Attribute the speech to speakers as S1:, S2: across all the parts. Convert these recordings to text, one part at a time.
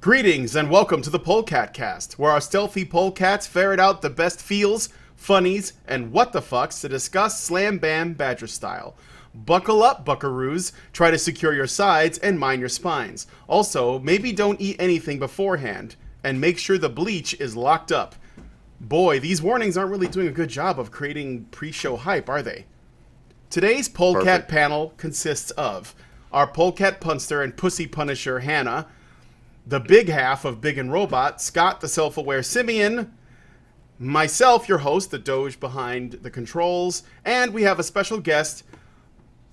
S1: Greetings and welcome to the Polecat cast, where our stealthy polecats ferret out the best feels, funnies, and what the fucks to discuss Slam Bam Badger style. Buckle up, buckaroos, try to secure your sides and mind your spines. Also, maybe don't eat anything beforehand, and make sure the bleach is locked up. Boy, these warnings aren't really doing a good job of creating pre-show hype, are they? Today's Polecat panel consists of our Polecat punster and pussy punisher, Hannah, the big half of Big and Robot, Scott the self-aware Simeon, myself, your host, the Doge behind the controls, and we have a special guest,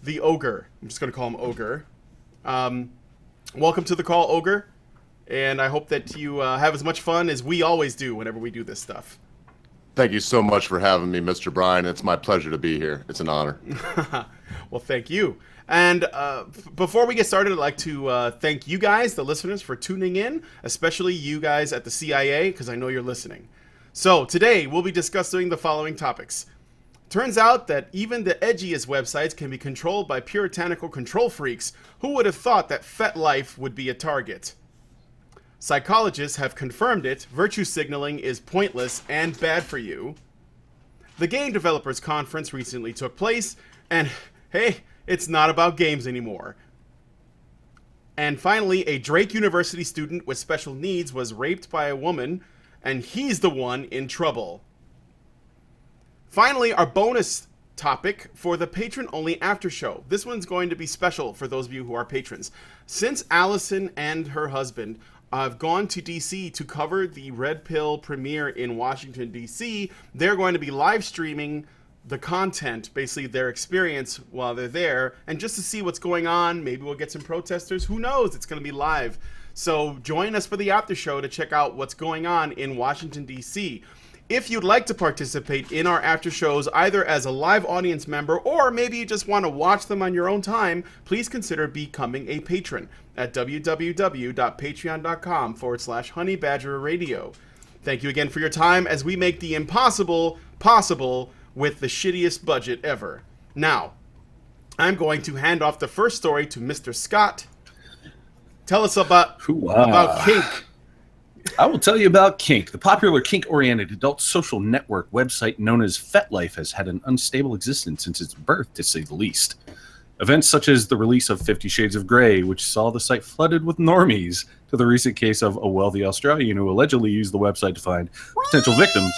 S1: the Ogre. I'm just going to call him Ogre. Welcome to the call, Ogre, and I hope that you have as much fun as we always do whenever we do this stuff.
S2: Thank you so much for having me, Mr. Bryan. It's my pleasure to be here. It's an honor.
S1: Well, thank you. And before we get started, I'd like to thank you guys, the listeners, for tuning in, especially you guys at the CIA, because I know you're listening. So today, we'll be discussing the following topics. Turns out that even the edgiest websites can be controlled by puritanical control freaks. Who would have thought that FetLife would be a target? Psychologists have confirmed it. Virtue signaling is pointless and bad for you. The Game Developers Conference recently took place, and hey, it's not about games anymore. And finally, a Drake University student with special needs was raped by a woman, and he's the one in trouble. Finally, our bonus topic for the patron-only after show. This one's going to be special for those of you who are patrons. Since Allison and her husband have gone to DC to cover the Red Pill premiere in Washington, DC, they're going to be live streaming the content, basically their experience while they're there, and just to see what's going on. Maybe we'll get some protesters. Who knows? It's going to be live. So join us for the after show to check out what's going on in Washington, D.C. If you'd like to participate in our after shows, either as a live audience member or maybe you just want to watch them on your own time, please consider becoming a patron at www.patreon.com/honeybadgerradio. Thank you again for your time as we make the impossible possible with the shittiest budget ever. Now, I'm going to hand off the first story to Mr. Scott. Tell us about Kink.
S3: I will tell you about Kink. The popular kink-oriented adult social network website known as FetLife has had an unstable existence since its birth, to say the least. Events such as the release of 50 Shades of Grey, which saw the site flooded with normies, to the recent case of a wealthy Australian who allegedly used the website to find potential victims,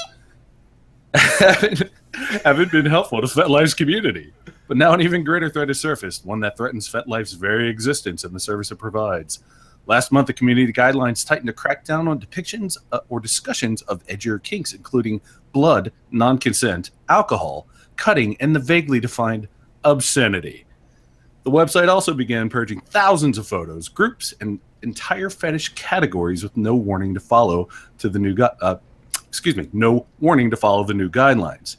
S3: haven't been helpful to FetLife's community. But now an even greater threat has surfaced, one that threatens FetLife's very existence and the service it provides. Last month, the community guidelines tightened a crackdown on depictions or discussions of edgier kinks, including blood, non-consent, alcohol, cutting, and the vaguely defined obscenity. The website also began purging thousands of photos, groups, and entire fetish categories with no warning to follow the new guidelines.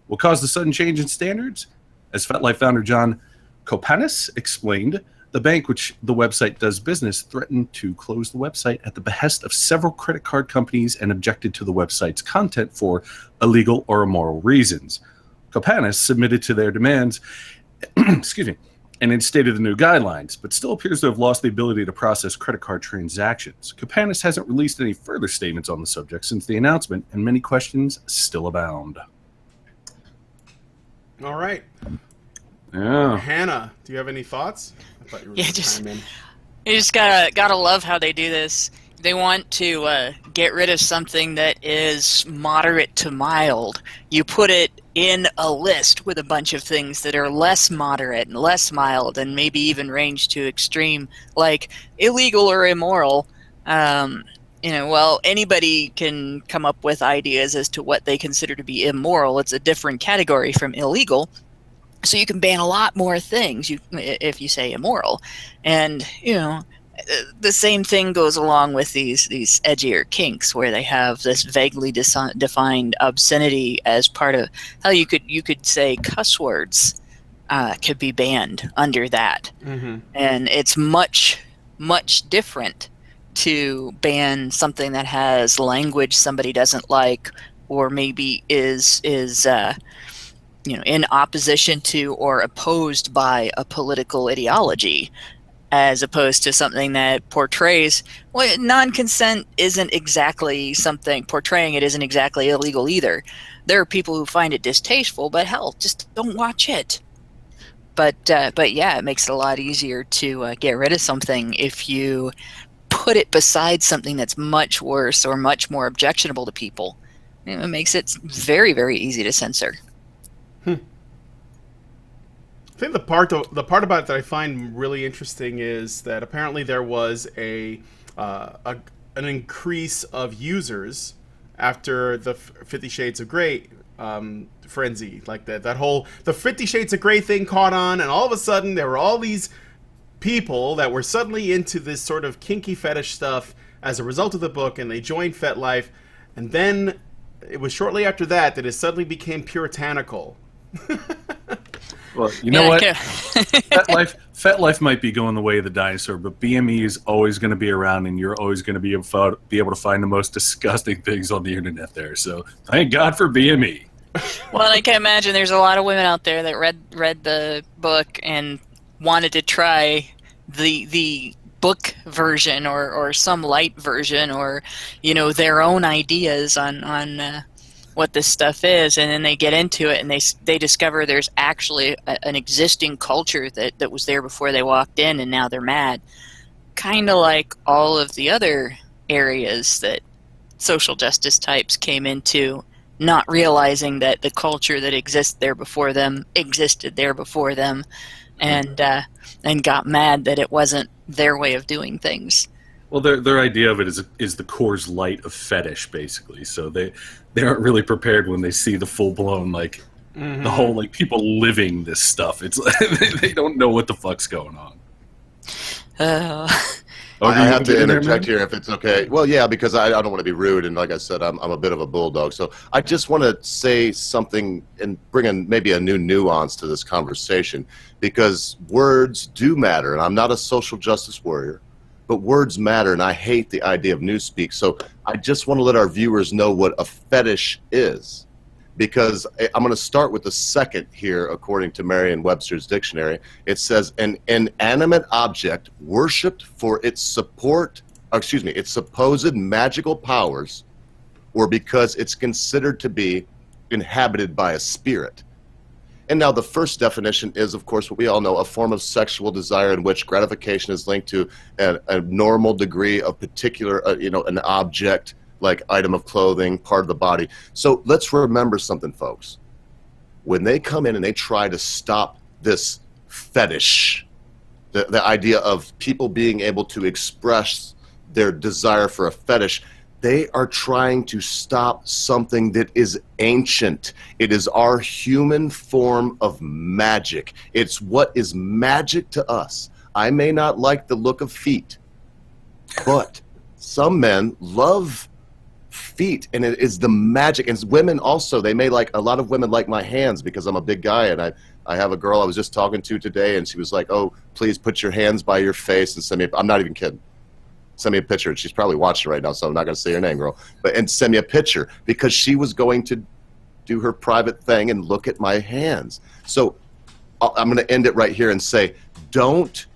S3: What caused the sudden change in standards? As FetLife founder John Kopanis explained, the bank which the website does business threatened to close the website at the behest of several credit card companies and objected to the website's content for illegal or immoral reasons. Kopanis submitted to their demands and instated the new guidelines, but still appears to have lost the ability to process credit card transactions. Kopanis hasn't released any further statements on the subject since the announcement, and many questions still abound.
S1: All right.
S3: Yeah.
S1: Hannah, do you have any thoughts? I thought you were going to chime in.
S4: You just gotta love how they do this. They want to get rid of something that is moderate to mild. You put it in a list with a bunch of things that are less moderate and less mild and maybe even range to extreme, like illegal or immoral. Well, anybody can come up with ideas as to what they consider to be immoral. It's a different category from illegal. So you can ban a lot more things if you say immoral. And, the same thing goes along with these edgier kinks where they have this vaguely defined obscenity as part of how you could say cuss words could be banned under that. Mm-hmm. And it's much, much different to ban something that has language somebody doesn't like or maybe is in opposition to or opposed by a political ideology. as opposed to something that portrays, well, non-consent isn't exactly something, portraying it isn't exactly illegal either. There are people who find it distasteful, but hell, just don't watch it. But yeah, it makes it a lot easier to get rid of something if you put it beside something that's much worse or much more objectionable to people. It makes it very, very easy to censor.
S1: I think the part about it that I find really interesting is that apparently there was an increase of users after the 50 Shades of Grey frenzy, like the 50 Shades of Grey thing caught on, and all of a sudden there were all these people that were suddenly into this sort of kinky fetish stuff as a result of the book, and they joined FetLife, and then it was shortly after that it suddenly became puritanical.
S3: Well, you know what? FetLife might be going the way of the dinosaur, but BME is always going to be around, and you're always going to be able to find the most disgusting things on the internet there. So thank God for BME.
S4: Well, I can imagine there's a lot of women out there that read the book and wanted to try the book version or some light version, or their own ideas on what this stuff is, and then they get into it and they discover there's actually an existing culture that was there before they walked in, and now they're mad. Kind of like all of the other areas that social justice types came into, not realizing that the culture that existed there before them, and got mad that it wasn't their way of doing things.
S3: Well, their idea of it is the Coors Light of fetish, basically. So they aren't really prepared when they see the full blown the whole people living this stuff. It's they don't know what the fuck's going on.
S2: I have to interject here if it's okay. Well, yeah, because I don't want to be rude, and like I said, I'm a bit of a bulldog. So I just want to say something and bring in maybe a new nuance to this conversation, because words do matter, and I'm not a social justice warrior, but words matter, and I hate the idea of newspeak. So I just want to let our viewers know what a fetish is, because I'm going to start with the second here, according to Merriam-Webster's dictionary. It says an inanimate object worshipped for its its supposed magical powers, or because it's considered to be inhabited by a spirit. And now the first definition is, of course, what we all know, a form of sexual desire in which gratification is linked to a normal degree of particular, an object, like item of clothing, part of the body. So let's remember something, folks. When they come in and they try to stop this fetish, the idea of people being able to express their desire for a fetish, they are trying to stop something that is ancient. It is our human form of magic. It's what is magic to us. I may not like the look of feet, but some men love feet, and it is the magic. And women also, a lot of women like my hands because I'm a big guy, and I have a girl I was just talking to today, and she was like, "Oh, please put your hands by your face and send me." I'm not even kidding. Send me a picture. She's probably watching right now, so I'm not going to say her name, girl. And send me a picture, because she was going to do her private thing and look at my hands. So I'm going to end it right here and say, don't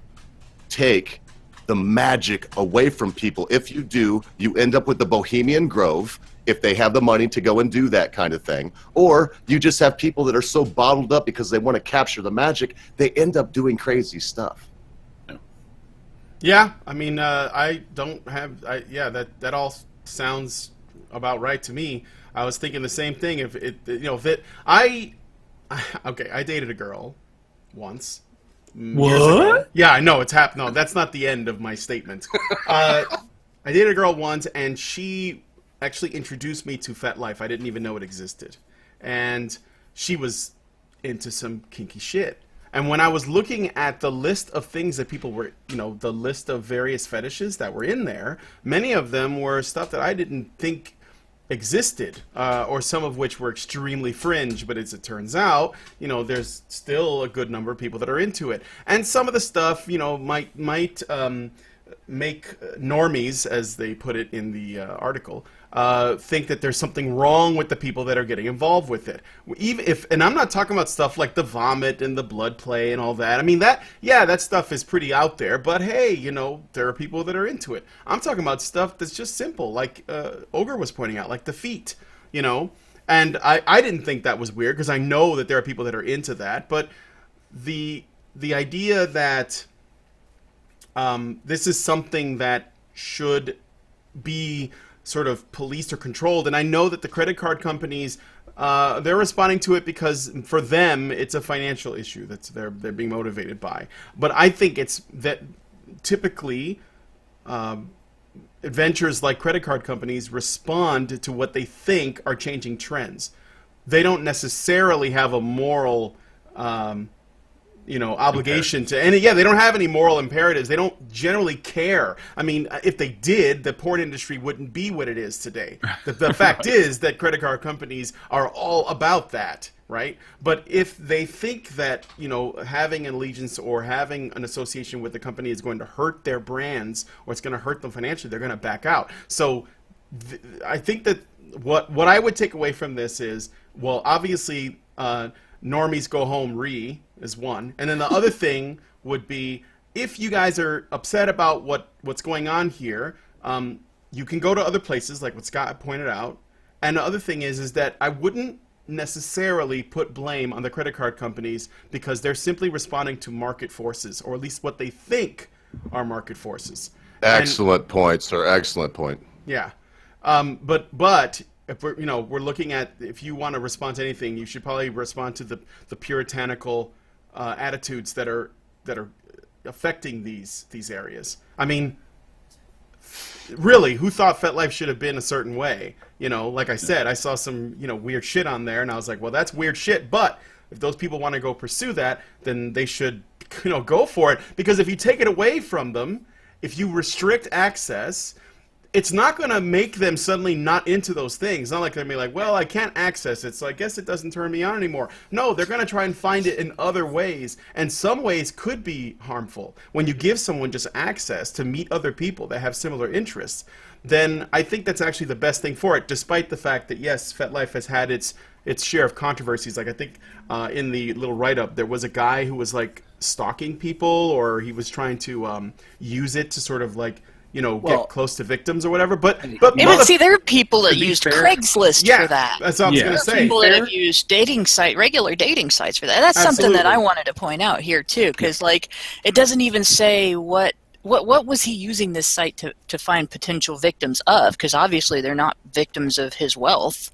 S2: take the magic away from people. If you do, you end up with the Bohemian Grove, if they have the money to go and do that kind of thing. Or you just have people that are so bottled up because they want to capture the magic, they end up doing crazy stuff.
S1: Yeah, I mean, that all sounds about right to me. I was thinking the same thing. I dated a girl once.
S3: What?
S1: Yeah, I know it's happened. No, that's not the end of my statement. I dated a girl once, and she actually introduced me to FetLife. I didn't even know it existed, and she was into some kinky shit. And when I was looking at the list of things that people were, the list of various fetishes that were in there, many of them were stuff that I didn't think existed, or some of which were extremely fringe. But as it turns out, there's still a good number of people that are into it. And some of the stuff, might make normies, as they put it in the article, think that there's something wrong with the people that are getting involved with it. Even if, and I'm not talking about stuff like the vomit and the blood play and all that. I mean, that stuff is pretty out there. But hey, there are people that are into it. I'm talking about stuff that's just simple, like Ogre was pointing out, like the feet. And I didn't think that was weird because I know that there are people that are into that. But the idea that this is something that should be sort of policed or controlled, and I know that the credit card companies, they're responding to it because for them it's a financial issue that's they're being motivated by. But I think it's that typically adventures like credit card companies respond to what they think are changing trends. They don't necessarily have a moral obligation to any. Yeah, they don't have any moral imperatives. They don't generally care. I mean, if they did, the porn industry wouldn't be what it is today. The fact is that credit card companies are all about that, right? But if they think that, having an allegiance or having an association with the company is going to hurt their brands or it's going to hurt them financially, they're going to back out. So I think that what I would take away from this is, well, obviously, normies go home is one. And then the other thing would be, if you guys are upset about what's going on here, you can go to other places, like what Scott pointed out. And the other thing is that I wouldn't necessarily put blame on the credit card companies because they're simply responding to market forces, or at least what they think are market forces.
S2: Excellent point, sir. Excellent point.
S1: Yeah. But if we're looking at, if you want to respond to anything, you should probably respond to the puritanical attitudes that are affecting these areas. I mean, really, who thought FetLife should have been a certain way? Like I said, I saw some weird shit on there, and I was like, well, that's weird shit. But if those people want to go pursue that, then they should go for it. Because if you take it away from them, if you restrict access, it's not going to make them suddenly not into those things. It's not like they're going to be like, well, I can't access it, so I guess it doesn't turn me on anymore. No, they're going to try and find it in other ways, and some ways could be harmful. When you give someone just access to meet other people that have similar interests, then I think that's actually the best thing for it, despite the fact that, yes, FetLife has had its share of controversies. Like, I think in the little write-up, there was a guy who was, like, stalking people, or he was trying to use it to sort of, like, get close to victims or whatever. But
S4: see, there are people that used Craigslist for that.
S1: That's what I was going to say.
S4: People that have used regular dating sites for that. That's something that I wanted to point out here too, because it doesn't even say what was he using this site to find potential victims of? Because obviously they're not victims of his wealth.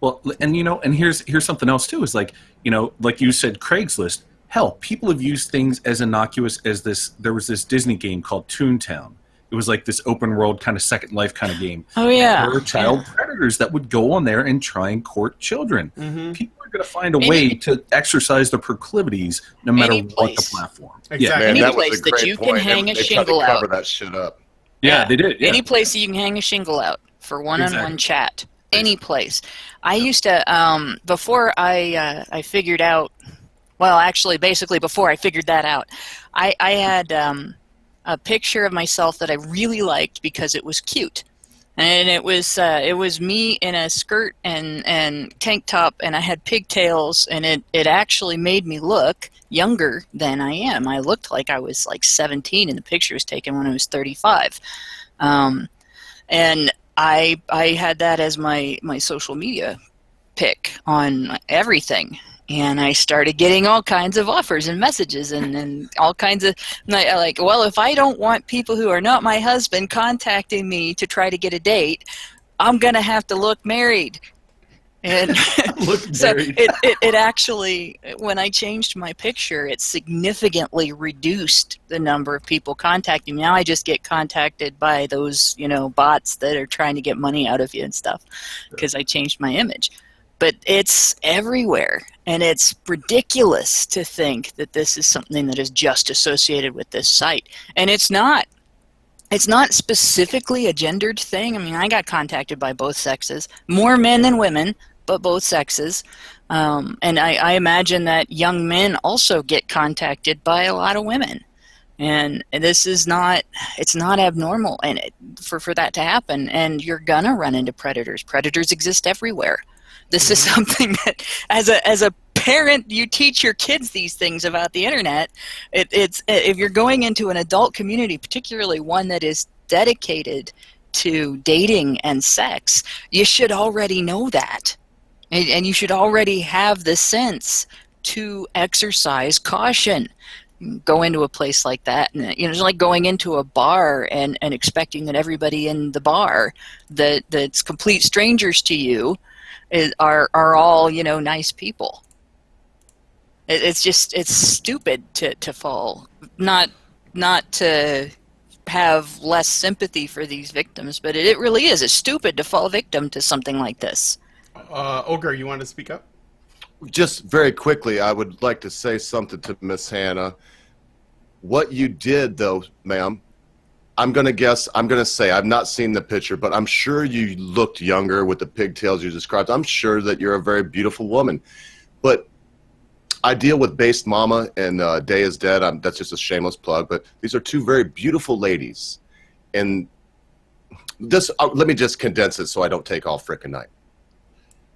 S3: Well, and and here's something else too. Is like you said, Craigslist. Hell, people have used things as innocuous as this. There was this Disney game called Toontown. It was like this open world kind of Second Life kind of game.
S4: Oh, yeah.
S3: There were child predators that would go on there and try and court children. Mm-hmm. People are going to find a way to exercise their proclivities no matter what the platform.
S1: Exactly.
S2: Man,
S4: any
S2: that
S4: place
S2: was a
S4: that
S2: great
S4: you
S2: point.
S4: can hang a
S2: They
S4: shingle
S2: tried to cover
S4: out.
S2: that shit up.
S3: Yeah, they did. Yeah.
S4: Any place that you can hang a shingle out for one-on-one chat. Any place. I used to, before I figured out, well, actually, basically before I figured that out, I had a picture of myself that I really liked because it was cute. And it was me in a skirt and tank top, and I had pigtails, and it actually made me look younger than I am. I looked like I was like 17, and the picture was taken when I was 35. And I had that as my social media pic on everything. And I started getting all kinds of offers and messages and all kinds of, well, if I don't want people who are not my husband contacting me to try to get a date, I'm going to have to look married. And so it actually, when I changed my picture, it significantly reduced the number of people contacting me. Now I just get contacted by those, bots that are trying to get money out of you and stuff because I changed my image. But it's everywhere, and it's ridiculous to think that this is something that is just associated with this site. And it's not. It's not specifically a gendered thing. I mean, I got contacted by both sexes, more men than women, but both sexes. And I imagine that young men also get contacted by a lot of women. And this is not, it's not abnormal and for that to happen. And you're going to run into predators. Predators exist everywhere. This is something that, as a parent, you teach your kids these things about the internet. It's if you're going into an adult community, particularly one that is dedicated to dating and sex, you should already know that. And you should already have the sense to exercise caution. Go into a place like that, and it's like going into a bar and expecting that everybody in the bar that's complete strangers to you are all nice people. It's stupid to fall, not to have less sympathy for these victims, but it really is. It's stupid to fall victim to something like this.
S1: Ogre, you want to speak up?
S2: Just very quickly, I would like to say something to Miss Hannah. What you did, though, ma'am, I'm going to say, I've not seen the picture, but I'm sure you looked younger with the pigtails you described. I'm sure that you're a very beautiful woman. But I deal with Based Mama and Day is Dead. That's just a shameless plug, but these are two very beautiful ladies. And this, let me just condense it so I don't take all frickin' night.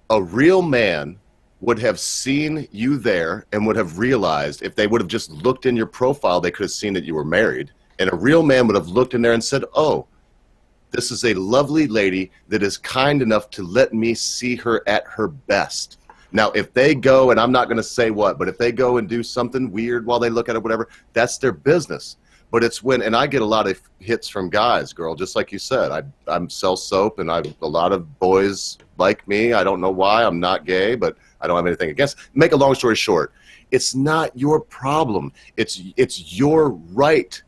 S2: A real man would have seen you there and would have realized, if they would have just looked in your profile, they could have seen that you were married. And a real man would have looked in there and said, oh, this is a lovely lady that is kind enough to let me see her at her best. Now, if they go, and I'm not going to say what, but if they go and do something weird while they look at it, whatever, that's their business. But it's when, and I get a lot of hits from guys, girl, just like you said. I'm sell soap, and a lot of boys like me. I don't know why. I'm not gay, but I don't have anything against. Make a long story short, it's not your problem. It's your right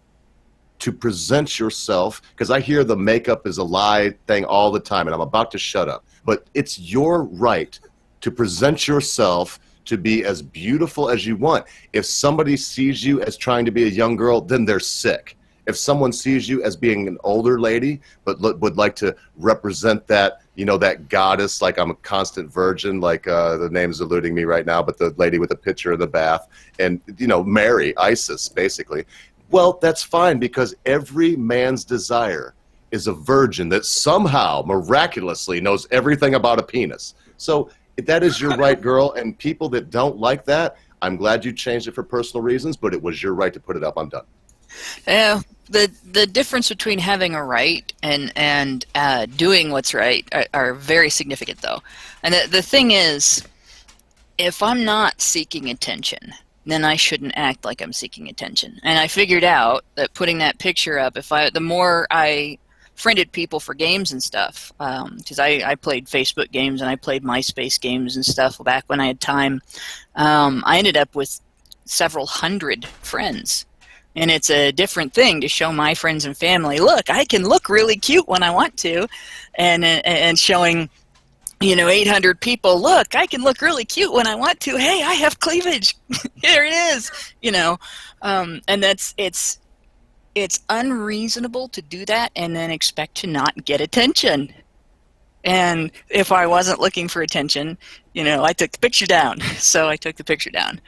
S2: to present yourself, because I hear the makeup is a lie thing all the time, and I'm about to shut up. But it's your right to present yourself to be as beautiful as you want. If somebody sees you as trying to be a young girl, then they're sick. If someone sees you as being an older lady, but would like to represent that, that goddess, like I'm a constant virgin, like the name's eluding me right now, but the lady with the picture of the bath, and, Mary, Isis, basically. Well, that's fine, because every man's desire is a virgin that somehow miraculously knows everything about a penis. So that is your right, girl, and people that don't like that, I'm glad you changed it for personal reasons, but it was your right to put it up. I'm done.
S4: Yeah, the difference between having a right and doing what's right are very significant, though. And the thing is, if I'm not seeking attention, then I shouldn't act like I'm seeking attention. And I figured out that putting that picture up, the more I friended people for games and stuff, because I played Facebook games and I played MySpace games and stuff back when I had time, I ended up with several hundred friends. And it's a different thing to show my friends and family, look, I can look really cute when I want to, and showing 800 people, look, I can look really cute when I want to. Hey, I have cleavage. Here it is. And it's unreasonable to do that and then expect to not get attention. And if I wasn't looking for attention, I took the picture down. So I took the picture down.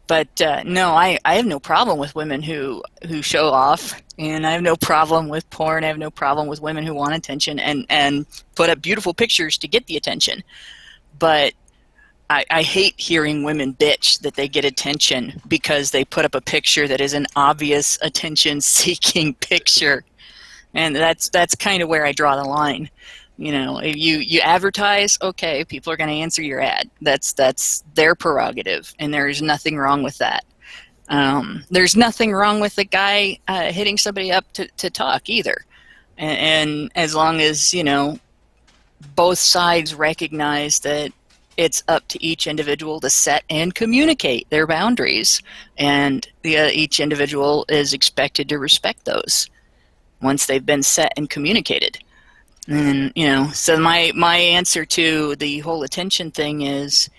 S4: But no, I have no problem with women who show off, and I have no problem with porn. I have no problem with women who want attention and put up beautiful pictures to get the attention. But I hate hearing women bitch that they get attention because they put up a picture that is an obvious attention-seeking picture. And that's kind of where I draw the line. If you advertise, okay, people are going to answer your ad. That's their prerogative, and there's nothing wrong with that. There's nothing wrong with the guy hitting somebody up to talk either. And as long as, both sides recognize that it's up to each individual to set and communicate their boundaries, and each individual is expected to respect those once they've been set and communicated. And so my answer to the whole attention thing is,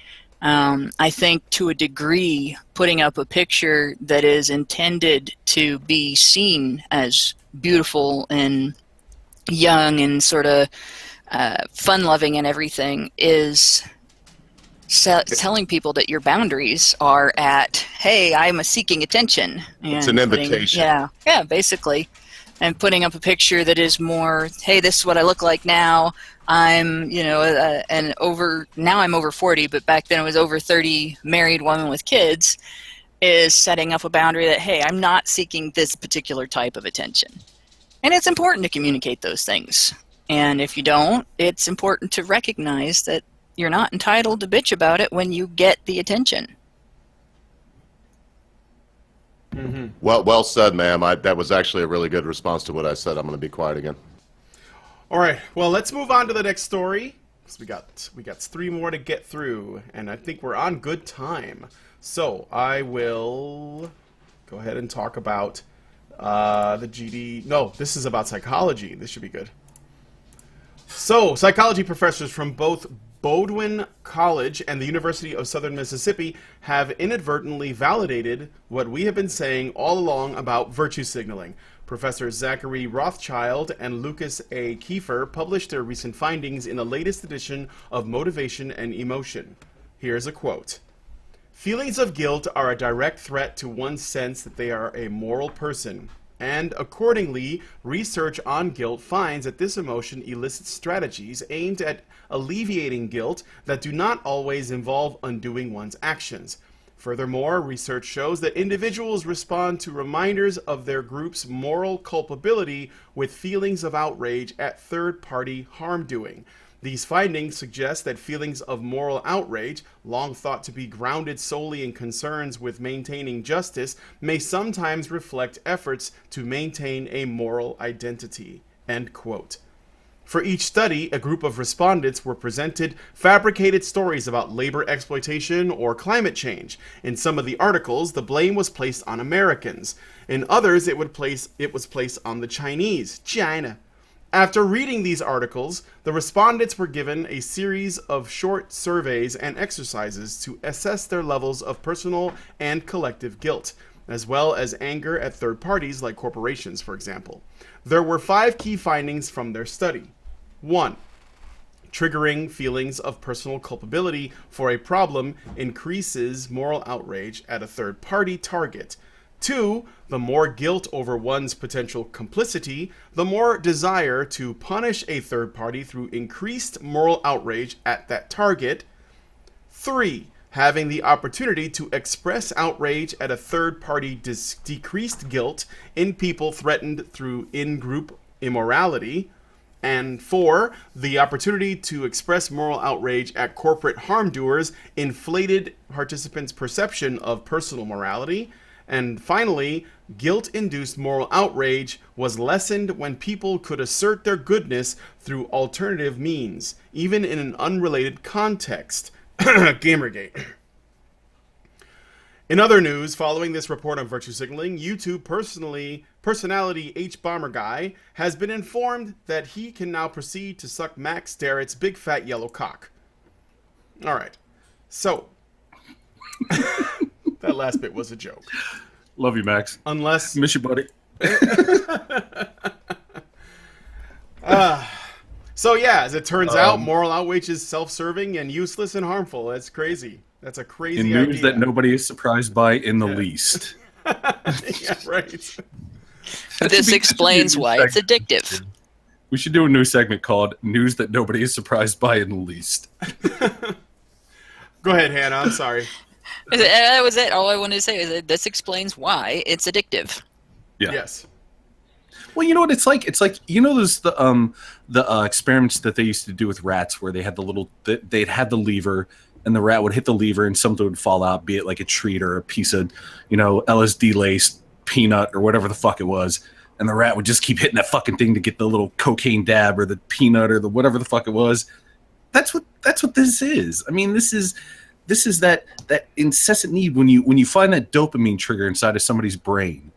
S4: I think to a degree, putting up a picture that is intended to be seen as beautiful and young and sort of fun-loving and everything is telling people that your boundaries are at, hey, I'm seeking attention.
S2: It's an invitation.
S4: Yeah, basically. And putting up a picture that is more, hey, this is what I look like now. I'm, now I'm over 40, but back then I was over 30, married woman with kids, is setting up a boundary that, hey, I'm not seeking this particular type of attention. And it's important to communicate those things. And if you don't, it's important to recognize that you're not entitled to bitch about it when you get the attention.
S1: Mm-hmm.
S2: Well said, ma'am. That was actually a really good response to what I said. I'm going to be quiet again.
S1: All right. Well, let's move on to the next story. So we got 3 more to get through, and I think we're on good time. So I will go ahead and talk about the GD. No, this is about psychology. This should be good. So, psychology professors from both Bowdoin College and the University of Southern Mississippi have inadvertently validated what we have been saying all along about virtue signaling. Professors Zachary Rothschild and Lucas A. Kiefer published their recent findings in the latest edition of Motivation and Emotion. Here's a quote. Feelings of guilt are a direct threat to one's sense that they are a moral person. And accordingly, research on guilt finds that this emotion elicits strategies aimed at alleviating guilt that do not always involve undoing one's actions. Furthermore, research shows that individuals respond to reminders of their group's moral culpability with feelings of outrage at third-party harm-doing. These findings suggest that feelings of moral outrage, long thought to be grounded solely in concerns with maintaining justice, may sometimes reflect efforts to maintain a moral identity. End quote. For each study, a group of respondents were presented fabricated stories about labor exploitation or climate change. In some of the articles, the blame was placed on Americans. In others, it was placed on the Chinese, China. After reading these articles, the respondents were given a series of short surveys and exercises to assess their levels of personal and collective guilt, as well as anger at third parties like corporations, for example. There were 5 key findings from their study. 1. Triggering feelings of personal culpability for a problem increases moral outrage at a third-party target. 2. The more guilt over one's potential complicity, the more desire to punish a third party through increased moral outrage at that target. 3. Having the opportunity to express outrage at a third party decreased guilt in people threatened through in-group immorality. And 4, the opportunity to express moral outrage at corporate harm doers inflated participants' perception of personal morality. And finally, guilt-induced moral outrage was lessened when people could assert their goodness through alternative means, even in an unrelated context. Gamergate. In other news, following this report on virtue signaling, YouTube personality H Bomber Guy has been informed that he can now proceed to suck Max Starrett's big fat yellow cock. All right. So, that last bit was a joke.
S3: Love you, Max.
S1: Unless...
S3: Miss you, buddy.
S1: So yeah, as it turns out, moral outrage is self-serving and useless and harmful. That's crazy. That's a crazy idea.
S3: News that nobody is surprised by in the least.
S1: Yeah, right.
S4: This explains why it's addictive.
S3: We should do a new segment called News That Nobody is Surprised By in the Least.
S1: Go ahead, Hannah. I'm sorry.
S4: That was it. All I wanted to say is that this explains why it's addictive.
S3: Yeah.
S1: Yes.
S3: Well, you know what it's like? It's like, you know, those the experiments that they used to do with rats where they had they'd had the lever and the rat would hit the lever and something would fall out, be it like a treat or a piece of, LSD laced peanut or whatever the fuck it was. And the rat would just keep hitting that fucking thing to get the little cocaine dab or the peanut or the whatever the fuck it was. That's what this is. I mean, this is that incessant need when you find that dopamine trigger inside of somebody's brain.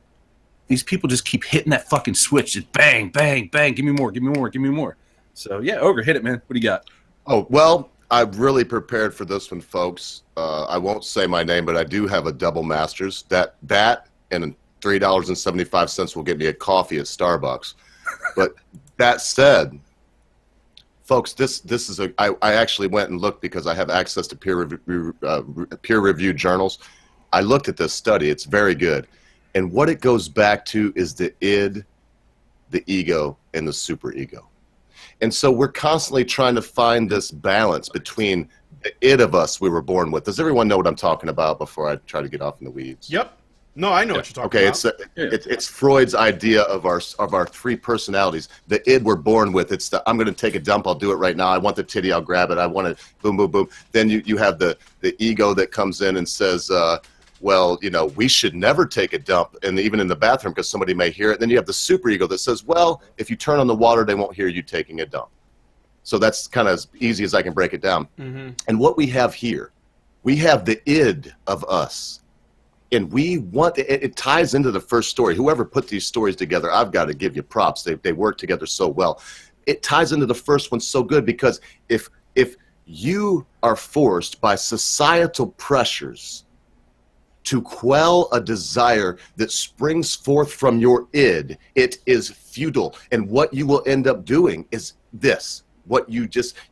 S3: These people just keep hitting that fucking switch. Just bang, bang, bang. Give me more, give me more, give me more. So, yeah, Ogre, hit it, man. What do you got?
S2: Oh, well, I'm really prepared for this one, folks. I won't say my name, but I do have a double master's. That and $3.75 will get me a coffee at Starbucks. But that said, Folks, this is I actually went and looked because I have access to peer-reviewed journals. I looked at this study. It's very good. And what it goes back to is the id, the ego, and the superego. And so we're constantly trying to find this balance between the id of us we were born with. Does everyone know what I'm talking about before I try to get off in the weeds?
S1: Yep. No, I know what you're talking about.
S2: It's Freud's idea of our three personalities. The id we're born with. It's the I'm going to take a dump. I'll do it right now. I want the titty. I'll grab it. I want it. Boom, boom, boom. Then you have the ego that comes in and says, well, we should never take a dump, and even in the bathroom because somebody may hear it. And then you have the superego that says, well, if you turn on the water, they won't hear you taking a dump. So that's kind of as easy as I can break it down. Mm-hmm. And what we have here, we have the id of us. And we want it ties into the first story. Whoever put these stories together, I've got to give you props. They work together so well. It ties into the first one so good because if you are forced by societal pressures to quell a desire that springs forth from your id, it is futile. And what you will end up doing is this.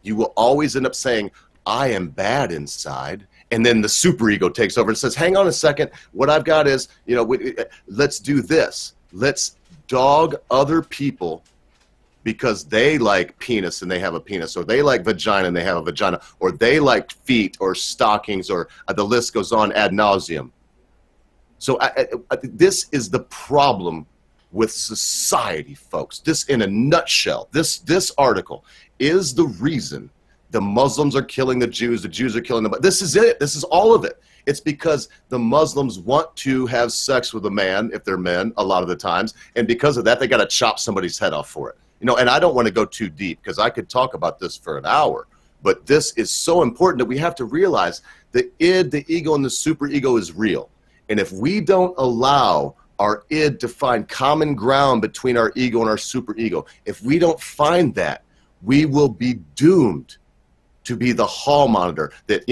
S2: You will always end up saying, I am bad inside. And then the superego takes over and says, hang on a second. What I've got is, let's do this. Let's dog other people because they like penis and they have a penis, or they like vagina and they have a vagina, or they like feet or stockings, or the list goes on ad nauseum. So this is the problem with society, folks. This, in a nutshell, this article is the reason the Muslims are killing the Jews are killing them. But this is it. This is all of it. It's because the Muslims want to have sex with a man, if they're men, a lot of the times. And because of that, they got to chop somebody's head off for it. And I don't want to go too deep because I could talk about this for an hour. But this is so important that we have to realize the id, the ego, and the superego is real. And if we don't allow our id to find common ground between our ego and our superego, if we don't find that, we will be doomed to be the hall monitor that,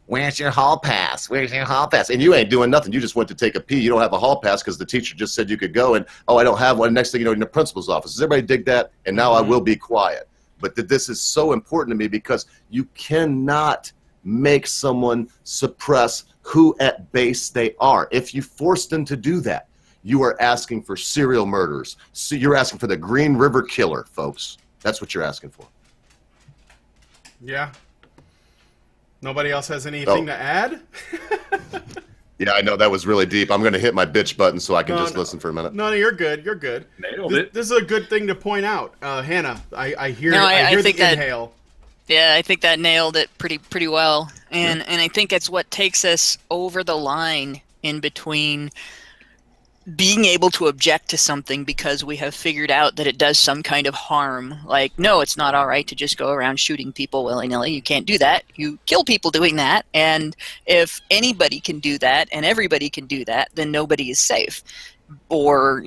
S2: where's your hall pass? Where's your hall pass? And you ain't doing nothing. You just went to take a pee. You don't have a hall pass because the teacher just said you could go. And, I don't have one. Next thing you know, in the principal's office. Does everybody dig that? And now I will be quiet. But this is so important to me because you cannot make someone suppress who at base they are. If you force them to do that, you are asking for serial murderers. So you're asking for the Green River Killer, folks. That's what you're asking for.
S1: Yeah. Nobody else has anything to add?
S2: Yeah, I know that was really deep. I'm going to hit my bitch button so I can listen for a minute.
S1: No, you're good. You're good.
S3: Nailed it.
S1: This is a good thing to point out. Hannah, I hear the inhale.
S4: Yeah, I think that nailed it pretty well. And I think it's what takes us over the line in between being able to object to something because we have figured out that it does some kind of harm. Like, no, it's not all right to just go around shooting people willy-nilly. You can't do that. You kill people doing that. And if anybody can do that and everybody can do that, then nobody is safe. Or,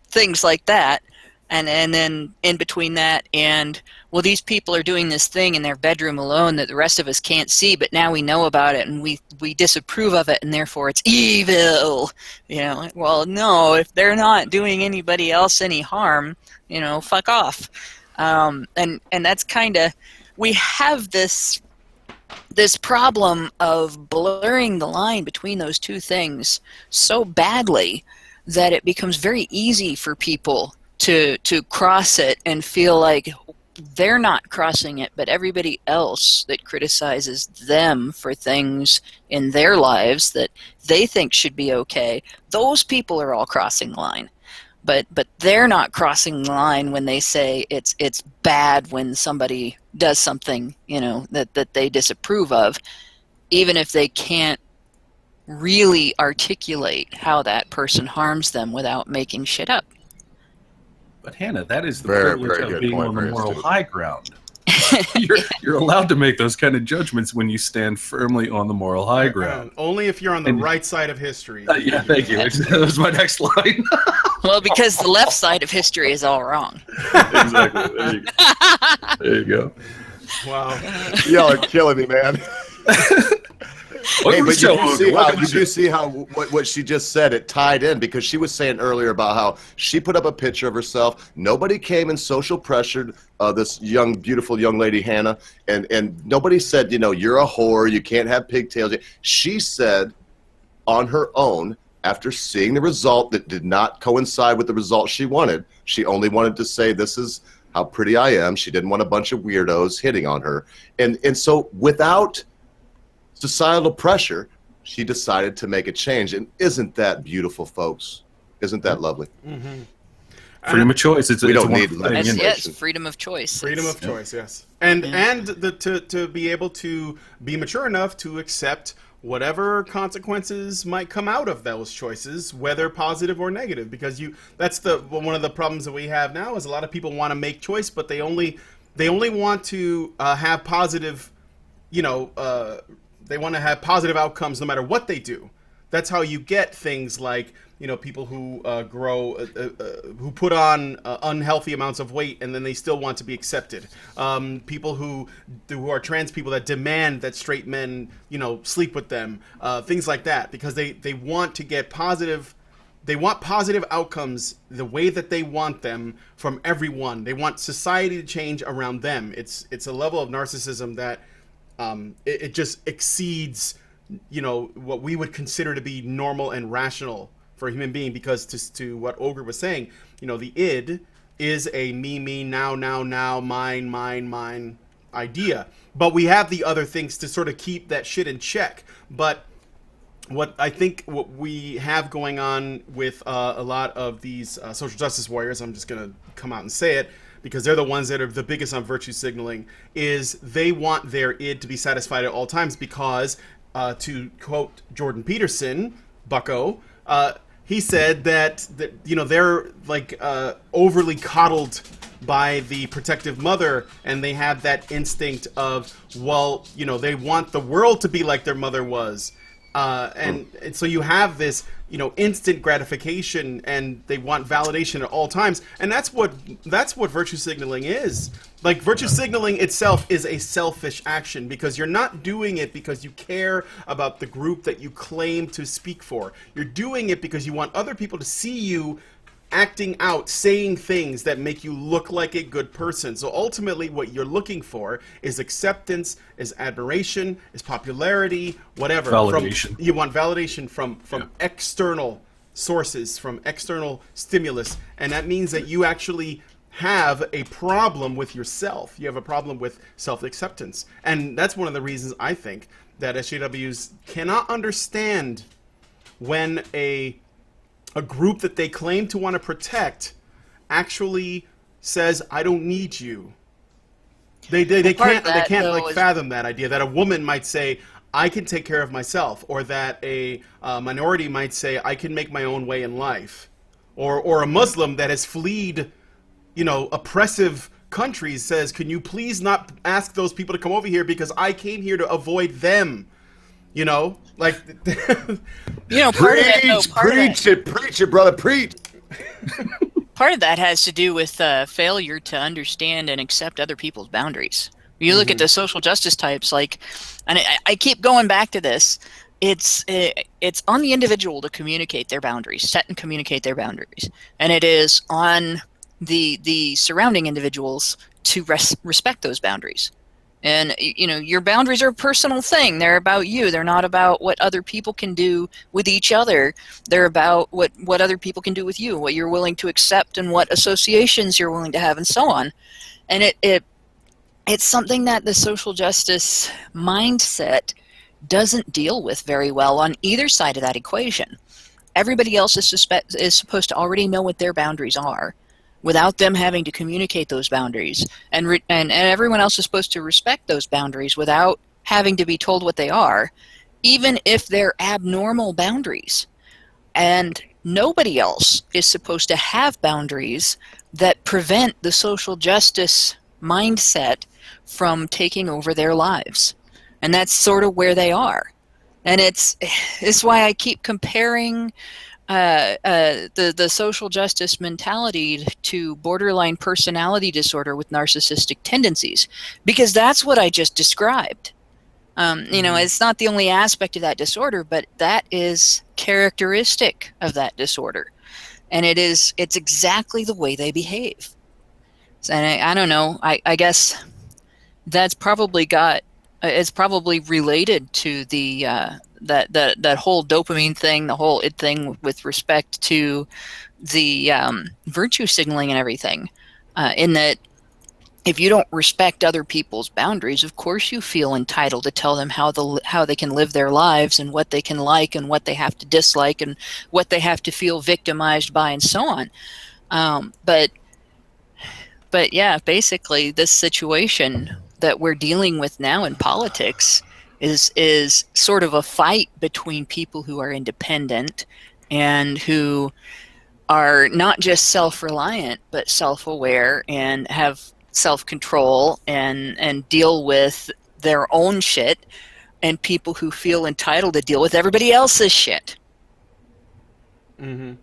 S4: things like that. And then in between that and, well, these people are doing this thing in their bedroom alone that the rest of us can't see, but now we know about it and we disapprove of it and therefore it's evil. Well, no, if they're not doing anybody else any harm, fuck off. And that's kind of, we have this problem of blurring the line between those two things so badly that it becomes very easy for people to cross it and feel like they're not crossing it, but everybody else that criticizes them for things in their lives that they think should be okay, those people are all crossing the line. But they're not crossing the line when they say it's bad when somebody does something, that they disapprove of, even if they can't really articulate how that person harms them without making shit up.
S3: But Hannah, that is the
S2: Very
S3: privilege
S2: good
S3: of being
S2: point,
S3: on the
S2: very
S3: moral
S2: astute.
S3: high ground. You're allowed to make those kind of judgments when you stand firmly on the moral high ground.
S1: Only if you're on the right side of history.
S3: Yeah, thank you. That was my next line.
S4: Well, because the left side of history is all wrong.
S3: Exactly. There you go.
S1: Wow.
S2: Y'all are killing me, man. Hey,
S3: Welcome
S2: but
S3: to the show,
S2: did you see how what she just said? It tied in because she was saying earlier about how she put up a picture of herself. Nobody came and social pressured this young, beautiful young lady, Hannah, and nobody said, you're a whore, you can't have pigtails. She said on her own, after seeing the result that did not coincide with the result she wanted, she only wanted to say, this is how pretty I am. She didn't want a bunch of weirdos hitting on her. And so without societal pressure, she decided to make a change. And isn't that beautiful, folks? Isn't that lovely?
S1: Mm-hmm.
S3: Freedom of choice.
S2: We don't need
S3: legislation.
S4: Yes, freedom of choice.
S1: Freedom of choice, yes. And to be able to be mature enough to accept whatever consequences might come out of those choices, whether positive or negative, because that's one of the problems that we have now is a lot of people want to make choice, but they only want to have positive, they want to have positive outcomes no matter what they do. That's how you get things like people who who put on unhealthy amounts of weight and then they still want to be accepted. People who are trans people that demand that straight men, sleep with them. Things like that, because they want to get positive. They want positive outcomes the way that they want them from everyone. They want society to change around them. It's a level of narcissism that it just exceeds what we would consider to be normal and rational for a human being, because to what Ogre was saying, the id is a me, now, mine idea. But we have the other things to sort of keep that shit in check. But what we have going on with a lot of these social justice warriors, I'm just going to come out and say it, because they're the ones that are the biggest on virtue signaling, is they want their id to be satisfied at all times because, to quote Jordan Peterson, Bucko, he said that they're like overly coddled by the protective mother, and they have that instinct of, they want the world to be like their mother was, and so you have this instant gratification, and they want validation at all times, and that's what virtue signaling is. Like, virtue signaling itself is a selfish action, because you're not doing it because you care about the group that you claim to speak for. You're doing it because you want other people to see you acting out, saying things that make you look like a good person. So ultimately what you're looking for is acceptance, is admiration, is popularity, whatever.
S3: Validation.
S1: You want validation from external sources, from external stimulus, and that means that you actually have a problem with yourself. You have a problem with self-acceptance. And that's one of the reasons I think that SJWs cannot understand when a group that they claim to want to protect actually says, I don't need you. They can't fathom that idea that a woman might say, I can take care of myself, or that a minority might say, I can make my own way in life, or a Muslim that has fled oppressive countries says, can you please not ask those people to come over here because I came here to avoid them? Like,
S2: preach it, brother, preach.
S4: Part of that has to do with failure to understand and accept other people's boundaries. You look at the social justice types, and I keep going back to this. It's on the individual to communicate their boundaries, set and communicate their boundaries, and it is on the surrounding individuals to respect those boundaries. And your boundaries are a personal thing. They're about you. They're not about what other people can do with each other. They're about what other people can do with you, what you're willing to accept, and what associations you're willing to have, and so on. And it's something that the social justice mindset doesn't deal with very well on either side of that equation. Everybody else is supposed to already know what their boundaries are, without them having to communicate those boundaries, and everyone else is supposed to respect those boundaries without having to be told what they are, even if they're abnormal boundaries. And nobody else is supposed to have boundaries that prevent the social justice mindset from taking over their lives. And that's sort of where they are. And it's why I keep comparing the social justice mentality to borderline personality disorder with narcissistic tendencies, because that's what I just described. It's not the only aspect of that disorder, but that is characteristic of that disorder. And it's exactly the way they behave. And I don't know, I guess that's probably it's probably related to the that whole dopamine thing, the whole id thing with respect to the virtue signaling and everything, in that if you don't respect other people's boundaries, of course you feel entitled to tell them how they can live their lives and what they can like and what they have to dislike and what they have to feel victimized by and so on. But yeah, basically this situation that we're dealing with now in politics is sort of a fight between people who are independent and who are not just self-reliant but self-aware and have self-control and deal with their own shit, and people who feel entitled to deal with everybody else's shit.
S1: Mm-hmm.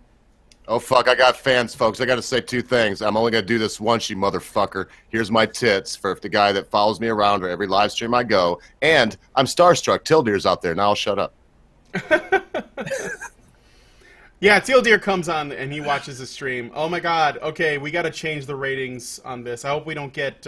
S2: Oh, fuck, I got fans, folks. I got to say two things. I'm only going to do this once, you motherfucker. Here's my tits for the guy that follows me around or every live stream I go. And I'm starstruck. Tildeer's out there. Now I'll shut up.
S1: Yeah, Teal Deer comes on and he watches the stream. Oh my god, okay, we gotta change the ratings on this. I hope we don't get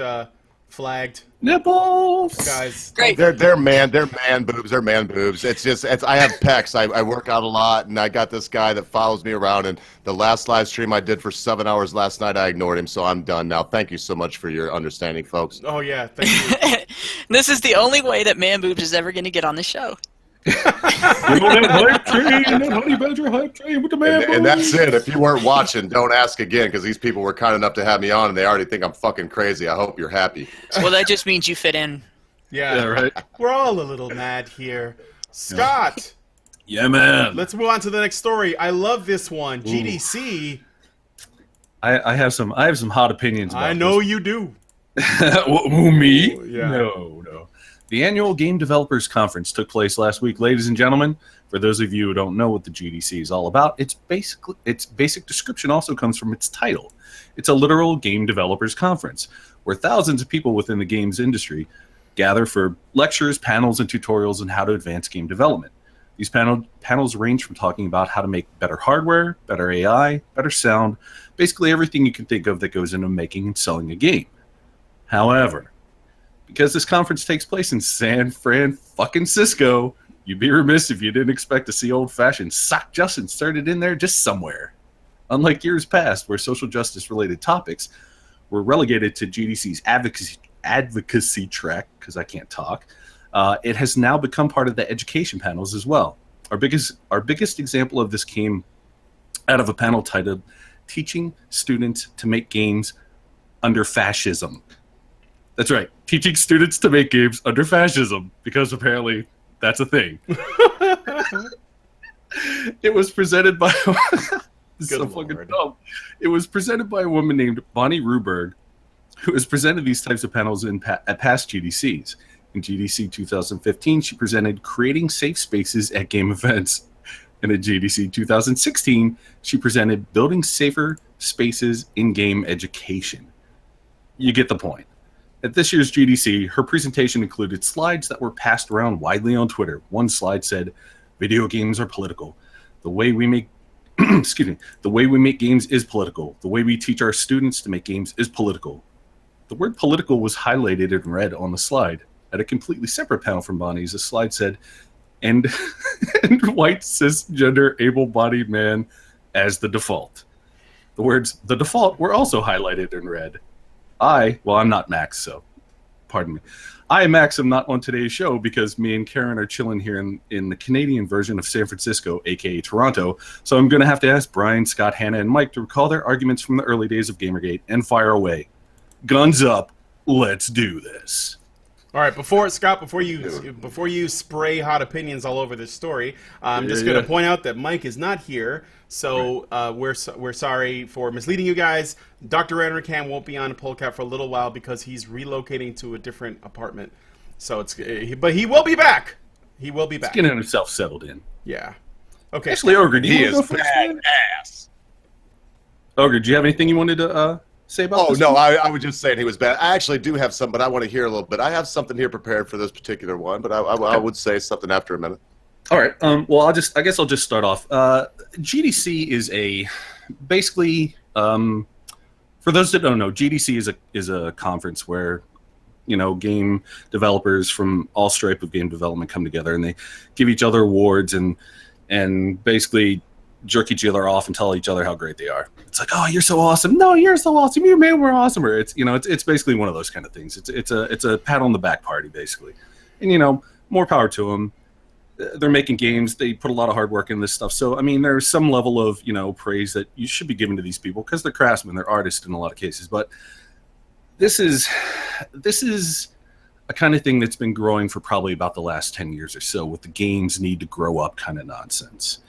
S1: flagged.
S3: Nipples!
S1: Guys.
S4: Great.
S2: They're man boobs. They're man boobs. I have pecs. I work out a lot, and I got this guy that follows me around, and the last live stream I did for 7 hours last night, I ignored him, so I'm done now. Thank you so much for your understanding, folks.
S1: Oh yeah, thank you.
S4: This is the only way that Man Boobs is ever going to get on the show.
S3: That hype train, that honey badger hype train with the man.
S2: And that's it. If you weren't watching, don't ask again, because these people were kind enough to have me on, and they already think I'm fucking crazy. I hope you're happy.
S4: Well, that just means you fit in.
S1: Yeah,
S3: right.
S1: We're all a little mad here. Scott!
S3: Yeah, man.
S1: Let's move on to the next story. I love this one.
S3: Ooh.
S1: GDC.
S3: I have some hot opinions about
S1: I know
S3: this.
S1: you do.
S3: Who, me?
S1: Yeah.
S3: No. The annual Game Developers Conference took place last week, ladies and gentlemen. For those of you who don't know what the GDC is all about, its basic description also comes from its title. It's a literal Game Developers Conference, where thousands of people within the games industry gather for lectures, panels, and tutorials on how to advance game development. These panels range from talking about how to make better hardware, better AI, better sound, basically everything you can think of that goes into making and selling a game. However, because this conference takes place in San Francisco, you'd be remiss if you didn't expect to see old-fashioned sock justice inserted in there just somewhere. Unlike years past, where social justice-related topics were relegated to GDC's advocacy track, because I can't talk, it has now become part of the education panels as well. Our biggest example of this came out of a panel titled "Teaching Students to Make Games Under Fascism." That's right, teaching students to make games under fascism, because apparently that's a thing. It was presented by so fucking dumb. It was presented by a woman named Bonnie Ruberg, who has presented these types of panels at past GDCs. In GDC 2015, she presented creating safe spaces at game events. And at GDC 2016, she presented building safer spaces in game education. You get the point. At this year's GDC, her presentation included slides that were passed around widely on Twitter. One slide said, "Video games are political. The way we make the way we make games is political. The way we teach our students to make games is political." The word political was highlighted in red on the slide. At a completely separate panel from Bonnie's, the slide said, and white cisgender able-bodied man as the default. The words "the default" were also highlighted in red. I'm not Max, so pardon me. I, Max, am not on today's show because me and Karen are chilling here in the Canadian version of San Francisco, aka Toronto, so I'm going to have to ask Brian, Scott, Hannah, and Mike to recall their arguments from the early days of Gamergate and fire away. Guns up, let's do this.
S1: All right, before you spray hot opinions all over this story, I'm just going to point out that Mike is not here, so we're sorry for misleading you guys. Dr. Ranricam won't be on Polecat for a little while because he's relocating to a different apartment. So but he will be back. He will be back.
S3: He's getting himself settled in.
S1: Yeah. Okay.
S3: Actually, Ogre,
S2: He is badass.
S3: Ogre, do you have anything you wanted to say about this?
S2: No, I was just saying he was bad. I actually do have some, but I want to hear a little bit. I have something here prepared for this particular one, but I would say something after a minute.
S3: All right. Well, I guess I'll just start off. GDC is basically for those that don't know, GDC is a conference where game developers from all stripe of game development come together and they give each other awards and basically jerk each other off and tell each other how great they are. It's like, oh, you're so awesome. No, you're so awesome. You made more awesomer. It's basically one of those kind of things. It's a pat on the back party basically, and more power to them. They're making games. They put a lot of hard work in this stuff. So, I mean, there's some level of, praise that you should be giving to these people because they're craftsmen, they're artists in a lot of cases. But this is a kind of thing that's been growing for probably about the last 10 years or so with the games need to grow up kind of nonsense,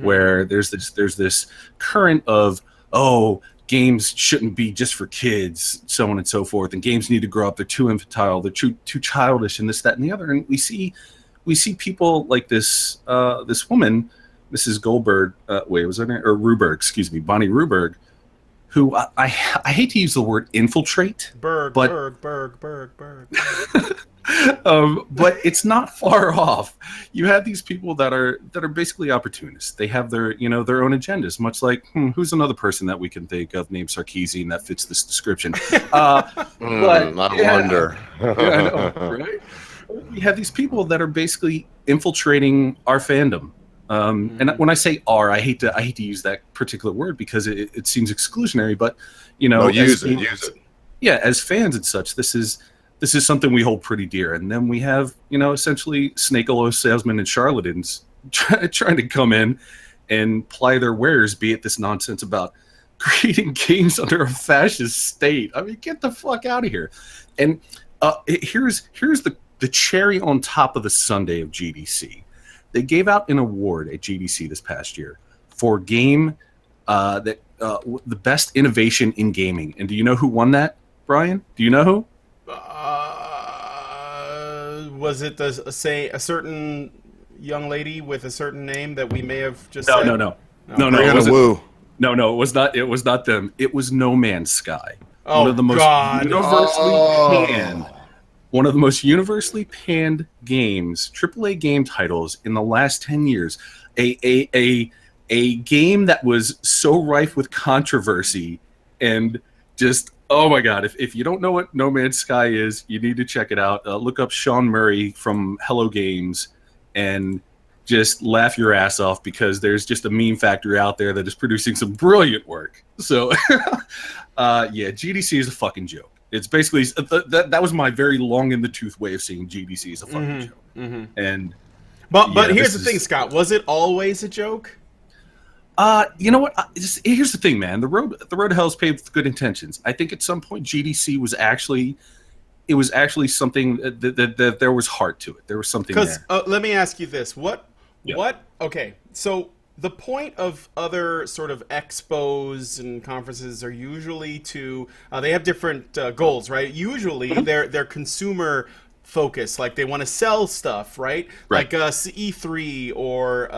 S3: where there's this current of, oh, games shouldn't be just for kids, so on and so forth, and games need to grow up. They're too infantile. They're too childish and this, that, and the other. And we see people like this woman, Mrs. Goldberg, was her name? Or Ruberg, excuse me, Bonnie Ruberg, who I hate to use the word infiltrate.
S1: Berg.
S3: But it's not far off. You have these people that are basically opportunists. They have their their own agendas, much like who's another person that we can think of named Sarkeesian that fits this description. I
S2: wonder.
S3: Yeah, I know, right? We have these people that are basically infiltrating our fandom. And when I say "our," I hate to use that particular word because it seems exclusionary. But
S2: use it.
S3: Yeah, as fans and such, this is something we hold pretty dear. And then we have essentially snake oil salesmen and charlatans trying to come in and ply their wares, be it this nonsense about creating games under a fascist state. I mean, get the fuck out of here. And here's the cherry on top of the sundae of GDC. They gave out an award at GDC this past year for game the best innovation in gaming. And do you know who won that, Brian? Do you know who?
S1: Was it a certain young lady with a certain name that we may have just said?
S3: No. It was not. It was not them. It was No Man's Sky.
S1: Oh,
S3: one of the most
S1: God.
S3: One of the most universally panned games, AAA game titles in the last 10 years. A game that was so rife with controversy and just, oh my God, if you don't know what No Man's Sky is, you need to check it out. Look up Sean Murray from Hello Games and just laugh your ass off because there's just a meme factory out there that is producing some brilliant work. So, GDC is a fucking joke. It's basically that was my very long in the tooth way of saying GDC is a fucking joke. And
S1: but here's the thing, Scott. Was it always a joke?
S3: You know what? Here's the thing, man. The road to hell is paved with good intentions. I think at some point GDC was actually something that there was heart to it. There was something there.
S1: Because let me ask you this: what? Okay, so the point of other sort of expos and conferences are usually they have different goals, right? Usually they're consumer focused, like they want to sell stuff, right? Like E3 or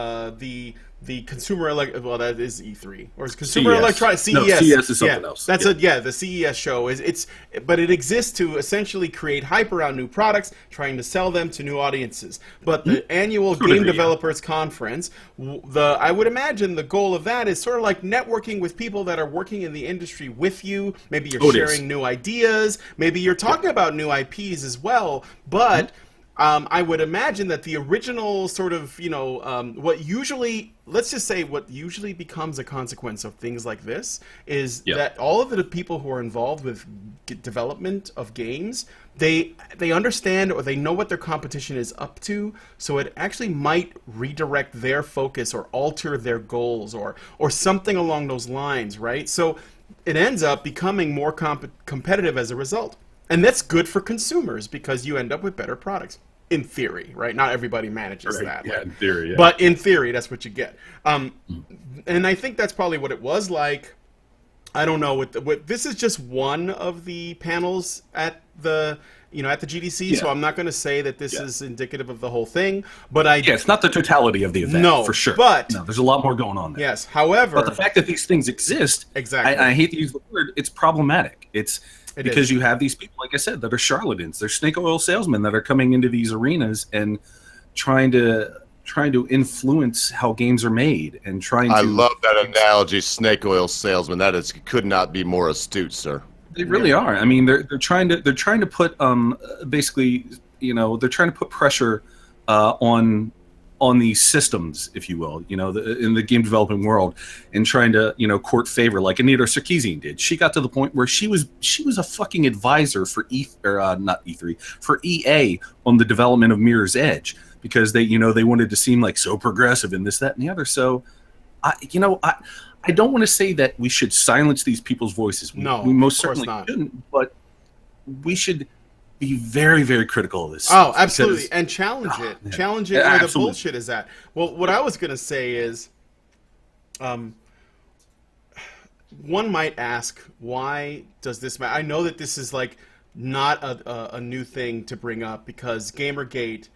S1: the consumer that is E3 or is consumer
S3: CES.
S1: electronics CES.
S3: No, CES is something else.
S1: That's the CES show but it exists to essentially create hype around new products, trying to sell them to new audiences. But the annual Game Developers Conference, I would imagine the goal of that is sort of like networking with people that are working in the industry with you. Maybe you're sharing new ideas. Maybe you're talking about new IPs as well. But I would imagine that the original sort of, what usually becomes a consequence of things like this is that all of the people who are involved with development of games, they understand or they know what their competition is up to, so it actually might redirect their focus or alter their goals or something along those lines, right? So it ends up becoming more competitive as a result. And that's good for consumers because you end up with better products. In theory, right? Not everybody manages that.
S3: Yeah, in theory, yeah.
S1: But in theory, that's what you get. And I think that's probably what it was like I don't know what this is just one of the panels at the GDC, so I'm not going to say that this is indicative of the whole thing, but
S3: it's not the totality of the event, for sure.
S1: But
S3: there's a lot more going on there.
S1: Yes, however,
S3: but the fact that these things exist,
S1: exactly,
S3: I hate to use the word, it's problematic. It's because you have these people, like I said, that are charlatans. They're snake oil salesmen that are coming into these arenas and trying to influence how games are made and I
S2: love that analogy, snake oil salesman. Could not be more astute, sir.
S3: They really are. I mean, they're trying to put basically, they're trying to put pressure on these systems, if you will, in the game developing world, and trying to court favor like Anita Sarkeesian did. She got to the point where she was a fucking advisor for not E3 for EA on the development of Mirror's Edge because they wanted to seem like so progressive and this, that, and the other. So, I don't want to say that we should silence these people's voices. We most certainly shouldn't, but we should be very, very critical of this.
S1: Oh, absolutely. And challenge it.
S3: Man.
S1: Challenge it where the bullshit is at. Well, what I was going to say is, one might ask, why does this matter? I know that this is like not a new thing to bring up because Gamergate,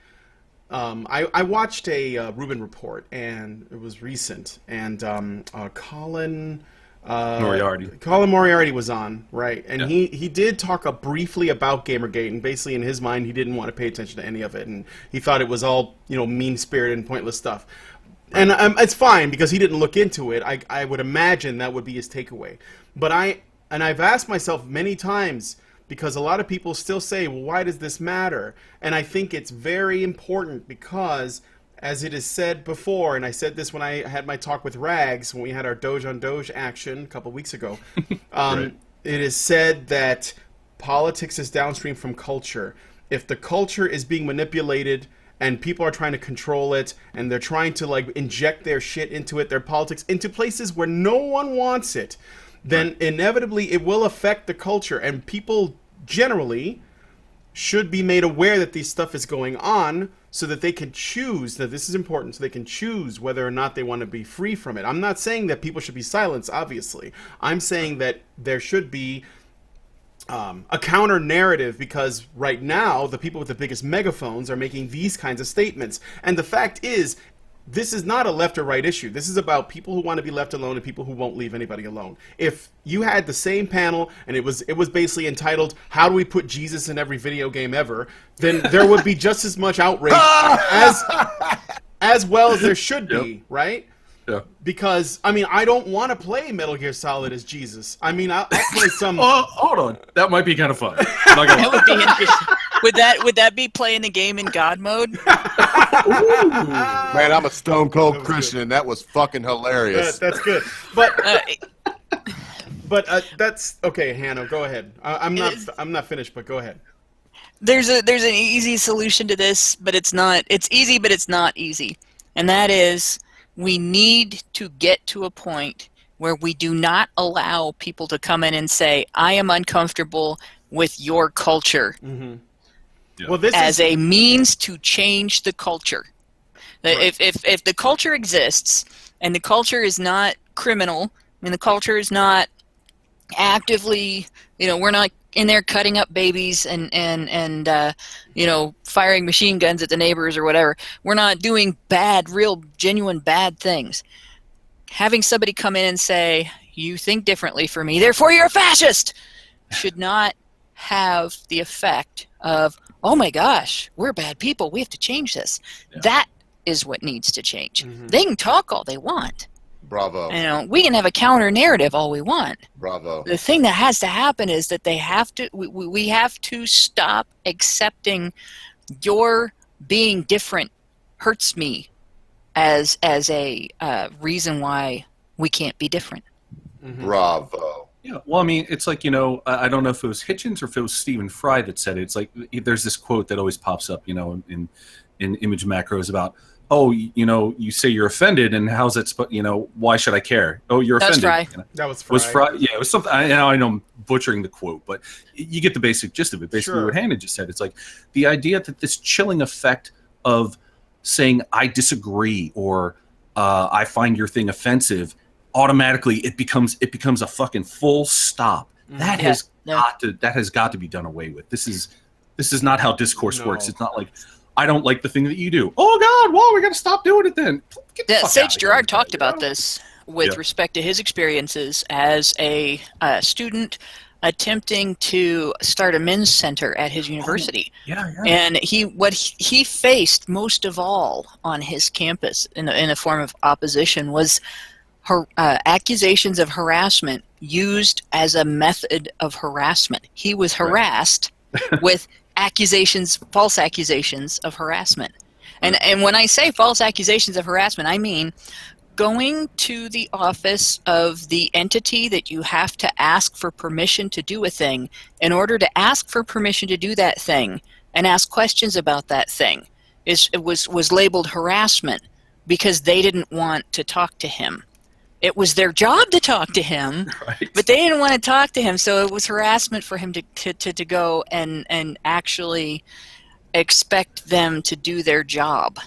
S1: I watched a Rubin report, and it was recent, and Colin Moriarty was on, right? And he did talk briefly about Gamergate, and basically in his mind he didn't want to pay attention to any of it, and he thought it was all mean-spirited and pointless stuff. And it's fine because he didn't look into it. I would imagine that would be his takeaway. But I've asked myself many times, because a lot of people still say, well, why does this matter? And I think it's very important because, as it is said before, and I said this when I had my talk with Rags, when we had our Doge on Doge action a couple weeks ago, right. It is said that politics is downstream from culture. If the culture is being manipulated and people are trying to control it, and they're trying to inject their shit into it, their politics, into places where no one wants it, then inevitably it will affect the culture, and people generally should be made aware that this stuff is going on so that they can choose, that this is important, so they can choose whether or not they want to be free from it. I'm not saying that people should be silenced, obviously. I'm saying that there should be a counter narrative, because right now the people with the biggest megaphones are making these kinds of statements. And the fact is, this is not a left or right issue. This is about people who want to be left alone and people who won't leave anybody alone. If you had the same panel and it was basically entitled, "How do we put Jesus in every video game ever?" then there would be just as much outrage as well as there should be, right?
S3: Yeah.
S1: Because I don't want to play Metal Gear Solid as Jesus. I'll play some.
S3: Oh, hold on, that might be kind of fun. That
S4: would be interesting. Would that be playing the game in God mode?
S2: Man, I'm a stone cold Christian, and that was fucking hilarious.
S1: That's good, but that's okay. Hannah, go ahead. I'm not finished, but go ahead.
S4: There's an easy solution to this, but it's not. It's easy, but it's not easy, and that is, we need to get to a point where we do not allow people to come in and say, "I am uncomfortable with your culture." Mm-hmm. Yeah. Well, as a means to change the culture. Right. If the culture exists and the culture is not criminal, the culture is not actively, we're not in there cutting up babies and firing machine guns at the neighbors or whatever. We're not doing bad, real, genuine bad things. Having somebody come in and say, "You think differently for me, therefore you're a fascist," should not have the effect of, "Oh my gosh, we're bad people, we have to change this." Yeah. That is what needs to change. Mm-hmm. They can talk all they want.
S2: Bravo.
S4: We can have a counter narrative all we want.
S2: Bravo.
S4: The thing that has to happen is that they have to. We have to stop accepting your being different hurts me as a reason why we can't be different.
S2: Mm-hmm. Bravo.
S3: Yeah, well, it's like, I don't know if it was Hitchens or if it was Stephen Fry that said it. It's like, there's this quote that always pops up, in image macros about, "Oh, you say you're offended, and how's that? Why should I care? Oh, you're offended."
S4: That's Fry.
S1: That was Fry.
S3: Was Fry? Yeah, it was something. I know I'm butchering the quote, but you get the basic gist of it. Basically, what Hannah just said. It's like the idea that this chilling effect of saying "I disagree" or "I find your thing offensive" automatically it becomes a fucking full stop. That has
S4: Yeah.
S3: got to be done away with. This is not how discourse
S1: No.
S3: works. It's not like, I don't like the thing that you do. Oh God, well, we got to stop doing it then. Get the
S4: Yeah,
S3: fuck
S4: Sage
S3: outta here
S4: Gerard
S3: with that,
S4: talked
S3: you
S4: about
S3: know?
S4: this with
S3: Yeah.
S4: respect to his experiences as a student attempting to start a men's center at his university.
S3: Yeah.
S4: And what he faced most of all on his campus in a form of opposition was accusations of harassment used as a method of harassment. He was harassed with false accusations of harassment. And when I say false accusations of harassment, I mean going to the office of the entity that you have to ask for permission to do a thing in order to ask for permission to do that thing and ask questions about that thing was labeled harassment because they didn't want to talk to him. It was their job to talk to him,
S3: Right.
S4: but they didn't want to talk to him, so it was harassment for him to go and actually expect them to do their job.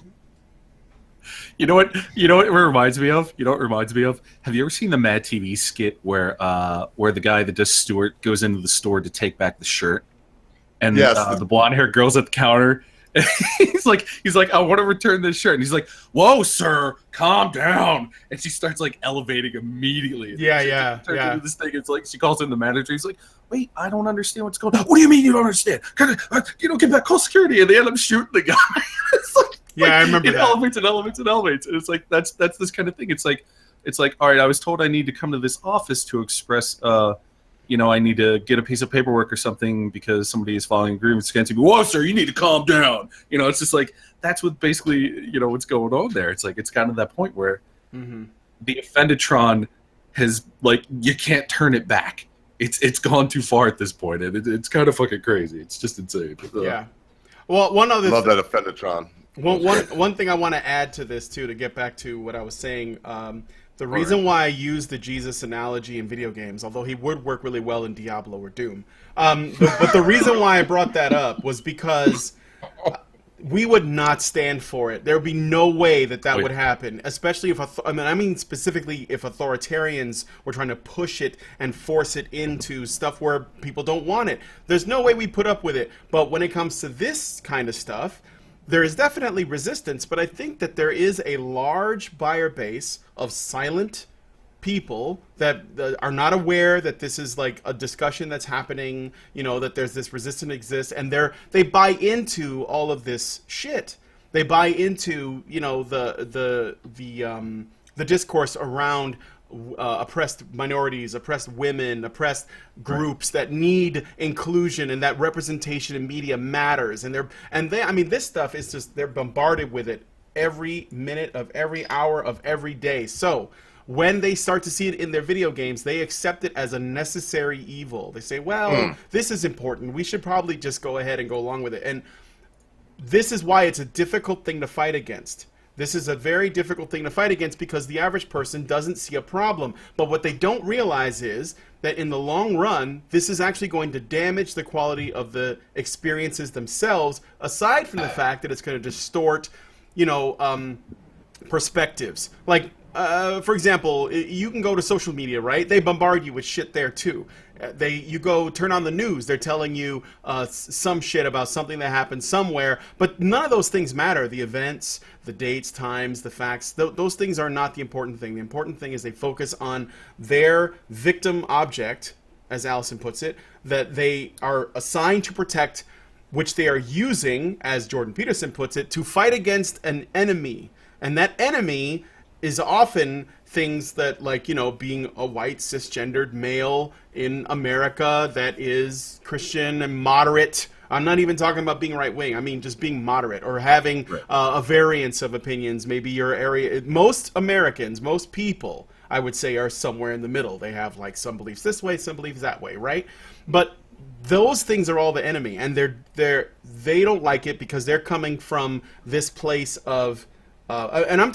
S3: You know what it reminds me of? You know what it reminds me of? Have you ever seen the Mad TV skit where the guy that does Stuart goes into the store to take back the shirt, and
S2: Yes.
S3: the blonde haired girl's at the counter. And he's like, I want to return this shirt, and he's like, "Whoa, sir, calm down." And she starts like elevating immediately. And
S1: Yeah.
S3: she turns into this thing. It's like she calls in the manager. He's like, "Wait, I don't understand what's going on." "What do you mean you don't understand? Get back, call security." And they end up shooting the guy. It's like,
S1: Yeah, I remember
S3: it
S1: that.
S3: elevates and elevates and elevates. And it's like that's this kind of thing. It's like, all right, I was told I need to come to this office to express I need to get a piece of paperwork or something because somebody is filing agreements against me. "Whoa, sir, you need to calm down." It's just like, that's what basically, what's going on there. It's like, it's kind of that point where the Offenditron has, like, you can't turn it back. It's gone too far at this point, and it's kind of fucking crazy. It's just insane.
S1: Yeah. Well, one other
S2: Love that Offenditron.
S1: One thing I want to add to this too, to get back to what I was saying, the reason why I use the Jesus analogy in video games, although he would work really well in Diablo or Doom, but the reason why I brought that up was because we would not stand for it. There would be no way that would happen, especially if specifically if authoritarians were trying to push it and force it into stuff where people don't want it. There's no way we put up with it. But when it comes to this kind of stuff, there is definitely resistance, but I think that there is a large buyer base of silent people that are not aware that this is like a discussion that's happening, that there's this resistance exists, and they buy into all of this shit. They buy into, the discourse around oppressed minorities, oppressed women, oppressed groups that need inclusion, and that representation in media matters. And this stuff is just, they're bombarded with it every minute of every hour of every day. So when they start to see it in their video games, they accept it as a necessary evil. They say, well, this is important. We should probably just go ahead and go along with it. And this is why it's a difficult thing to fight against. This is a very difficult thing to fight against because the average person doesn't see a problem. But what they don't realize is that in the long run, this is actually going to damage the quality of the experiences themselves, aside from the fact that it's going to distort, perspectives. Like, for example, you can go to social media, right? They bombard you with shit there too. You go turn on the news, they're telling you some shit about something that happened somewhere, but none of those things matter. The events, the dates, times, the facts, those things are not the important thing. The important thing is they focus on their victim object, as Allison puts it, that they are assigned to protect, which they are using, as Jordan Peterson puts it, to fight against an enemy. And that enemy is often things that, like, being a white cisgendered male in America that is Christian and moderate. I'm not even talking about being right wing. I mean just being moderate or having a variance of opinions. Maybe your area. Most Americans, most people, I would say, are somewhere in the middle. They have like some beliefs this way, some beliefs that way, right? But those things are all the enemy, and they don't like it because they're coming from this place of. And I'm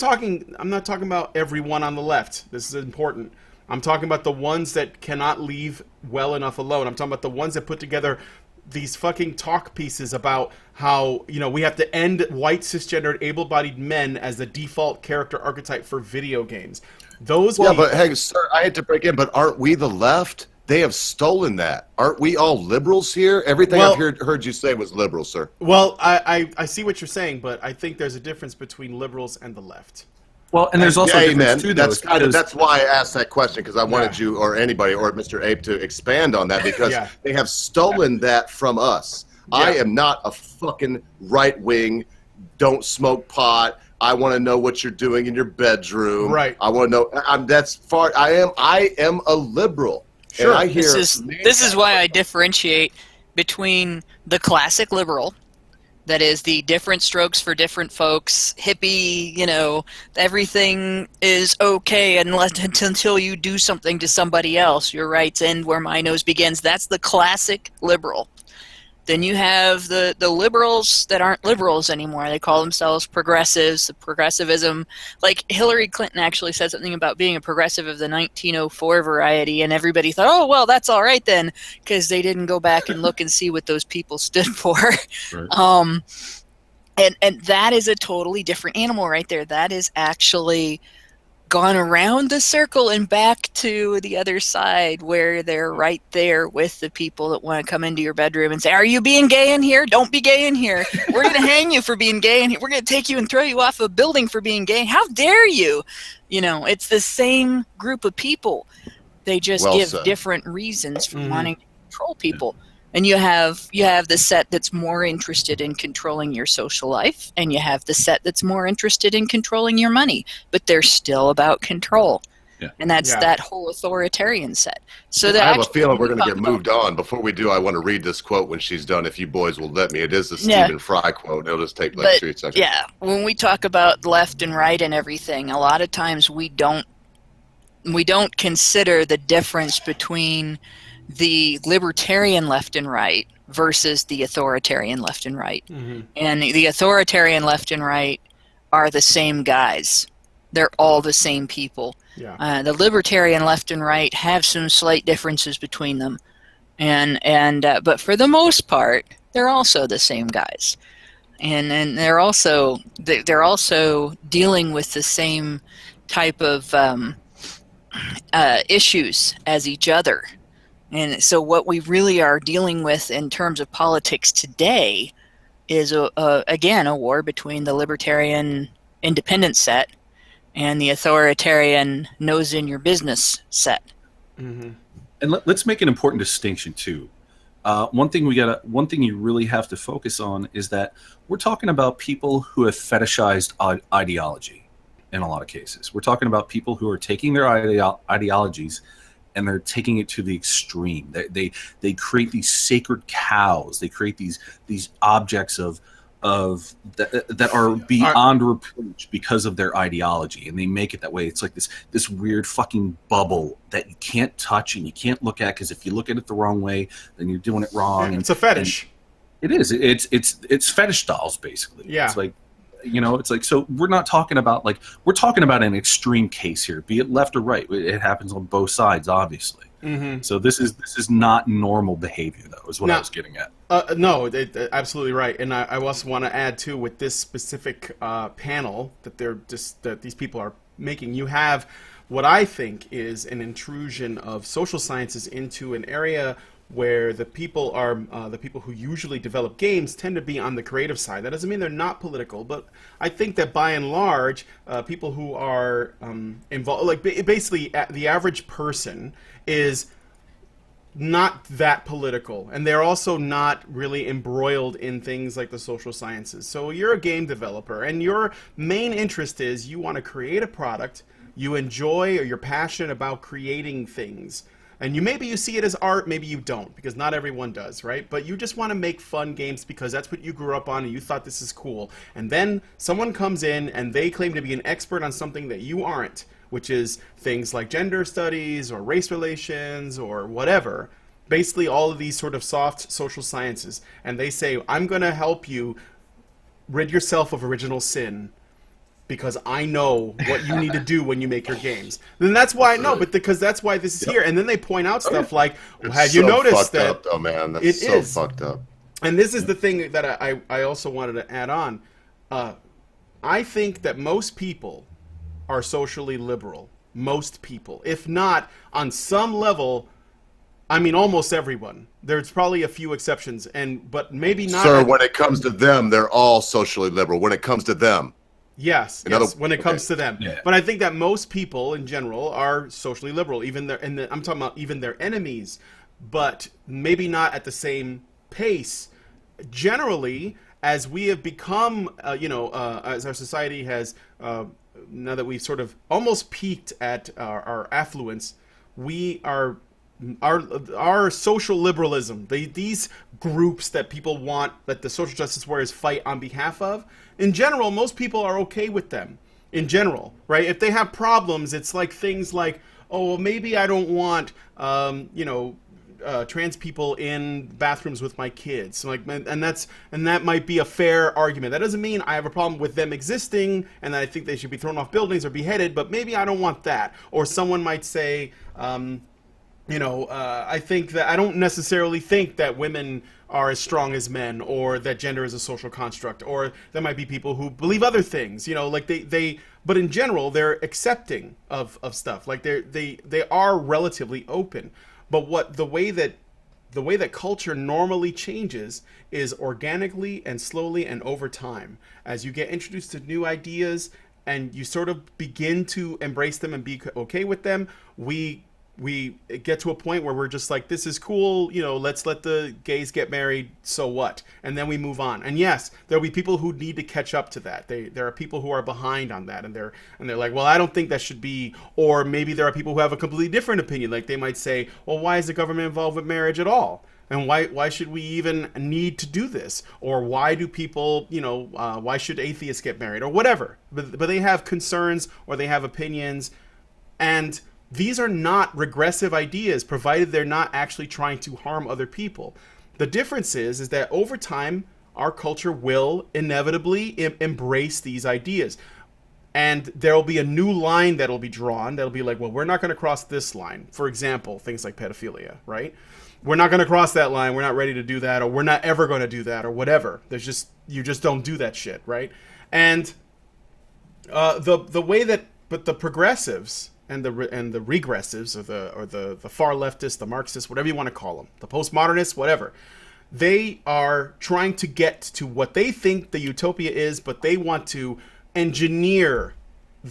S1: not talking about everyone on the left. This is important. I'm talking about the ones that cannot leave well enough alone. I'm talking about the ones that put together these fucking talk pieces about how, you know, we have to end white cisgendered able-bodied men as the default character archetype for video games. Those
S2: Yeah, but hey, sir, I had to break in, but aren't we the left? They have stolen that. Aren't we all liberals here? Everything I've heard you say was liberal, sir.
S1: Well, I see what you're saying, but I think there's a difference between liberals and the left.
S3: Well, and there's also a difference too,
S2: that's that's why I asked that question, because I wanted you or anybody or Mr. Abe to expand on that, because they have stolen that from us. Yeah. I am not a fucking right wing. Don't smoke pot. I want to know what you're doing in your bedroom.
S1: Right.
S2: I want to know. That's far. I am a liberal.
S1: Sure.
S2: And I hear
S4: this is why I differentiate between the classic liberal, that is the different strokes for different folks, hippie, you know, everything is okay until you do something to somebody else. Your rights end where my nose begins. That's the classic liberal. Then you have the liberals that aren't liberals anymore. They call themselves progressives, the progressivism. Like Hillary Clinton actually said something about being a progressive of the 1904 variety, and everybody thought, oh, well, that's all right then, because they didn't go back and look and see what those people stood for. Right. And that is a totally different animal right there. That is actually gone around the circle and back to the other side, where they're right there with the people that want to come into your bedroom and say, are you being gay in here? Don't be gay in here. We're going to hang you for being gay in here. We're going to take you and throw you off a building for being gay. How dare you? You know, it's the same group of people. They just give different reasons for wanting to control people. And you have the set that's more interested in controlling your social life, and you have the set that's more interested in controlling your money, but they're still about control. Yeah. And that's that whole authoritarian set. So
S2: I have a feeling we're going to get moved on. Before we do, I want to read this quote when she's done, if you boys will let me. It is the Stephen Fry quote. It'll just take like 3 seconds.
S4: Yeah, when we talk about left and right and everything, a lot of times we don't consider the difference between the libertarian left and right versus the authoritarian left and right. Mm-hmm. And the authoritarian left and right are the same guys. They're all the same people. Yeah. The libertarian left and right have some slight differences between them, but for the most part, they're also the same guys, and they're also dealing with the same type of issues as each other. And so what we really are dealing with in terms of politics today is, again, a war between the libertarian independent set and the authoritarian nose-in-your-business set.
S3: Mm-hmm. And let's make an important distinction, too. One thing you really have to focus on is that we're talking about people who have fetishized ideology in a lot of cases. We're talking about people who are taking their ideologies and they're taking it to the extreme. They create these sacred cows. They create these objects that are beyond reproach because of their ideology, and they make it that way. It's like this weird fucking bubble that you can't touch and you can't look at, because if you look at it the wrong way, then you're doing it wrong.
S1: It's a fetish.
S3: It is. It's fetish dolls, basically. Yeah. It's like, you know, it's like, so we're talking about an extreme case here, be it left or right. It happens on both sides, obviously. Mm-hmm. So this is not normal behavior, though, is what I was getting at.
S1: No, absolutely right. And I also want to add too, with this specific panel that these people are making, you have what I think is an intrusion of social sciences into an area where the people who usually develop games tend to be on the creative side. That doesn't mean they're not political, but I think that by and large, people who are involved, like basically the average person, is not that political, and they're also not really embroiled in things like the social sciences. So you're a game developer, and your main interest is you want to create a product you enjoy, or you're passionate about creating things. And maybe you see it as art, maybe you don't, because not everyone does, right? But you just want to make fun games because that's what you grew up on and you thought this is cool. And then someone comes in and they claim to be an expert on something that you aren't, which is things like gender studies or race relations or whatever. Basically all of these sort of soft social sciences. And they say, I'm going to help you rid yourself of original sin. because I know what you need to do when you make your games. Then that's why because that's why this is here. And then they point out stuff like, well, have you noticed that?
S2: Fucked up, though, man. That's so fucked up.
S1: And this is the thing that I also wanted to add on. I think that most people are socially liberal. Most people, if not on some level. I mean, almost everyone. There's probably a few exceptions, but maybe not.
S2: Sir, when it comes to them, they're all socially liberal. When it comes to them.
S1: Yes, when it comes to them. Yeah. But I think that most people in general are socially liberal. Even I'm talking about even their enemies, but maybe not at the same pace. Generally, as we have become, as our society has, now that we've sort of almost peaked at our affluence, we are. Our social liberalism, these groups that people want, that the social justice warriors fight on behalf of, in general, most people are okay with them. In general, right? If they have problems, it's like things like, oh, well, maybe I don't want, trans people in bathrooms with my kids. And that might be a fair argument. That doesn't mean I have a problem with them existing and that I think they should be thrown off buildings or beheaded, but maybe I don't want that. Or someone might say, I think that I don't necessarily think that women are as strong as men, or that gender is a social construct, or there might be people who believe other things, but in general, they're accepting of stuff. Like they are relatively open. But the way that culture normally changes is organically and slowly and over time. As you get introduced to new ideas and you sort of begin to embrace them and be okay with them, we get to a point where we're just like, this is cool, let's let the gays get married, so what? And then we move on. And yes, there'll be people who need to catch up to that. There are people who are behind on that, and they're like, well, I don't think that should be. Or maybe there are people who have a completely different opinion. Like they might say, well, why is the government involved with marriage at all? And why should we even need to do this? Or why do people, why should atheists get married? Or whatever. But they have concerns or they have opinions, and these are not regressive ideas, provided they're not actually trying to harm other people. The difference is that over time, our culture will inevitably embrace these ideas. And there'll be a new line that'll be drawn that'll be like, well, we're not going to cross this line. For example, things like pedophilia, right? We're not going to cross that line. We're not ready to do that, or we're not ever going to do that, or whatever. You just don't do that shit, right? And the way that, but the progressives and the regressives, or the far leftists, the Marxists, whatever you want to call them, the postmodernists, whatever, they are trying to get to what they think the utopia is, but they want to engineer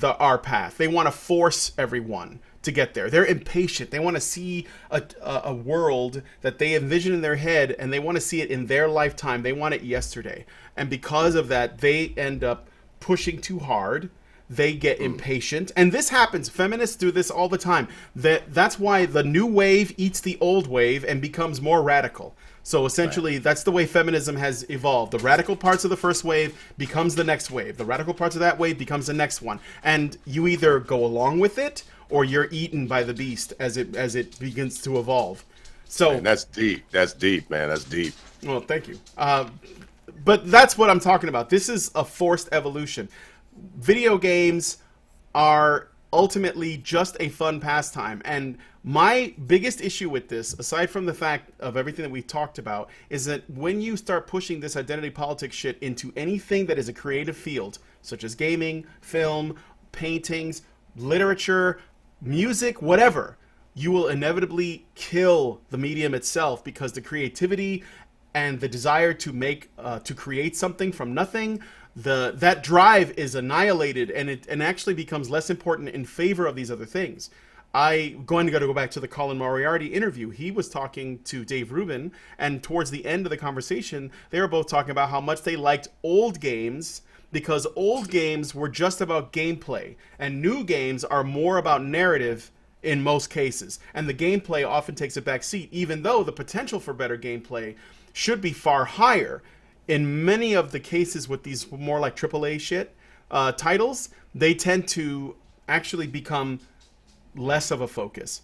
S1: our path. They want to force everyone to get there. They're impatient. They want to see a world that they envision in their head, and they want to see it in their lifetime. They want it yesterday. And because of that, they end up pushing too hard. They get impatient, and this happens. Feminists do this all the time. That's why the new wave eats the old wave and becomes more radical. So essentially, That's the way feminism has evolved. The radical parts of the first wave becomes the next wave. The radical parts of that wave becomes the next one. And you either go along with it, or you're eaten by the beast as it begins to evolve. So,
S2: man, that's deep. That's deep, man. That's deep.
S1: Well, thank you. But that's what I'm talking about. This is a forced evolution. Video games are ultimately just a fun pastime, and my biggest issue with this, aside from the fact of everything that we've talked about, is that when you start pushing this identity politics shit into anything that is a creative field, such as gaming, film, paintings, literature, music, whatever, you will inevitably kill the medium itself, because the creativity and the desire to create something from nothing, that drive is annihilated, and actually becomes less important in favor of these other things. I'm going to go back to the Colin Moriarty interview. He was talking to Dave Rubin, and towards the end of the conversation, they were both talking about how much they liked old games, because old games were just about gameplay, and new games are more about narrative in most cases. And the gameplay often takes a back seat, even though the potential for better gameplay should be far higher. In many of the cases with these more like AAA shit titles, they tend to actually become less of a focus.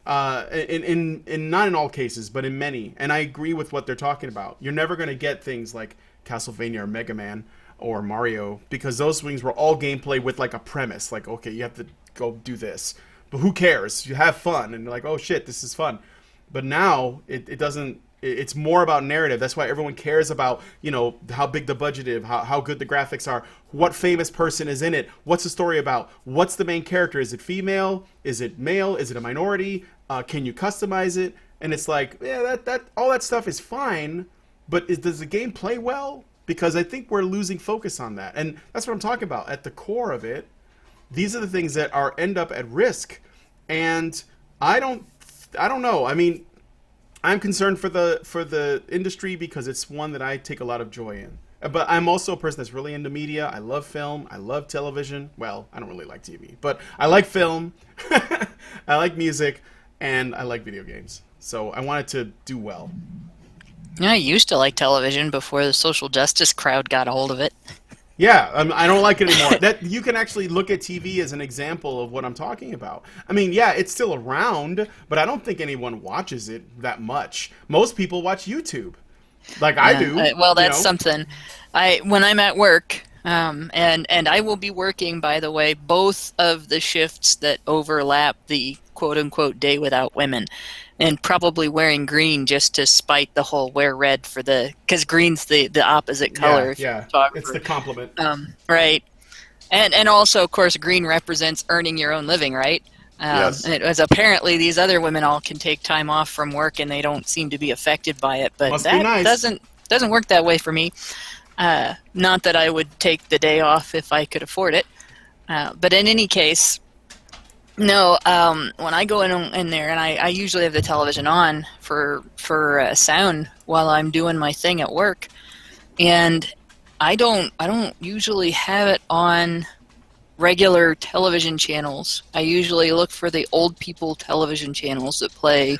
S1: In not in all cases, but in many. And I agree with what they're talking about. You're never going to get things like Castlevania or Mega Man or Mario, because those things were all gameplay with like a premise, like, okay, you have to go do this, but who cares? You have fun, and you're like, oh shit, this is fun. But now it doesn't. It's more about narrative. That's why everyone cares about, you know, how big the budget is, how good the graphics are, what famous person is in it, what's the story about, what's the main character, is it female, is it male, is it a minority, can you customize it? And it's like, yeah, that all that stuff is fine, but does the game play well? Because I think we're losing focus on that, and that's what I'm talking about. At the core of it, these are the things that end up at risk, and I don't know. I mean, I'm concerned for the industry because it's one that I take a lot of joy in. But I'm also a person that's really into media. I love film. I love television. Well, I don't really like TV, but I like film. I like music, and I like video games. So I want it to do well.
S4: Yeah, I used to like television before the social justice crowd got a hold of it.
S1: Yeah, I don't like it anymore. That you can actually look at TV as an example of what I'm talking about. I mean, yeah, it's still around, but I don't think anyone watches it that much. Most people watch YouTube, like I do.
S4: Well, that's something. When I'm at work, and I will be working, by the way, both of the shifts that overlap the quote unquote day without women. And probably wearing green just to spite the whole wear red for because green's the opposite color.
S1: Yeah, it's the complement.
S4: Right. And also, of course, green represents earning your own living, right?
S2: Yes.
S4: As apparently these other women all can take time off from work and they don't seem to be affected by it. But
S1: Must be
S4: that
S1: nice.
S4: doesn't work that way for me. Not that I would take the day off if I could afford it. But in any case, no, when I go in there, and I usually have the television on for sound while I'm doing my thing at work, and I don't usually have it on regular television channels. I usually look for the old people television channels that play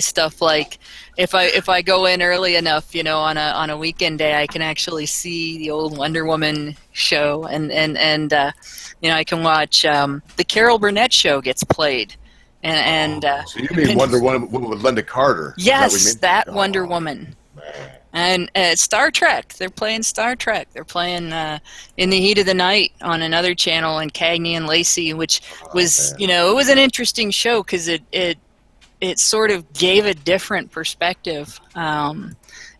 S4: stuff like if I go in early enough, on a weekend day, I can actually see the old Wonder Woman show, and I can watch the Carol Burnett show gets played, and
S2: so you mean Wonder Woman with Linda Carter?
S4: Yes, that Wonder Woman. And Star Trek. They're playing Star Trek. They're playing In the Heat of the Night on another channel, and Cagney and Lacey, which was, it was an interesting show because it sort of gave a different perspective.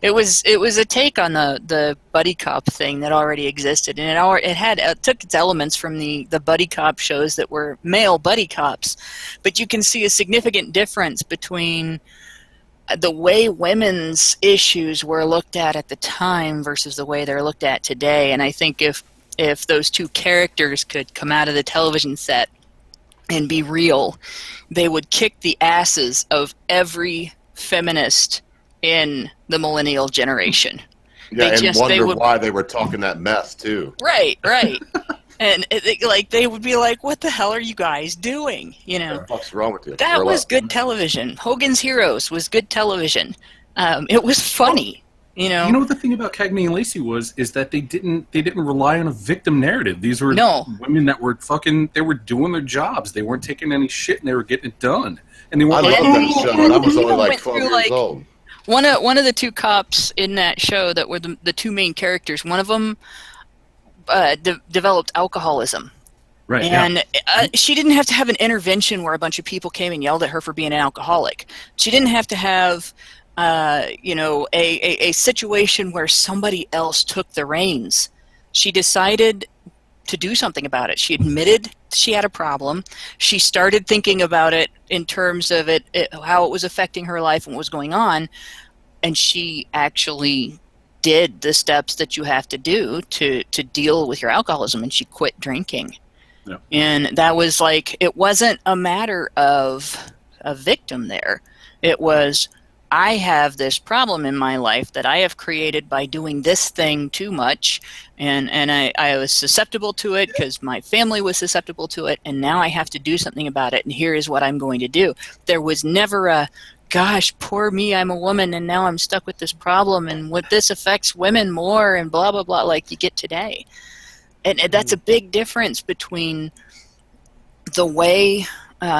S4: It was a take on the buddy cop thing that already existed, and it took its elements from the buddy cop shows that were male buddy cops, but you can see a significant difference between the way women's issues were looked at the time versus the way they're looked at today. And I think if those two characters could come out of the television set and be real, they would kick the asses of every feminist in the millennial generation.
S2: Yeah, and why they were talking that mess too.
S4: Right. And they would be like, "What the hell are you guys doing?"
S2: What the fuck's wrong with you?
S4: That was good television. Hogan's Heroes was good television. It was funny.
S3: The thing about Cagney and Lacey is that they didn't rely on a victim narrative. These were women that were they were doing their jobs. They weren't taking any shit, and they were getting it done. And they weren't.
S2: I love that show, and I was only like 12 years old.
S4: One of the two cops in that show that were the two main characters, one of them developed alcoholism.
S3: Right.
S4: And she didn't have to have an intervention where a bunch of people came and yelled at her for being an alcoholic. She didn't have to have a situation where somebody else took the reins. She decided to do something about it. She admitted she had a problem. She started thinking about it in terms of how it was affecting her life and what was going on, and she actually did the steps that you have to do to deal with your alcoholism, and she quit drinking.
S3: Yeah.
S4: And that was it wasn't a matter of a victim there. It was, I have this problem in my life that I have created by doing this thing too much, and I was susceptible to it because my family was susceptible to it, and now I have to do something about it, and here is what I'm going to do. There was never a, gosh, poor me, I'm a woman, and now I'm stuck with this problem, and what this affects women more, and blah, blah, blah, like you get today. And that's a big difference between the way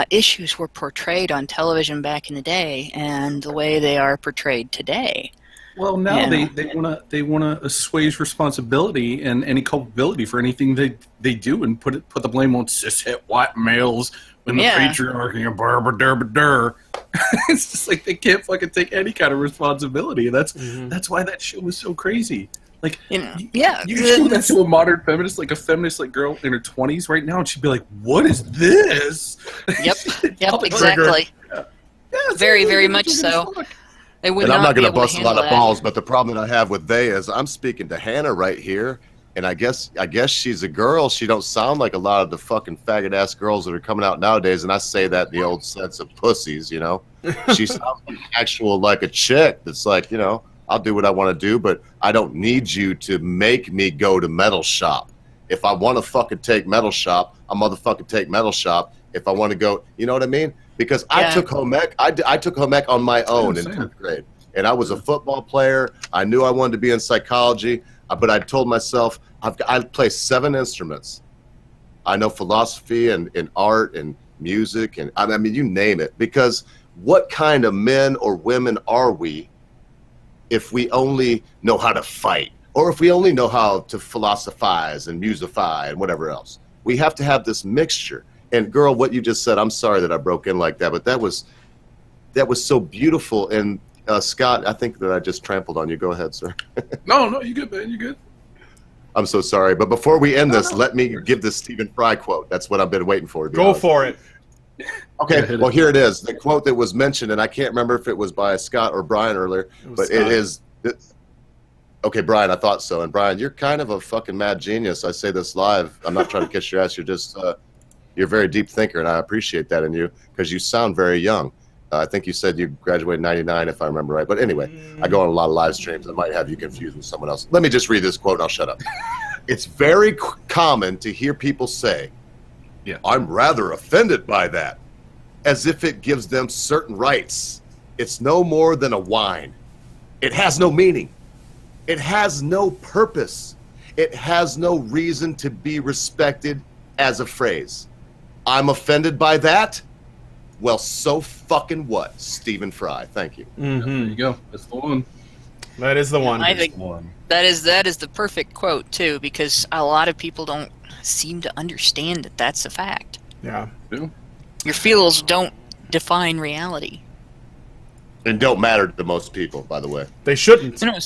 S4: issues were portrayed on television back in the day and the way they are portrayed today.
S3: Well, now
S4: Yeah.
S3: they wanna assuage responsibility and any culpability for anything they do and put the blame on cishet white males when the
S4: Yeah.
S3: patriarchy and burr. It's just like they can't fucking take any kind of responsibility. That's why that show was so crazy. Like,
S4: Yeah.
S3: you show that to a modern feminist, like a feminist like girl in her 20s right now, and she'd be like, "What is this?"
S4: Yep. Yep.
S3: Public
S4: Exactly.
S3: Yeah,
S4: Very, very much so. They would
S2: And I'm not
S4: be
S2: going to
S4: able
S2: bust a lot
S4: handle
S2: of
S4: that.
S2: balls, but the problem that I have with they is I'm speaking to Hannah right here, and I guess she's a girl. She don't sound like a lot of the fucking faggot ass girls that are coming out nowadays, and I say that in the old sense of pussies, you know. She sounds like actual like a chick that's like, you know, I'll do what I want to do, but I don't need you to make me go to metal shop. If I want to fucking take metal shop, I'll motherfucking take metal shop. If I want to go, you know what I mean? Because I took home ec. I took home ec on my own in 10th grade, and I was a football player. I knew I wanted to be in psychology, but I told myself I play 7 instruments. I know philosophy and art and music and I mean you name it. Because what kind of men or women are we if we only know how to fight, or if we only know how to philosophize and musify and whatever else? We have to have this mixture. And girl, what you just said, I'm sorry that I broke in like that, but that was so beautiful. And Scott, I think that I just trampled on you. Go ahead, sir.
S3: No, you good, man. You good.
S2: I'm so sorry. But before we end this, let me give this Stephen Fry quote. That's what I've been waiting for.
S1: Go for it.
S2: Okay, well, here it is. The quote that was mentioned, and I can't remember if it was by Scott or Brian earlier, but
S1: Scott.
S2: it is. Okay, Brian, I thought so. And Brian, you're kind of a fucking mad genius. I say this live. I'm not trying to kiss your ass. You're just, you're a very deep thinker, and I appreciate that in you because you sound very young. I think you said you graduated in 99, if I remember right. But anyway, I go on a lot of live streams. I might have you confused with someone else. Let me just read this quote, and I'll shut up. It's very common to hear people say, I'm rather offended by that, as if it gives them certain rights. It's no more than a whine. It has no meaning. It has no purpose. It has no reason to be respected as a phrase. I'm offended by that? Well, so fucking what? Stephen Fry. Thank you.
S3: There you go. That's the one.
S1: That is the one.
S4: I think that is the perfect quote too, because a lot of people don't seem to understand that that's a fact.
S1: Yeah.
S4: Your feels don't define reality.
S2: And don't matter to most people, by the way.
S1: They shouldn't.
S4: You know,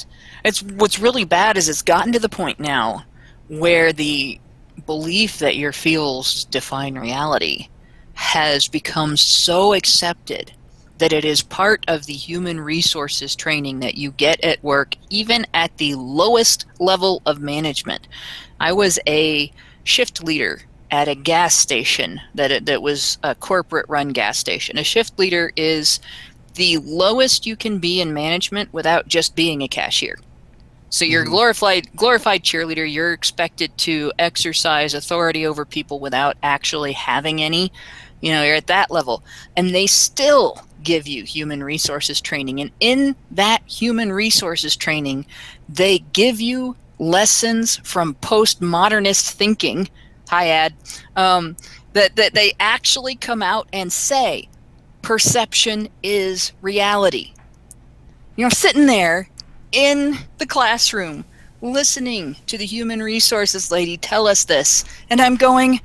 S4: it's what's really bad is it's gotten to the point now where the belief that your feels define reality has become so accepted that it is part of the human resources training that you get at work, even at the lowest level of management. I was a shift leader at a gas station that was a corporate-run gas station. A shift leader is the lowest you can be in management without just being a cashier. So you're glorified cheerleader. You're expected to exercise authority over people without actually having any. You know, you're at that level. And they still give you human resources training. And in that human resources training, they give you lessons from postmodernist thinking. Hi, Ad. That they actually come out and say, perception is reality. You know, sitting there in the classroom, listening to the human resources lady tell us this, and I'm going,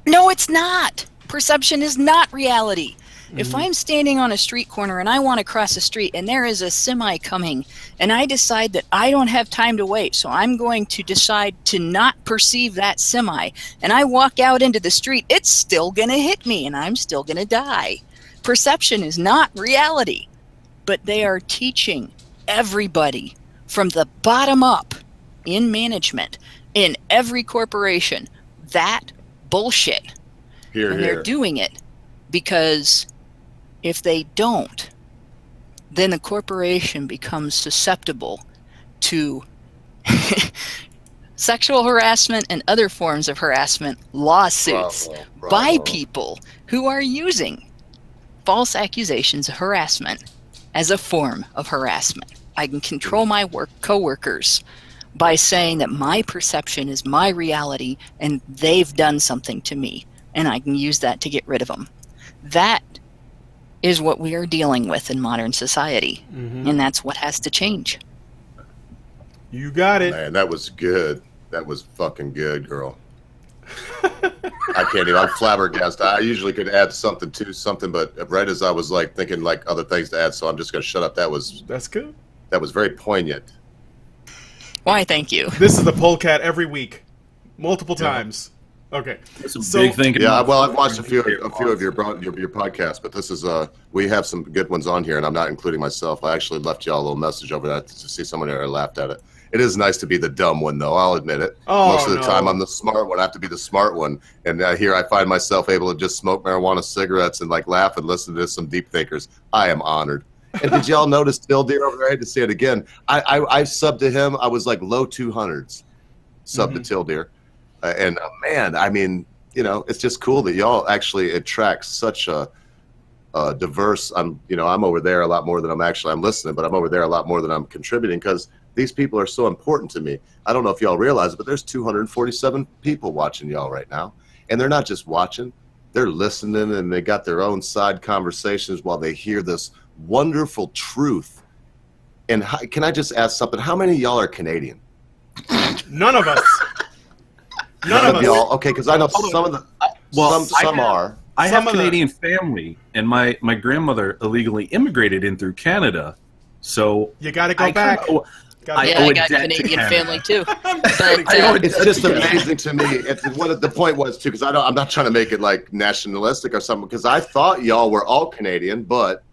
S4: no, it's not. Perception is not reality. If I'm standing on a street corner and I want to cross a street and there is a semi coming and I decide that I don't have time to wait, so I'm going to decide to not perceive that semi, and I walk out into the street, it's still going to hit me and I'm still going to die. Perception is not reality, but they are teaching everybody from the bottom up in management, in every corporation, that bullshit. And they're doing it because if they don't, then the corporation becomes susceptible to sexual harassment and other forms of harassment lawsuits by people who are using false accusations of harassment as a form of harassment. I can control my coworkers by saying that my perception is my reality and they've done something to me, and I can use that to get rid of them. That is what we are dealing with in modern society. And that's what has to change.
S1: You got it.
S2: Man, that was good. That was fucking good, girl. I can't even. I'm flabbergasted. I usually could add something to something, but right as I was like thinking like other things to add, so I'm just gonna shut up.
S1: That's good.
S2: That was very poignant.
S4: Why, thank you.
S1: This is the Polecat every week, multiple times. Okay.
S3: Some big thinking.
S2: Yeah, well, I've watched a few of your podcasts, but this is we have some good ones on here, and I'm not including myself. I actually left y'all a little message over that to see someone there. I laughed at it. It is nice to be the dumb one, though. I'll admit it.
S1: Oh,
S2: most of the time, I'm the smart one. I have to be the smart one, and here I find myself able to just smoke marijuana cigarettes and like laugh and listen to some deep thinkers. I am honored. And did y'all notice Still Deer over there? I had to say it again. I subbed to him. I was like low 200s subbed to Till Deer. And man, I mean, you know, it's just cool that y'all actually attract such a diverse. I'm over there a lot more than I'm listening, but I'm over there a lot more than I'm contributing because these people are so important to me. I don't know if y'all realize it, but there's 247 people watching y'all right now, and they're not just watching; they're listening, and they got their own side conversations while they hear this wonderful truth. And can I just ask something? How many of y'all are Canadian?
S1: None of us.
S2: None of y'all. Okay, because I know some of the. Some are.
S3: I have Canadian family, and my grandmother illegally immigrated in through Canada, so
S1: you got to go back.
S4: I got Canadian family too. But,
S2: it's just amazing to me. The point was too, because I'm not trying to make it like nationalistic or something, because I thought y'all were all Canadian, but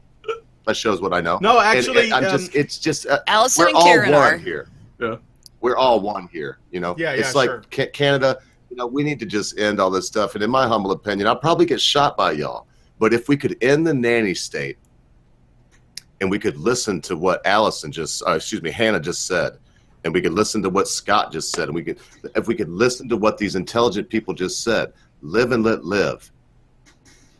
S2: that shows what I know.
S1: No, actually,
S2: it's just
S4: Allison
S2: we're
S4: and
S2: all
S4: Karen
S2: one
S4: are
S2: here.
S3: Yeah,
S2: we're all one here. You know, it's like
S1: sure.
S2: Canada. You know, we need to just end all this stuff. And in my humble opinion, I'll probably get shot by y'all. But if we could end the nanny state, and we could listen to what Hannah just said, and we could listen to what Scott just said, and if we could listen to what these intelligent people just said, live and let live.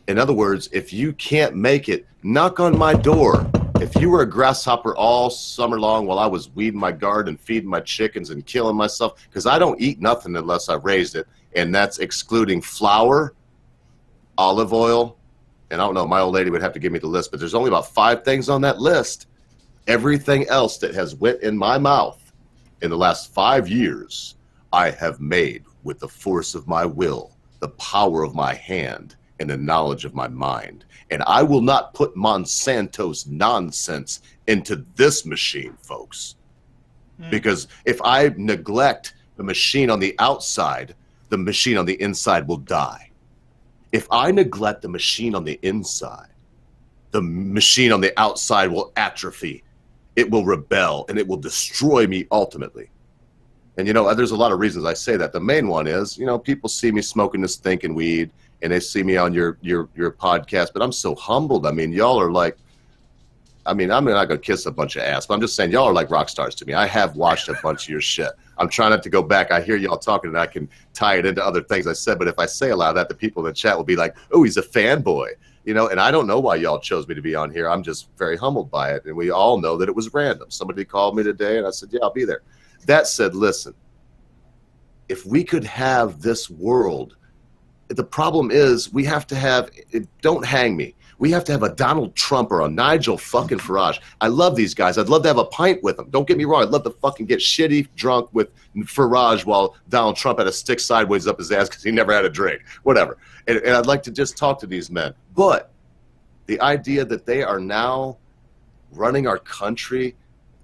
S2: In other words, if you can't make it, knock on my door. If you were a grasshopper all summer long while I was weeding my garden, feeding my chickens, and killing myself, because I don't eat nothing unless I raised it, and that's excluding flour, olive oil, and I don't know, my old lady would have to give me the list, but there's only about 5 things on that list. Everything else that has went in my mouth in the last 5 years, I have made with the force of my will, the power of my hand, and the knowledge of my mind. And I will not put Monsanto's nonsense into this machine, folks. Because if I neglect the machine on the outside, the machine on the inside will die. If I neglect the machine on the inside, the machine on the outside will atrophy. It will rebel, and it will destroy me ultimately. And, you know, there's a lot of reasons I say that. The main one is, you know, people see me smoking this thinking weed, and they see me on your podcast, but I'm so humbled. I mean, y'all are like, I'm not going to kiss a bunch of ass, but I'm just saying y'all are like rock stars to me. I have watched a bunch of your shit. I'm trying not to go back. I hear y'all talking, and I can tie it into other things I said, but if I say a lot of that, the people in the chat will be like, oh, he's a fanboy, you know, and I don't know why y'all chose me to be on here. I'm just very humbled by it, and we all know that it was random. Somebody called me today, and I said, yeah, I'll be there. That said, listen, if we could have this world, the problem is we have to have, don't hang me. We have to have a Donald Trump or a Nigel fucking Farage. I love these guys. I'd love to have a pint with them. Don't get me wrong. I'd love to fucking get shitty drunk with Farage while Donald Trump had a stick sideways up his ass because he never had a drink. Whatever. And I'd like to just talk to these men. But the idea that they are now running our country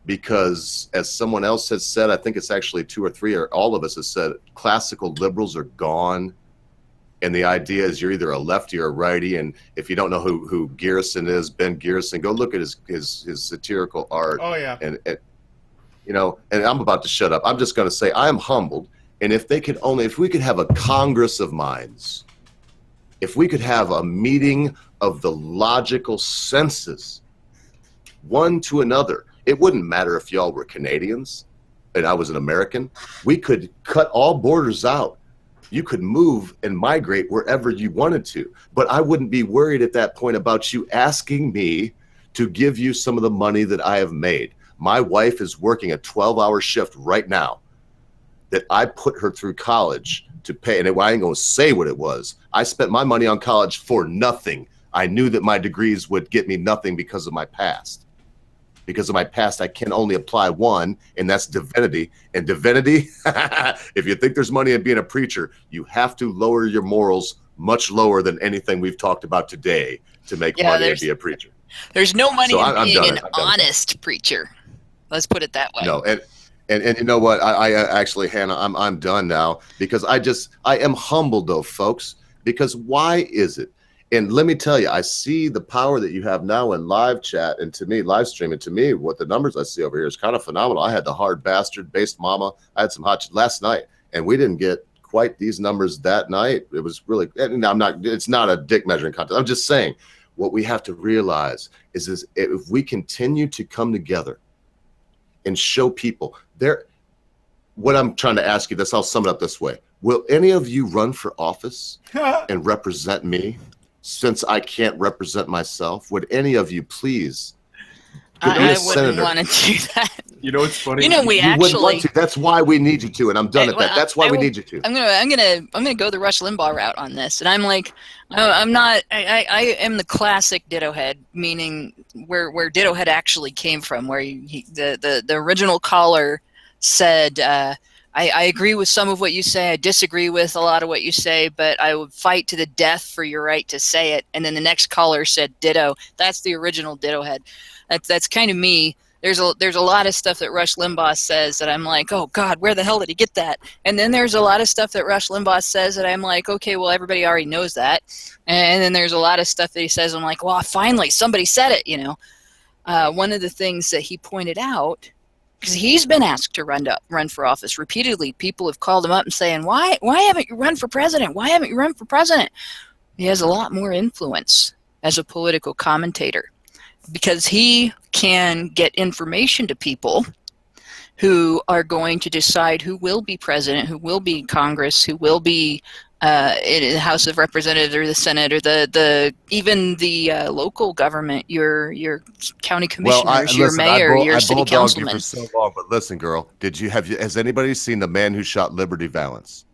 S2: because, as someone else has said, I think it's actually 2 or 3 or all of us has said, classical liberals are gone. And the idea is you're either a lefty or a righty. And if you don't know who Garrison is, Ben Garrison, go look at his satirical art.
S1: Oh, yeah.
S2: And you know, and I'm about to shut up. I'm just going to say I am humbled. And if we could have a Congress of minds, if we could have a meeting of the logical senses, one to another, it wouldn't matter if y'all were Canadians and I was an American. We could cut all borders out. You could move and migrate wherever you wanted to, but I wouldn't be worried at that point about you asking me to give you some of the money that I have made. My wife is working a 12-hour shift right now that I put her through college to pay, and I ain't going to say what it was. I spent my money on college for nothing. I knew that my degrees would get me nothing because of my past. Because of my past, I can only apply one, and that's divinity. And divinity, if you think there's money in being a preacher, you have to lower your morals much lower than anything we've talked about today to make money and be a preacher.
S4: There's no money
S2: So
S4: in being an honest preacher. Let's put it that way.
S2: No, and you know what? I actually, Hannah, I'm done now, because I am humbled though, folks, because why is it? And let me tell you, I see the power that you have now in live chat, and to me, live streaming, to me, what the numbers I see over here is kind of phenomenal. I had the hard bastard based mama. I had some hot last night, and we didn't get quite these numbers that night. It was really, and it's not a dick measuring contest. I'm just saying, what we have to realize is if we continue to come together and show people what I'm trying to ask you, I'll sum it up this way. Will any of you run for office and represent me? Since I can't represent myself, would any of you please be a senator?
S4: I wouldn't want to do that.
S3: You know, it's funny.
S4: You know,
S2: you wouldn't want to. That's why we need you to, and I'm done at that. That's why we need you to.
S4: I'm gonna go the Rush Limbaugh route on this, and I'm like, I'm not. I am the classic ditto head, meaning where ditto head actually came from, where the original caller said, I agree with some of what you say. I disagree with a lot of what you say, but I would fight to the death for your right to say it. And then the next caller said ditto. That's the original ditto head. That's kind of me. There's a lot of stuff that Rush Limbaugh says that I'm like, oh God, where the hell did he get that? And then there's a lot of stuff that Rush Limbaugh says that I'm like, okay, well, everybody already knows that. And then there's a lot of stuff that he says, I'm like, well, finally somebody said it, you know. One of the things that he pointed out, because he's been asked to run for office repeatedly. People have called him up and saying, why haven't you run for president? Why haven't you run for president? He has a lot more influence as a political commentator, because he can get information to people who are going to decide who will be president, who will be Congress, who will be in the House of Representatives or the Senate or even the local government, your county commissioners, your mayor, your city councilman.
S2: You for so long, but listen, girl, has anybody seen The Man Who Shot Liberty Valance?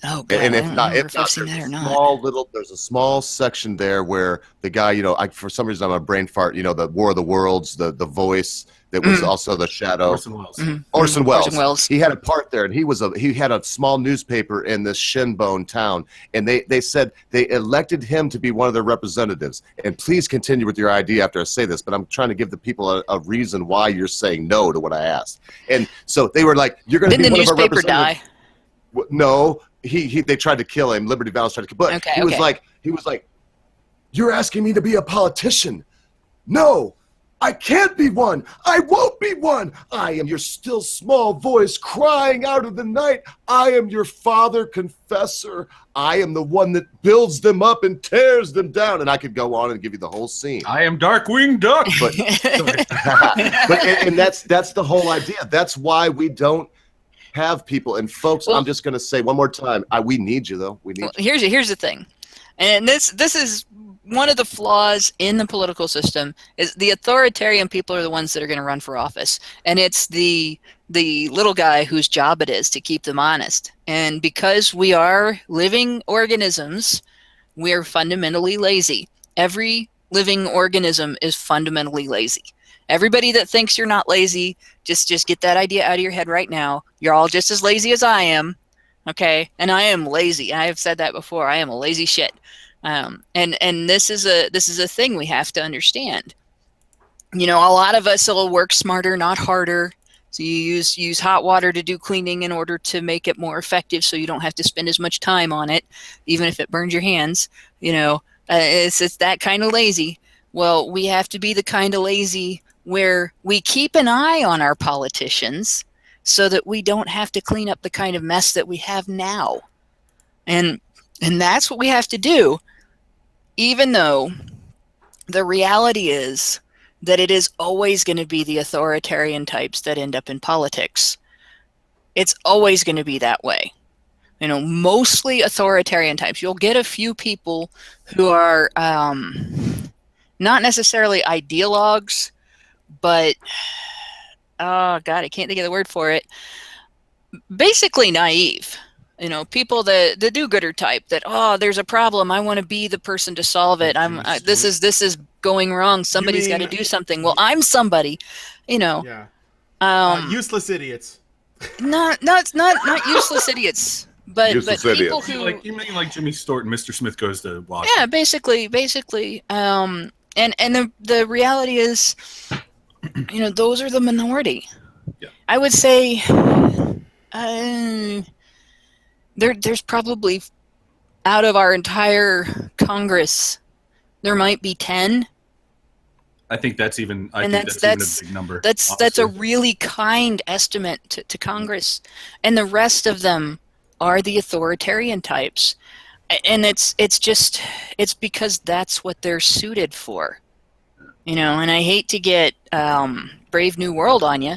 S4: Oh God,
S2: and
S4: if not,
S2: there's a small section there where the guy, you know, for some reason I'm a brain fart, you know, the War of the Worlds, the voice that was also the shadow.
S3: Orson Welles.
S4: Mm-hmm.
S2: Orson Welles. He had a part there, and he had a small newspaper in this shinbone town, and they said they elected him to be one of their representatives. And please continue with your idea after I say this, but I'm trying to give the people a reason why you're saying no to what I asked. And so they were like, "You're going to be one of our representatives." Didn't the newspaper die? No. They tried to kill him. Liberty Valance tried to kill him. But he was like, you're asking me to be a politician. No, I can't be one. I won't be one. I am your still small voice crying out of the night. I am your father confessor. I am the one that builds them up and tears them down. And I could go on and give you the whole scene.
S3: I am Darkwing Duck.
S2: And that's the whole idea. That's why we don't have people. And folks, I'm just going to say one more time, we need you though. We need you.
S4: Here's the thing, and this is one of the flaws in the political system, is the authoritarian people are the ones that are going to run for office, and it's the little guy whose job it is to keep them honest. And because we are living organisms, we are fundamentally lazy. Every living organism is fundamentally lazy. Everybody that thinks you're not lazy, just get that idea out of your head right now. You're all just as lazy as I am, okay? And I am lazy. I have said that before. I am a lazy shit. And this is a thing we have to understand. You know, a lot of us will work smarter, not harder. So you use hot water to do cleaning in order to make it more effective, so you don't have to spend as much time on it, even if it burns your hands. You know, it's that kind of lazy. Well, we have to be the kind of lazy where we keep an eye on our politicians so that we don't have to clean up the kind of mess that we have now. And that's what we have to do, even though the reality is that it is always going to be the authoritarian types that end up in politics. It's always going to be that way. You know, mostly authoritarian types. You'll get a few people who are not necessarily ideologues, but oh God, I can't think of the word for it. Basically naive. People the do-gooder type that, oh, there's a problem, I want to be the person to solve it. This is going wrong. Somebody's got to do something. Well, I'm somebody,
S1: Yeah. Useless idiots.
S4: Not useless idiots, but
S2: Useless
S4: people
S2: idiots.
S4: who
S3: You mean like Jimmy Stewart and Mr. Smith Goes to Washington?
S4: Yeah, basically. And the reality is, those are the minority.
S3: Yeah.
S4: I would say there's probably, out of our entire Congress, there might be 10.
S3: I think that's even. I
S4: And
S3: think that's even a big number.
S4: That's
S3: honestly.
S4: a really kind estimate to Congress, and the rest of them are the authoritarian types, and it's because that's what they're suited for, And I hate to get Brave New World on you,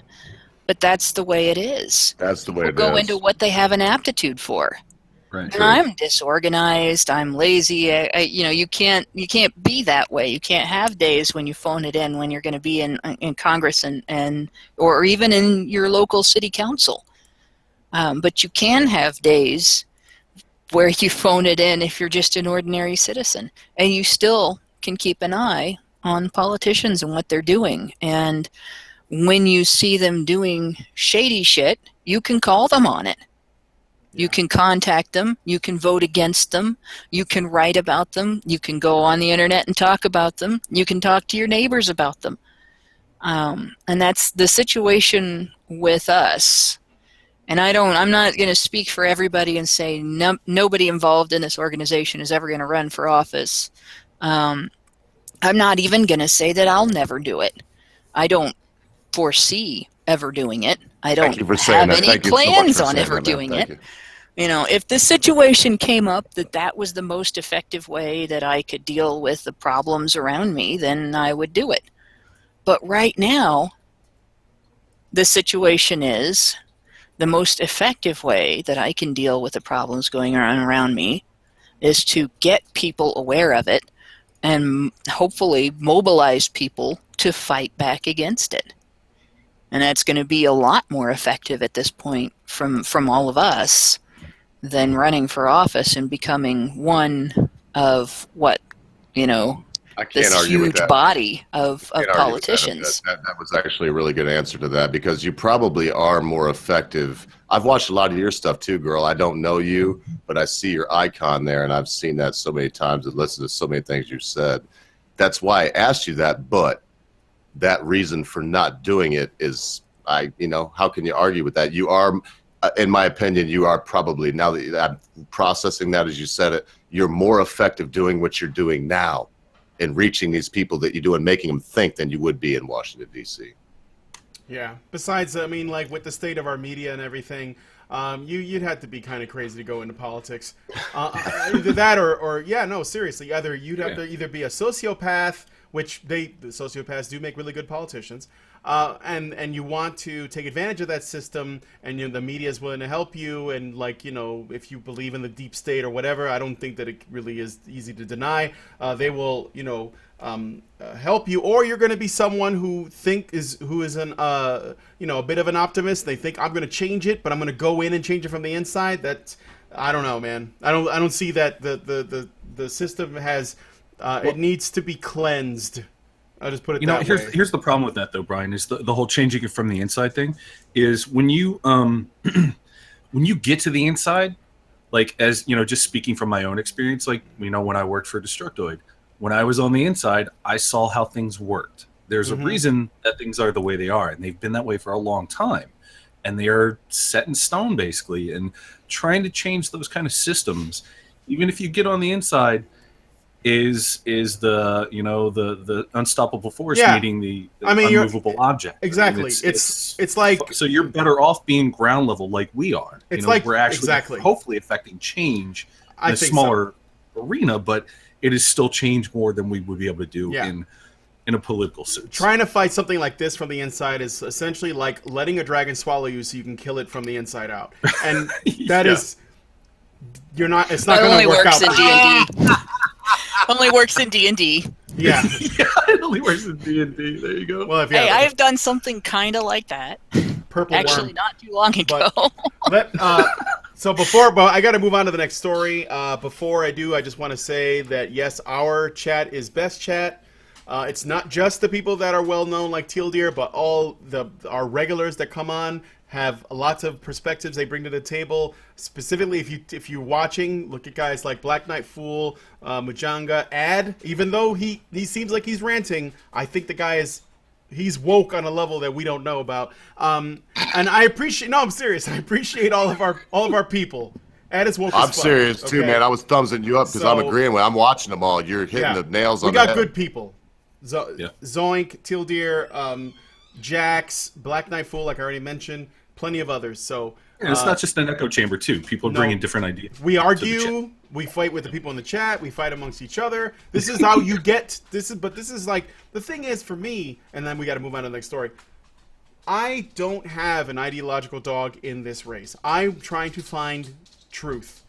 S4: but that's the way it is.
S2: That's the way it
S4: Go
S2: is.
S4: into what they have an aptitude for.
S3: Right.
S4: And I'm disorganized. I'm lazy. You can't be that way. You can't have days when you phone it in when you're going to be in Congress or even in your local city council. But you can have days where you phone it in if you're just an ordinary citizen, and you still can keep an eye on politicians and what they're doing. And when you see them doing shady shit, you can call them on it. You can contact them. You can vote against them. You can write about them. You can go on the internet and talk about them. You can talk to your neighbors about them. And that's the situation with us. And I'm not going to speak for everybody and say nobody involved in this organization is ever going to run for office. I'm not even going to say that I'll never do it. I don't foresee ever doing it. I don't have any plans on ever doing it. If the situation came up that was the most effective way that I could deal with the problems around me, then I would do it. But right now, the situation is the most effective way that I can deal with the problems going on around me is to get people aware of it and hopefully mobilize people to fight back against it. And that's going to be a lot more effective at this point from all of us than running for office and becoming one of this huge body of politicians.
S2: That was actually a really good answer to that, because you probably are more effective. I've watched a lot of your stuff too, girl. I don't know you, but I see your icon there, and I've seen that so many times and listened to so many things you've said. That's why I asked you that, but that reason for not doing it is, how can you argue with that? You are, in my opinion, you are probably, now that I'm processing that as you said it, you're more effective doing what you're doing now and reaching these people that you do and making them think than you would be in Washington, D.C.
S1: Yeah. Besides, with the state of our media and everything, you'd have to be kind of crazy to go into politics. Either that or seriously, you'd have to either be a sociopath, which the sociopaths do make really good politicians, and you want to take advantage of that system, and the media is willing to help you, and if you believe in the deep state or whatever, I don't think that it really is easy to deny. They will help you, or you're going to be someone who is a bit of an optimist. They think, I'm going to change it, but I'm going to go in and change it from the inside. I don't know, man. I don't see that the system has. It needs to be cleansed. I'll just put it that way.
S3: Here's the problem with that, though, Brian, is the whole changing it from the inside thing is when you when you get to the inside, just speaking from my own experience, when I worked for Destructoid, when I was on the inside, I saw how things worked. There's a reason that things are the way they are, and they've been that way for a long time. And they are set in stone, basically. And trying to change those kind of systems, even if you get on the inside, is the unstoppable force meeting the unmovable object.
S1: Exactly. It's like,
S3: so you're better off being ground level like we are.
S1: It's like
S3: we're actually hopefully affecting change in a smaller arena, but it is still change more than we would be able to do in a political sense.
S1: Trying to fight something like this from the inside is essentially like letting a dragon swallow you so you can kill it from the inside out. And that is, it's not going to work out.
S4: D&D. Only works in D&D.
S1: Yeah.
S3: It only works in D&D. There you go.
S1: Well,
S4: I've done something kind of like that.
S1: Purple
S4: Actually,
S1: worm.
S4: not too long ago.
S1: So but I got to move on to the next story. Before I do, I just want to say that yes, our chat is best chat. It's not just the people that are well known like Teal Deer, but all our regulars that come on have lots of perspectives they bring to the table. Specifically, if you're watching, look at guys like Black Knight Fool, Mujanga, Ad. Even though he seems like he's ranting, I think the guy he's woke on a level that we don't know about. And I appreciate. No, I'm serious. I appreciate all of our people. Ad is woke.
S2: I'm
S1: as fuck,
S2: serious too,
S1: okay?
S2: man. I was thumbsing you up because I'm agreeing with. I'm watching them all. You're hitting the nails on the head.
S1: We got good people. Zoink, Teal Deer, Jax, Black Knight Fool, like I already mentioned, plenty of others. So
S3: it's not just an echo chamber too. People bring in different ideas.
S1: We argue, we fight with the people in the chat, we fight amongst each other. This is how you get but this is like the thing is for me, and then we got to move on to the next story. I don't have an ideological dog in this race. I'm trying to find truth,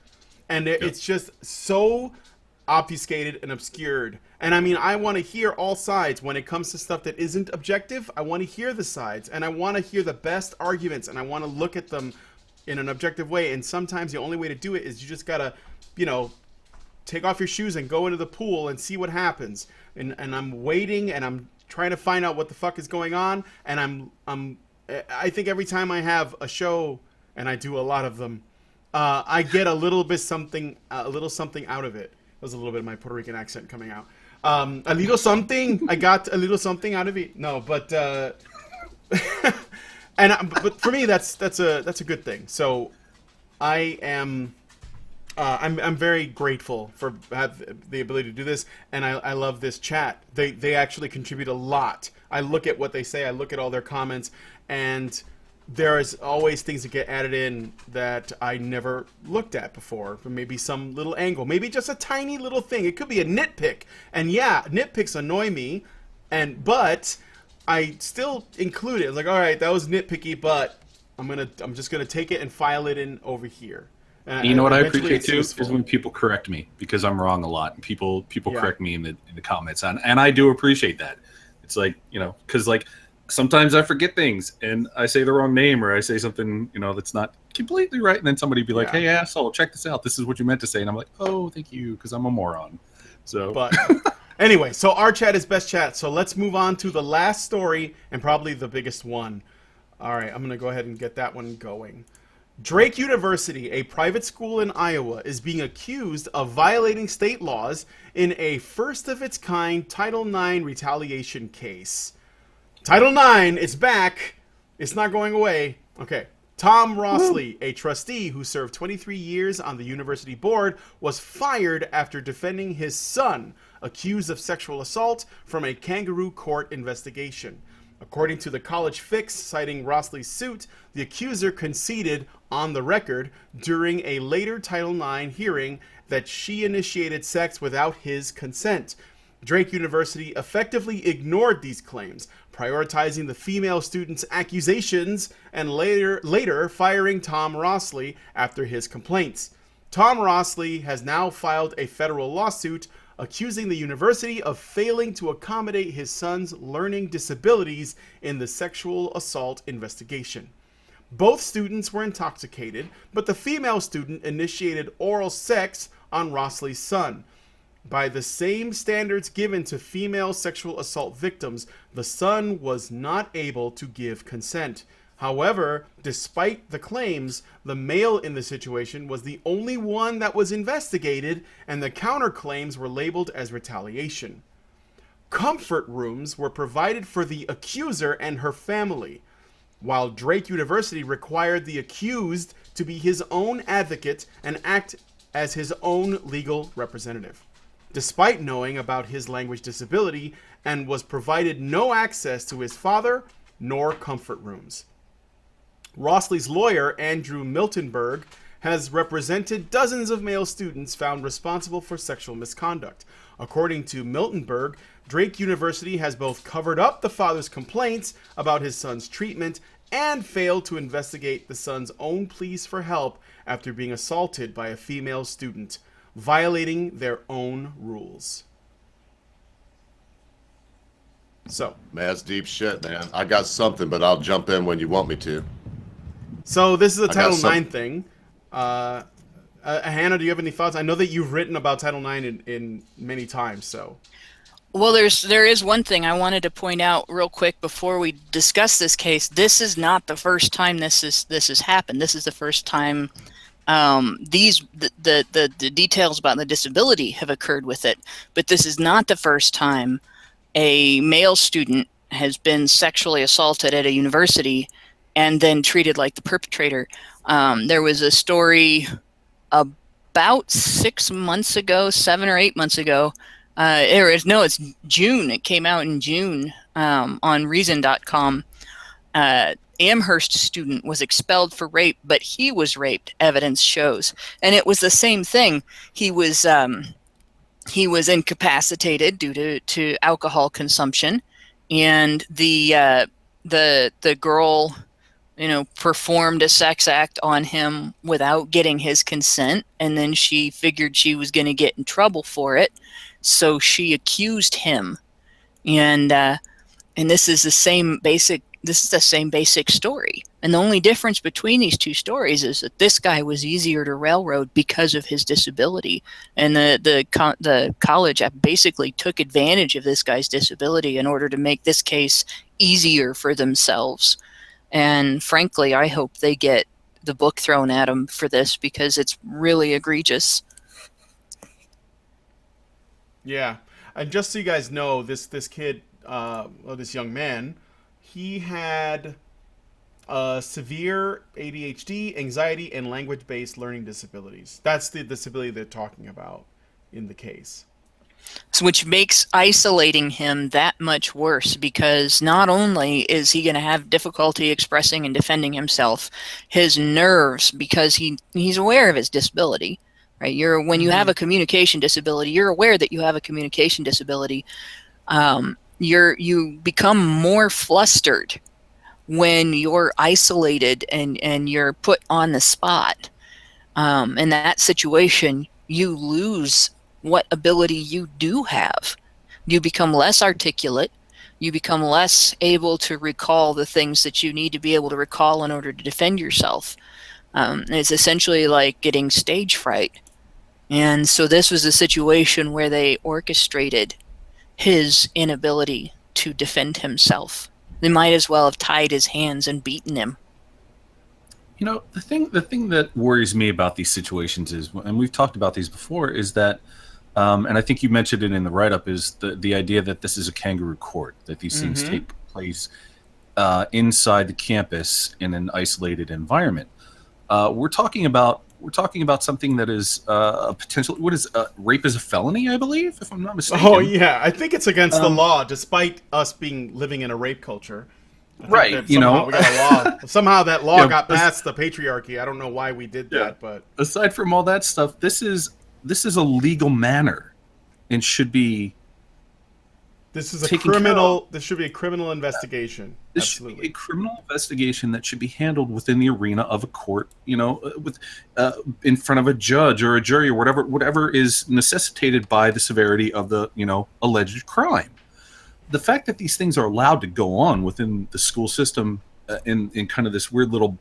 S1: and it's just so obfuscated and obscured. And I mean, I want to hear all sides when it comes to stuff that isn't objective. I want to hear the sides, and I want to hear the best arguments, and I want to look at them in an objective way. And sometimes the only way to do it is you just gotta, take off your shoes and go into the pool and see what happens. And I'm waiting, and I'm trying to find out what the fuck is going on. And I think every time I have a show, and I do a lot of them, I get a little something out of it. That was a little bit of my Puerto Rican accent coming out. A little something. I got a little something out of it. No, but but for me, that's a good thing. So I am. I'm very grateful for the ability to do this, and I love this chat. They actually contribute a lot. I look at what they say. I look at all their comments, and there's always things that get added in that I never looked at before. Maybe some little angle, maybe just a tiny little thing. It could be a nitpick, and yeah, nitpicks annoy me, but I still include it. It's like, all right, that was nitpicky, but I'm just gonna take it and file it in over here.
S3: You know what I appreciate too is when people correct me, because I'm wrong a lot, and people correct me in the comments, and I do appreciate that. It's like, because like sometimes I forget things and I say the wrong name, or I say something that's not completely right, and then somebody be like, "Hey asshole, check this out. This is what you meant to say," and I'm like, "Oh, thank you," because I'm a moron. So,
S1: but anyway, so our chat is best chat. So let's move on to the last story and probably the biggest one. All right, I'm gonna go ahead and get that one going. Drake University, a private school in Iowa, is being accused of violating state laws in a first-of-its-kind Title IX retaliation case. Title IX, it's back. It's not going away. Okay. Tom Rossley, a trustee who served 23 years on the university board, was fired after defending his son, accused of sexual assault, from a kangaroo court investigation. According to the College Fix, citing Rossley's suit, the accuser conceded on the record during a later Title IX hearing that she initiated sex without his consent. Drake University effectively ignored these claims, prioritizing the female student's accusations and later firing Tom Rossley after his complaints. Tom Rossley has now filed a federal lawsuit accusing the university of failing to accommodate his son's learning disabilities in the sexual assault investigation. Both students were intoxicated, but the female student initiated oral sex on Rossley's son. By the same standards given to female sexual assault victims, the son was not able to give consent. However, despite the claims, the male in the situation was the only one that was investigated, and the counterclaims were labeled as retaliation. Comfort rooms were provided for the accuser and her family, while Drake University required the accused to be his own advocate and act as his own legal representative, despite knowing about his language disability, and was provided no access to his father nor comfort rooms. Rossley's lawyer, Andrew Miltenberg, has represented dozens of male students found responsible for sexual misconduct. According to Miltenberg, Drake University has both covered up the father's complaints about his son's treatment and failed to investigate the son's own pleas for help after being assaulted by a female student, violating their own rules. So,
S2: man, that's deep shit, man. I got something, but I'll jump in when you want me to.
S1: So this is a Title IX thing. Hannah, do you have any thoughts? I know that you've written about Title IX in many times, so.
S4: Well, there is one thing I wanted to point out real quick before we discuss this case. This is not the first time this has happened. This is the first time the details about the disability have occurred with it. But this is not the first time a male student has been sexually assaulted at a university and then treated like the perpetrator. There was a story about 6 months ago, 7 or 8 months ago. It's June. It came out in June on Reason.com. Amherst student was expelled for rape, but he was raped, evidence shows. And it was the same thing. He was incapacitated due to alcohol consumption, and the girl, performed a sex act on him without getting his consent, and then she figured she was going to get in trouble for it, so she accused him. And this is the same basic story. And the only difference between these two stories is that this guy was easier to railroad because of his disability, and the college basically took advantage of this guy's disability in order to make this case easier for themselves. And frankly, I hope they get the book thrown at them for this, because it's really egregious.
S1: Yeah, and just so you guys know, this kid, this young man, he had severe ADHD, anxiety, and language-based learning disabilities. That's the disability they're talking about in the case.
S4: So, which makes isolating him that much worse, because not only is he going to have difficulty expressing and defending himself, his nerves, because he's aware of his disability. Right? When you have a communication disability, you're aware that you have a communication disability. You become more flustered when you're isolated and you're put on the spot. In that situation, you lose what ability you do have. You become less articulate. You become less able to recall the things that you need to be able to recall in order to defend yourself. It's essentially like getting stage fright. And so this was a situation where they orchestrated his inability to defend himself. They might as well have tied his hands and beaten him.
S3: The thing that worries me about these situations is, and we've talked about these before, is that, and I think you mentioned it in the write-up, is the idea that this is a kangaroo court, that these things take place inside the campus in an isolated environment. We're talking about something that is a potential. Rape is a felony, I believe, if I'm not mistaken.
S1: Oh yeah, I think it's against the law, despite us living in a rape culture.
S3: Right,
S1: somehow we got a law. Somehow that law got past the patriarchy. I don't know why we did that, but
S3: aside from all that stuff, this is a legal manner, and should be.
S1: This is a criminal. This should be a criminal investigation.
S3: This
S1: Absolutely.
S3: should be a criminal investigation that should be handled within the arena of a court. With in front of a judge or a jury or whatever is necessitated by the severity of the alleged crime. The fact that these things are allowed to go on within the school system in kind of this weird little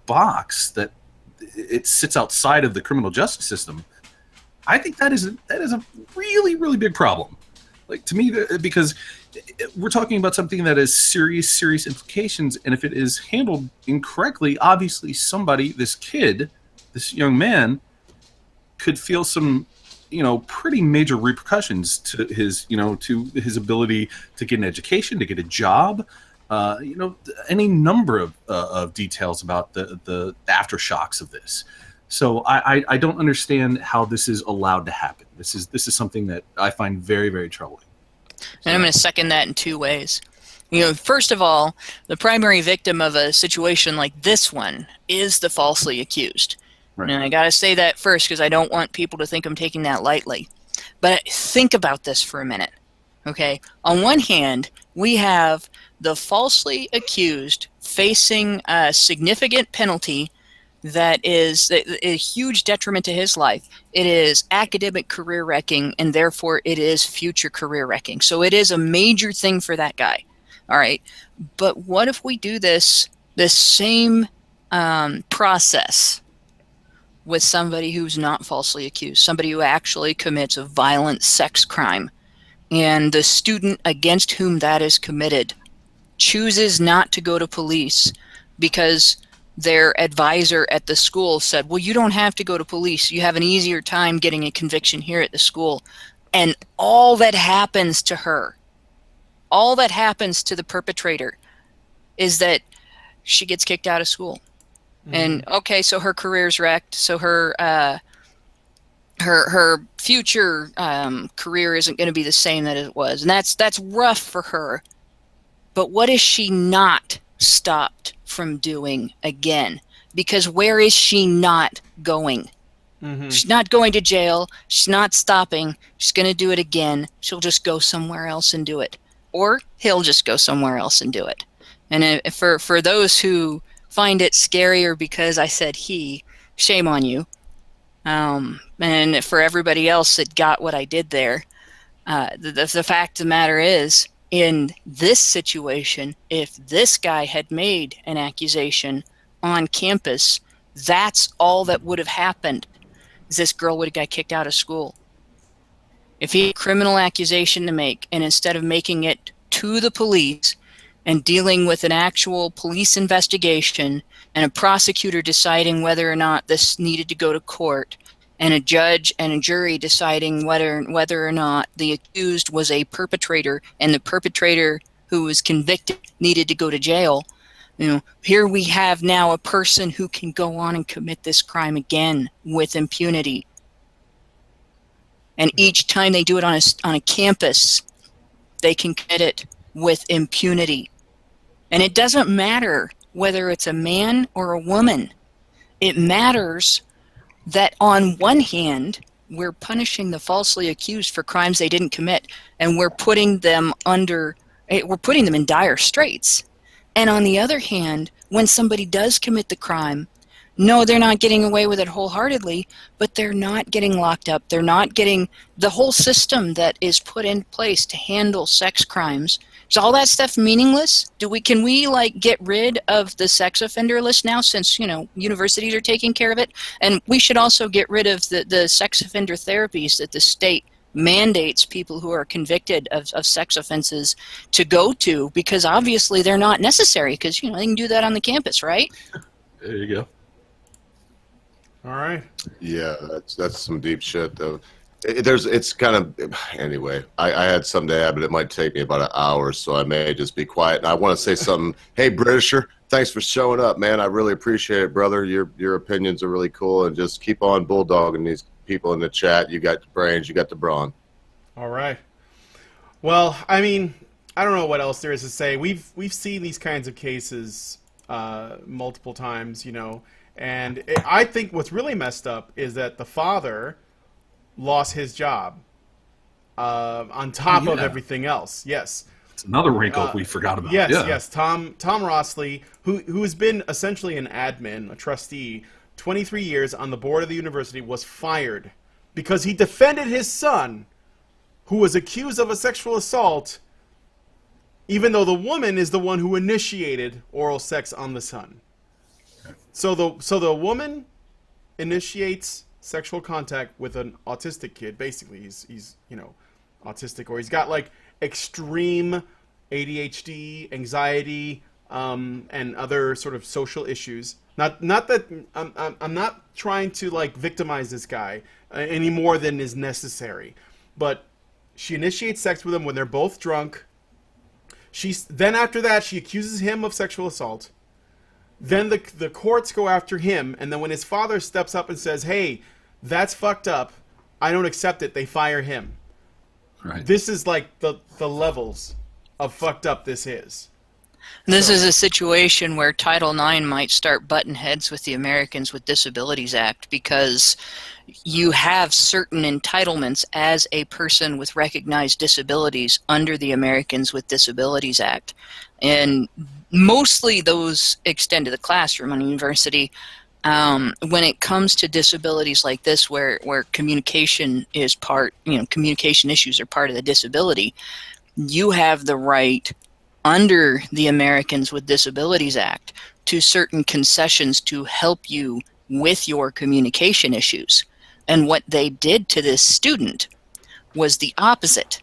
S3: box that it sits outside of the criminal justice system, I think that is a really, really big problem. Like, to me, because we're talking about something that has serious implications, and if it is handled incorrectly, obviously this young man, could feel some pretty major repercussions to his ability to get an education, to get a job, any number of details about the aftershocks of this. So I don't understand how this is allowed to happen. This is something that I find very, very troubling.
S4: And I'm going to second that in two ways. First of all, the primary victim of a situation like this one is the falsely accused. Right. And I got to say that first, because I don't want people to think I'm taking that lightly. But think about this for a minute. Okay? On one hand, we have the falsely accused facing a significant penalty that is a huge detriment to his life. It is academic career wrecking, and therefore it is future career wrecking. So it is a major thing for that guy. All right. But what if we do this same process with somebody who's not falsely accused, somebody who actually commits a violent sex crime, and the student against whom that is committed chooses not to go to police because their advisor at the school said, well, you don't have to go to police. You have an easier time getting a conviction here at the school. And all that happens to her, all that happens to the perpetrator is that she gets kicked out of school. Mm-hmm. And okay, so her career's wrecked. So her future career isn't going to be the same that it was. And that's rough for her. But what is she not stopped from doing again? Because where is she not going? Mm-hmm. She's not going to jail. She's not stopping. She's going to do it again. She'll just go somewhere else and do it. Or he'll just go somewhere else and do it. And for those who find it scarier because I said he, shame on you. And for everybody else that got what I did there, the fact of the matter is, in this situation, if this guy had made an accusation on campus, that's all that would have happened. Is this girl would have got kicked out of school. If he had a criminal accusation to make, and instead of making it to the police and dealing with an actual police investigation and a prosecutor deciding whether or not this needed to go to court, and a judge and a jury deciding whether or not the accused was a perpetrator and the perpetrator who was convicted needed to go to jail, here we have now a person who can go on and commit this crime again with impunity. And each time they do it on a campus, they can commit it with impunity. And it doesn't matter whether it's a man or a woman. It matters that on one hand, we're punishing the falsely accused for crimes they didn't commit, and we're putting them in dire straits. And on the other hand, when somebody does commit the crime, no, they're not getting away with it wholeheartedly, but they're not getting locked up. They're not getting the whole system that is put in place to handle sex crimes. Is all that stuff meaningless? Can we get rid of the sex offender list now, since universities are taking care of it? And we should also get rid of the sex offender therapies that the state mandates people who are convicted of sex offenses to go to, because obviously they're not necessary, because they can do that on the campus, right?
S3: There you go.
S1: All right.
S2: Yeah, that's some deep shit though. It's kind of, anyway, I had some to add, but it might take me about an hour, so I may just be quiet. And I want to say something. Hey, Britisher, thanks for showing up, man. I really appreciate it, brother. Your opinions are really cool, and just keep on bulldogging these people in the chat. You got the brains, you got the brawn.
S1: All right. Well, I mean, I don't know what else there is to say. We've seen these kinds of cases multiple times, and I think what's really messed up is that the father lost his job on top of everything else. Yes.
S3: It's another wrinkle we forgot about.
S1: Yes. Tom Rossley, who has been essentially an admin, a trustee, 23 years on the board of the university, was fired because he defended his son, who was accused of a sexual assault, even though the woman is the one who initiated oral sex on the son. So the woman initiates sexual contact with an autistic kid. Basically, he's autistic, or he's got extreme ADHD, anxiety, and other sort of social issues. Not that I'm not trying to victimize this guy any more than is necessary, but she initiates sex with him when they're both drunk. Then after that, she accuses him of sexual assault. Then the courts go after him, and then when his father steps up and says, "Hey, that's fucked up, I don't accept it," they fire him.
S3: Right.
S1: This is the levels of fucked up this is.
S4: This is a situation where Title IX might start butting heads with the Americans with Disabilities Act, because you have certain entitlements as a person with recognized disabilities under the Americans with Disabilities Act. And mostly those extend to the classroom on a university. When it comes to disabilities like this, where communication is communication issues are part of the disability, you have the right under the Americans with Disabilities Act to certain concessions to help you with your communication issues. And what they did to this student was the opposite.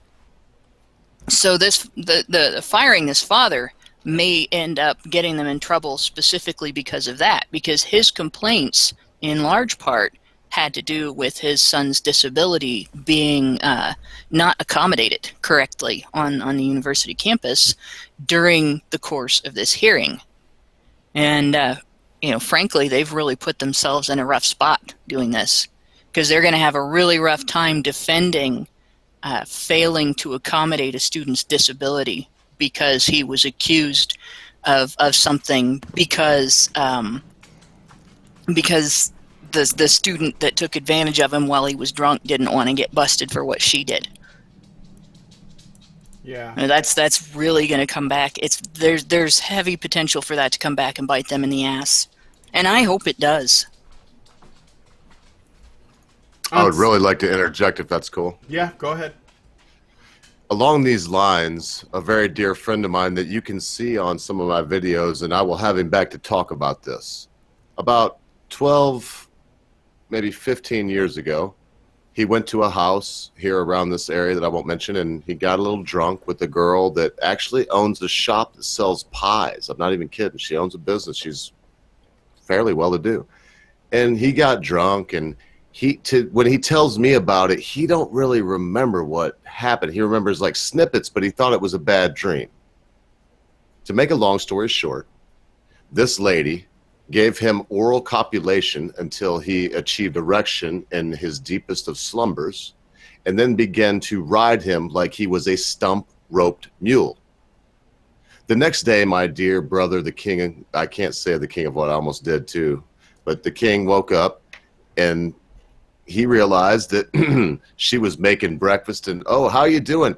S4: So the firing this father may end up getting them in trouble specifically because of that, because his complaints in large part had to do with his son's disability being not accommodated correctly on the university campus during the course of this hearing. And, frankly, they've really put themselves in a rough spot doing this, because they're going to have a really rough time defending failing to accommodate a student's disability because he was accused of something because the student that took advantage of him while he was drunk didn't want to get busted for what she did.
S1: Yeah,
S4: And that's really going to come back. There's heavy potential for that to come back and bite them in the ass, and I hope it does.
S2: I would really like to interject if that's cool.
S1: Yeah, go ahead.
S2: Along these lines, a very dear friend of mine that you can see on some of my videos, and I will have him back to talk about this. About 12, maybe 15 years ago, he went to a house here around this area that I won't mention, and he got a little drunk with a girl that actually owns a shop that sells pies. I'm not even kidding. She owns a business. She's fairly well-to-do. And he got drunk, and when he tells me about it, he don't really remember what happened. He remembers like snippets, but he thought it was a bad dream. To make a long story short, this lady gave him oral copulation until he achieved erection in his deepest of slumbers, and then began to ride him like he was a stump-roped mule. The next day, my dear brother, the king, I can't say the king of what I almost did too, but the king woke up and he realized that she was making breakfast and, oh, how you doing?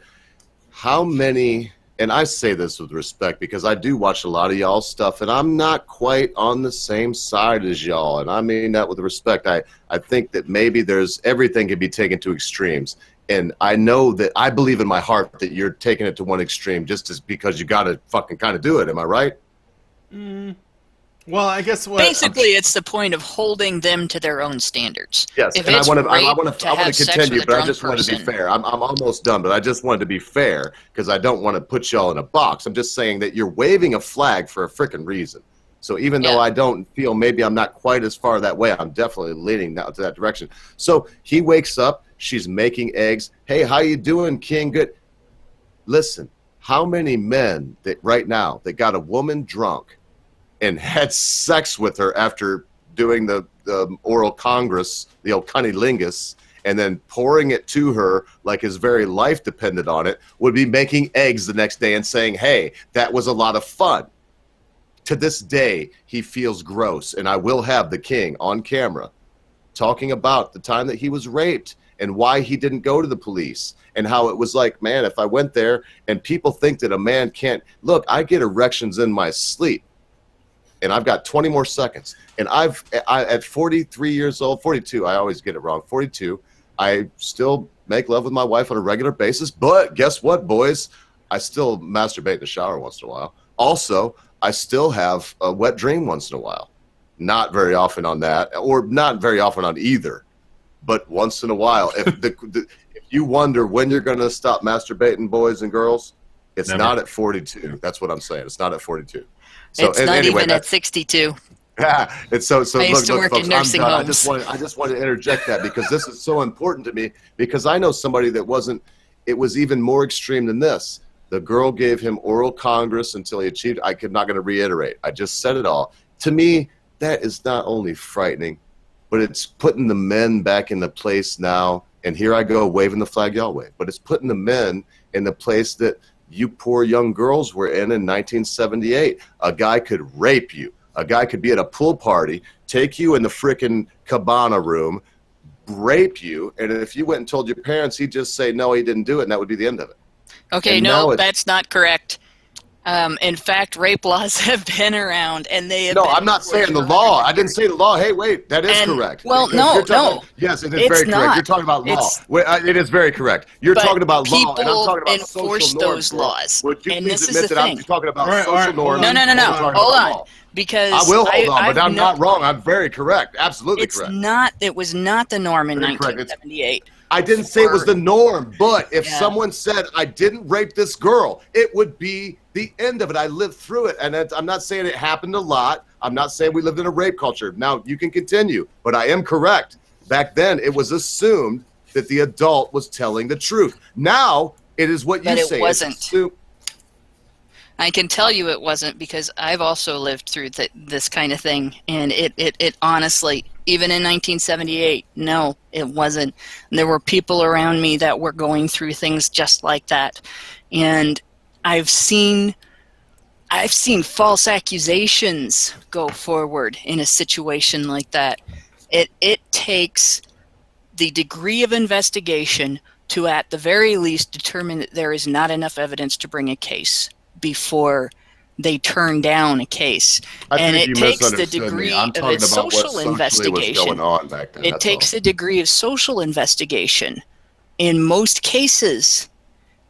S2: How many, and I say this with respect because I do watch a lot of y'all's stuff and I'm not quite on the same side as y'all. And I mean that with respect. I think that maybe everything can be taken to extremes. And I know that I believe in my heart that you're taking it to one extreme just as because you got to fucking kind of do it. Am I right?
S1: Well, I guess
S4: Basically, it's the point of holding them to their own standards.
S2: Yes,
S4: If
S2: and
S4: it's
S2: I want
S4: rape
S2: to
S4: have sex
S2: continue,
S4: with a
S2: but I
S4: drunk
S2: just want to be
S4: person-
S2: fair. I'm almost done, but I just wanted to be fair because I don't want to put y'all in a box. I'm just saying that you're waving a flag for a frickin' reason. So even though
S4: Yeah.
S2: I don't feel maybe I'm not quite as far that way, I'm definitely leaning now to that direction. So he wakes up, she's making eggs. Hey, how you doing, King? Good. Listen, how many men that right now that got a woman drunk and had sex with her after doing the oral congress, the old cunnilingus, and then pouring it to her like his very life depended on it, would be making eggs the next day and saying, hey, that was a lot of fun. To this day, he feels gross, and I will have the king on camera talking about the time that he was raped and why he didn't go to the police and how it was like, man, if I went there and people think that a man can't, look, I get erections in my sleep. And I've got 20 more seconds. And at 43 years old, 42, I always get it wrong, 42, I still make love with my wife on a regular basis. But guess what, boys? I still masturbate in the shower once in a while. Also, I still have a wet dream once in a while. Not very often on that, or not very often on either. But once in a while, if you wonder when you're going to stop masturbating, boys and girls, it's
S3: Never.
S2: not at 42. That's what I'm saying. It's not at 42. So,
S4: it's not
S2: anyway,
S4: even at 62.
S2: Yeah, it's so.
S4: I used to work
S2: folks,
S4: in nursing
S2: I'm done.
S4: homes.
S2: I just wanted to interject that because this is so important to me because I know somebody that wasn't. It was even more extreme than this. The girl gave him oral congress until he achieved. I'm not going to reiterate. I just said it all. To me, that is not only frightening, but it's putting the men back in the place now. And here I go waving the flag y'all wave. But it's putting the men in the place that you poor young girls were in 1978. A guy could rape you. A guy could be at a pool party, take you in the frickin' cabana room, rape you, and if you went and told your parents, he'd just say, no, he didn't do it, and that would be the end of it.
S4: Okay,
S2: And
S4: no,
S2: now
S4: that's not correct. In fact, rape laws have been around, and they have
S2: No,
S4: been
S2: I'm not saying the
S4: enforced
S2: law.
S4: for
S2: I didn't say the law. Hey, wait, that is
S4: And-
S2: correct.
S4: well,
S2: Because
S4: no,
S2: you're talking-
S4: no.
S2: Yes, it is
S4: It's
S2: very correct.
S4: not.
S2: You're talking about law.
S4: It's-
S2: Wait, it is very correct. You're
S4: But
S2: talking about law, and I'm
S4: people
S2: talking about
S4: enforce
S2: social norms.
S4: those
S2: bro.
S4: laws,
S2: Would you
S4: and
S2: please
S4: this is
S2: admit
S4: the
S2: that
S4: thing.
S2: I'm talking about
S1: All right,
S2: social
S1: all right,
S2: norms?
S1: hold
S4: No,
S1: on.
S2: and I'm
S4: hold
S2: talking
S4: on,
S2: about law?
S4: because
S2: I will hold on,
S4: I've
S2: but I'm not wrong. I'm very correct. Absolutely
S4: It's
S2: correct.
S4: not. It was not the norm in
S2: Very correct.
S4: 1978.
S2: I didn't say it was the norm, but if
S4: Yeah.
S2: someone said I didn't rape this girl, it would be the end of it. I lived through it, and I'm not saying it happened a lot. I'm not saying we lived in a rape culture. Now, you can continue, but I am correct. Back then, it was assumed that the adult was telling the truth. Now, it is what you
S4: But it
S2: say.
S4: wasn't.
S2: It's assumed.
S4: I can tell you it wasn't, because I've also lived through this kind of thing, and it honestly, even in 1978, no, it wasn't. There were people around me that were going through things just like that, and I've seen false accusations go forward in a situation like that. It takes the degree of investigation to, at the very least, determine that there is not enough evidence to bring a case before they turn down a case. And
S2: think
S4: it
S2: you
S4: takes the
S2: misunderstood me.
S4: degree
S2: I'm
S4: of
S2: talking
S4: its
S2: about what
S4: social
S2: socially was
S4: investigation.
S2: going on back then.
S4: It
S2: That's
S4: takes
S2: all.
S4: a degree of social investigation in most cases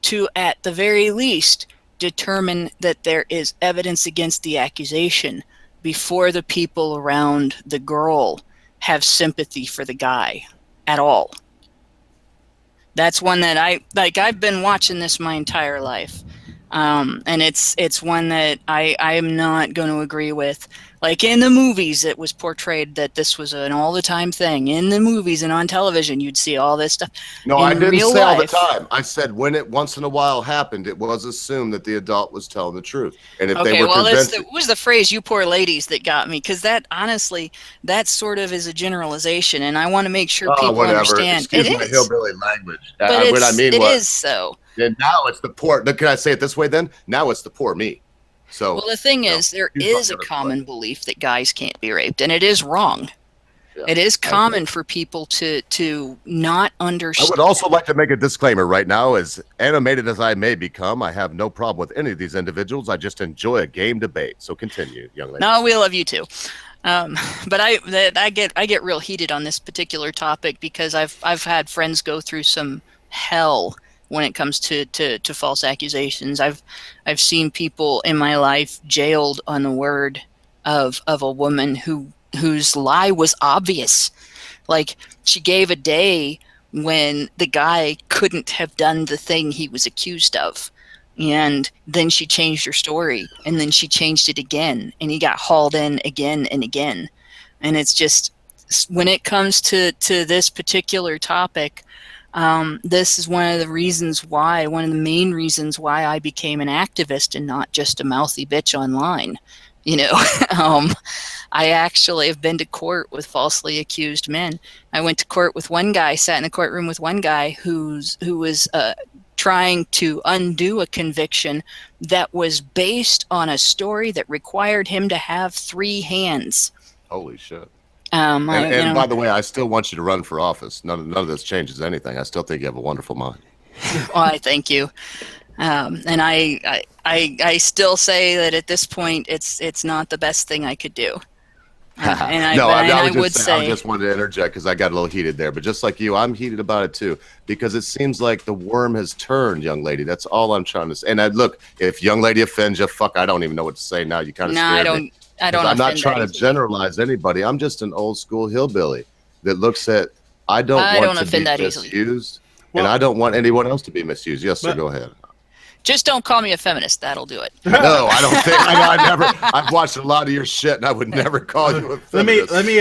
S4: to, at the very least, determine that there is evidence against the accusation before the people around the girl have sympathy for the guy at all. That's one that I've been watching this my entire life. And it's one that I am not going to agree with. Like, in the movies, it was portrayed that this was an all-the-time thing. In the movies and on television, you'd see all this stuff.
S2: No,
S4: In
S2: I didn't
S4: real
S2: say all the
S4: life-
S2: time. I said when it once in a while happened, it was assumed that the adult was telling the truth. And if they
S4: Okay,
S2: were
S4: well,
S2: prevented,
S4: it was the phrase "you poor ladies" that got me, because that, honestly, that sort of is a generalization, and I want to make sure people
S2: whatever.
S4: understand.
S2: Excuse
S4: It
S2: my
S4: is,
S2: hillbilly language.
S4: but
S2: What I mean
S4: it
S2: was,
S4: is so.
S2: and now it's the poor. Can I say it this way then? Now it's the poor me. So,
S4: Well, the thing
S2: no,
S4: is, there
S2: he's
S4: is
S2: not
S4: a
S2: gonna
S4: common belief that guys can't be raped, and it is wrong.
S2: Yeah,
S4: It is
S2: I agree.
S4: common for people to not
S2: I
S4: understand.
S2: would also like to make a disclaimer right now. As animated as I may become, I have no problem with any of these individuals. I just enjoy a game debate. So continue, young lady.
S4: No, we love you too. But I get real heated on this particular topic, because I've had friends go through some hell when it comes to false accusations. I've seen people in my life jailed on the word of a woman whose lie was obvious. Like, she gave a day when the guy couldn't have done the thing he was accused of. And then she changed her story, and then she changed it again, and he got hauled in again and again. And it's just, when it comes to this particular topic, this is one of the main reasons why I became an activist and not just a mouthy bitch online. You know, I actually have been to court with falsely accused men. I went to court with one guy, sat in a courtroom with one guy who was trying to undo a conviction that was based on a story that required him to have 3 hands.
S2: Holy shit.
S4: And
S2: By the way, I still want you to run for office. None of this changes anything. I still think you have a wonderful mind.
S4: Well, I thank you. And I still say that at this point, it's not the best thing I could do. I
S2: just wanted to interject because I got a little heated there. But just like you, I'm heated about it too, because it seems like the worm has turned, young lady. That's all I'm trying to say. And look, if young lady offends you, I don't even know what to say now. You kind of scared me. I'm not trying to generalize anybody. I'm just an old school hillbilly that looks at, I don't want to be misused, and I don't want anyone else to be misused. Yes, sir, go ahead.
S4: Just don't call me a feminist. That'll do it.
S2: No, I don't think. I've watched a lot of your shit, and I would never call you a feminist.
S1: Let me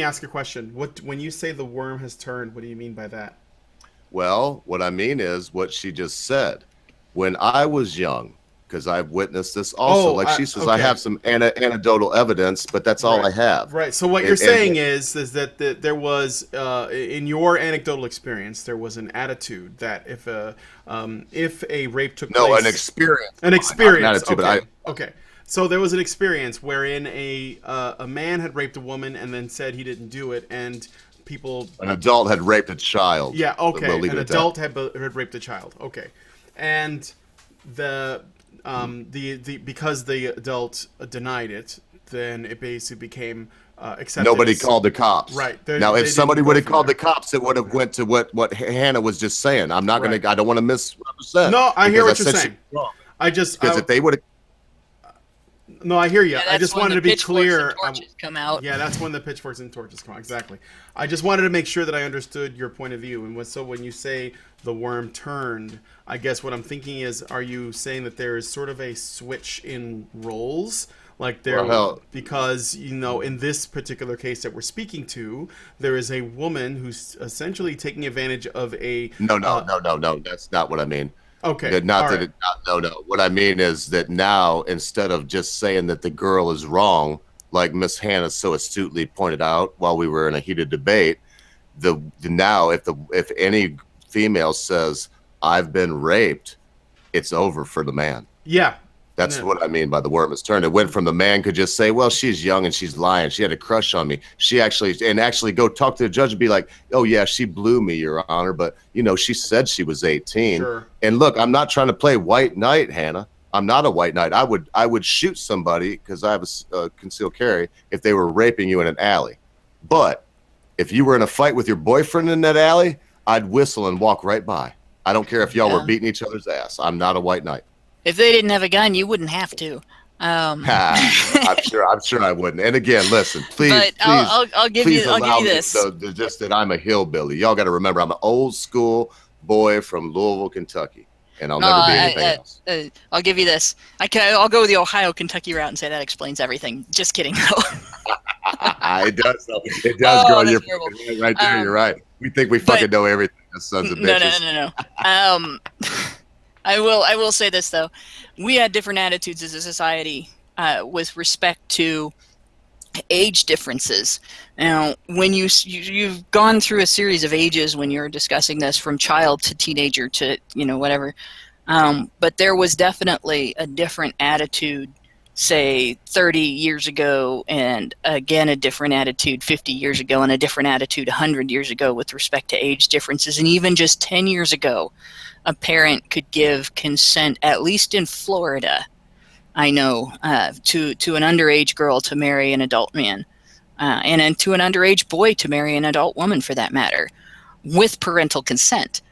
S1: ask a question. When you say the worm has turned, what do you mean by that?
S2: Well, what I mean is what she just said. When I was young, because I've witnessed this also. She says, okay. I have some anecdotal evidence, but that's all I have.
S1: Right. So what you're saying is that there was, in your anecdotal experience, there was an attitude that if a rape took place.
S2: No, an experience.
S1: An experience.
S2: Not attitude,
S1: okay. Okay. So there was an experience wherein a man had raped a woman and then said he didn't do it, and people.
S2: An adult had raped a child.
S1: Yeah. Okay. An adult had raped a child. Okay. And the because the adult denied it, then it basically became accepted.
S2: Nobody called the cops.
S1: Right.
S2: Now, if somebody would have called the cops, it would have went to what Hannah was just saying. I'm not
S1: Right.
S2: gonna. I don't want to misrepresent.
S1: No, I hear what
S2: because
S1: you're
S2: said
S1: saying.
S2: she was wrong.
S1: I just
S2: Because if they would have.
S1: no, I hear you.
S4: Yeah,
S1: I
S4: that's
S1: just
S4: when
S1: wanted
S4: the
S1: to be
S4: pitchforks
S1: clear.
S4: and torches come out.
S1: Yeah, that's when the pitchforks and torches come out. Exactly. I just wanted to make sure that I understood your point of view. And so when you say the worm turned, I guess what I'm thinking is, are you saying that there is sort of a switch in roles? Like there, because in this particular case that we're speaking to, there is a woman who's essentially taking advantage of a.
S2: No. That's not what I mean.
S1: Okay.
S2: No. What I mean is that now, instead of just saying that the girl is wrong, like Miss Hannah so astutely pointed out while we were in a heated debate, now if any female says I've been raped, it's over for the man.
S1: Yeah.
S2: That's what I mean by the worm has turned. It went from the man could just say, well, she's young and she's lying. She had a crush on me. She actually go talk to the judge and be like, oh, yeah, she blew me, Your Honor. But, she said she was 18.
S1: Sure.
S2: And look, I'm not trying to play white knight, Hannah. I'm not a white knight. I would shoot somebody because I have a concealed carry if they were raping you in an alley. But if you were in a fight with your boyfriend in that alley, I'd whistle and walk right by. I don't care if y'all were beating each other's ass. I'm not a white knight.
S4: If they didn't have a gun, you wouldn't have to.
S2: I'm sure I wouldn't. And again, listen, please,
S4: but I'll give you this.
S2: Just that I'm a hillbilly. Y'all got to remember, I'm an old school boy from Louisville, Kentucky, and I'll never be anything else.
S4: I'll give you this. I'll go the Ohio Kentucky route and say that explains everything. Just kidding, though.
S2: It does. It does, girl. You're right there. You're right. We think we fucking know everything. Sons of bitches.
S4: No. I will say this though, we had different attitudes as a society with respect to age differences. Now, when you've gone through a series of ages when you're discussing this, from child to teenager to whatever, but there was definitely a different attitude, say 30 years ago, and again a different attitude 50 years ago, and a different attitude 100 years ago with respect to age differences, and even just 10 years ago. A parent could give consent, at least in Florida, I know, to an underage girl to marry an adult man, and to an underage boy to marry an adult woman, for that matter, with parental consent.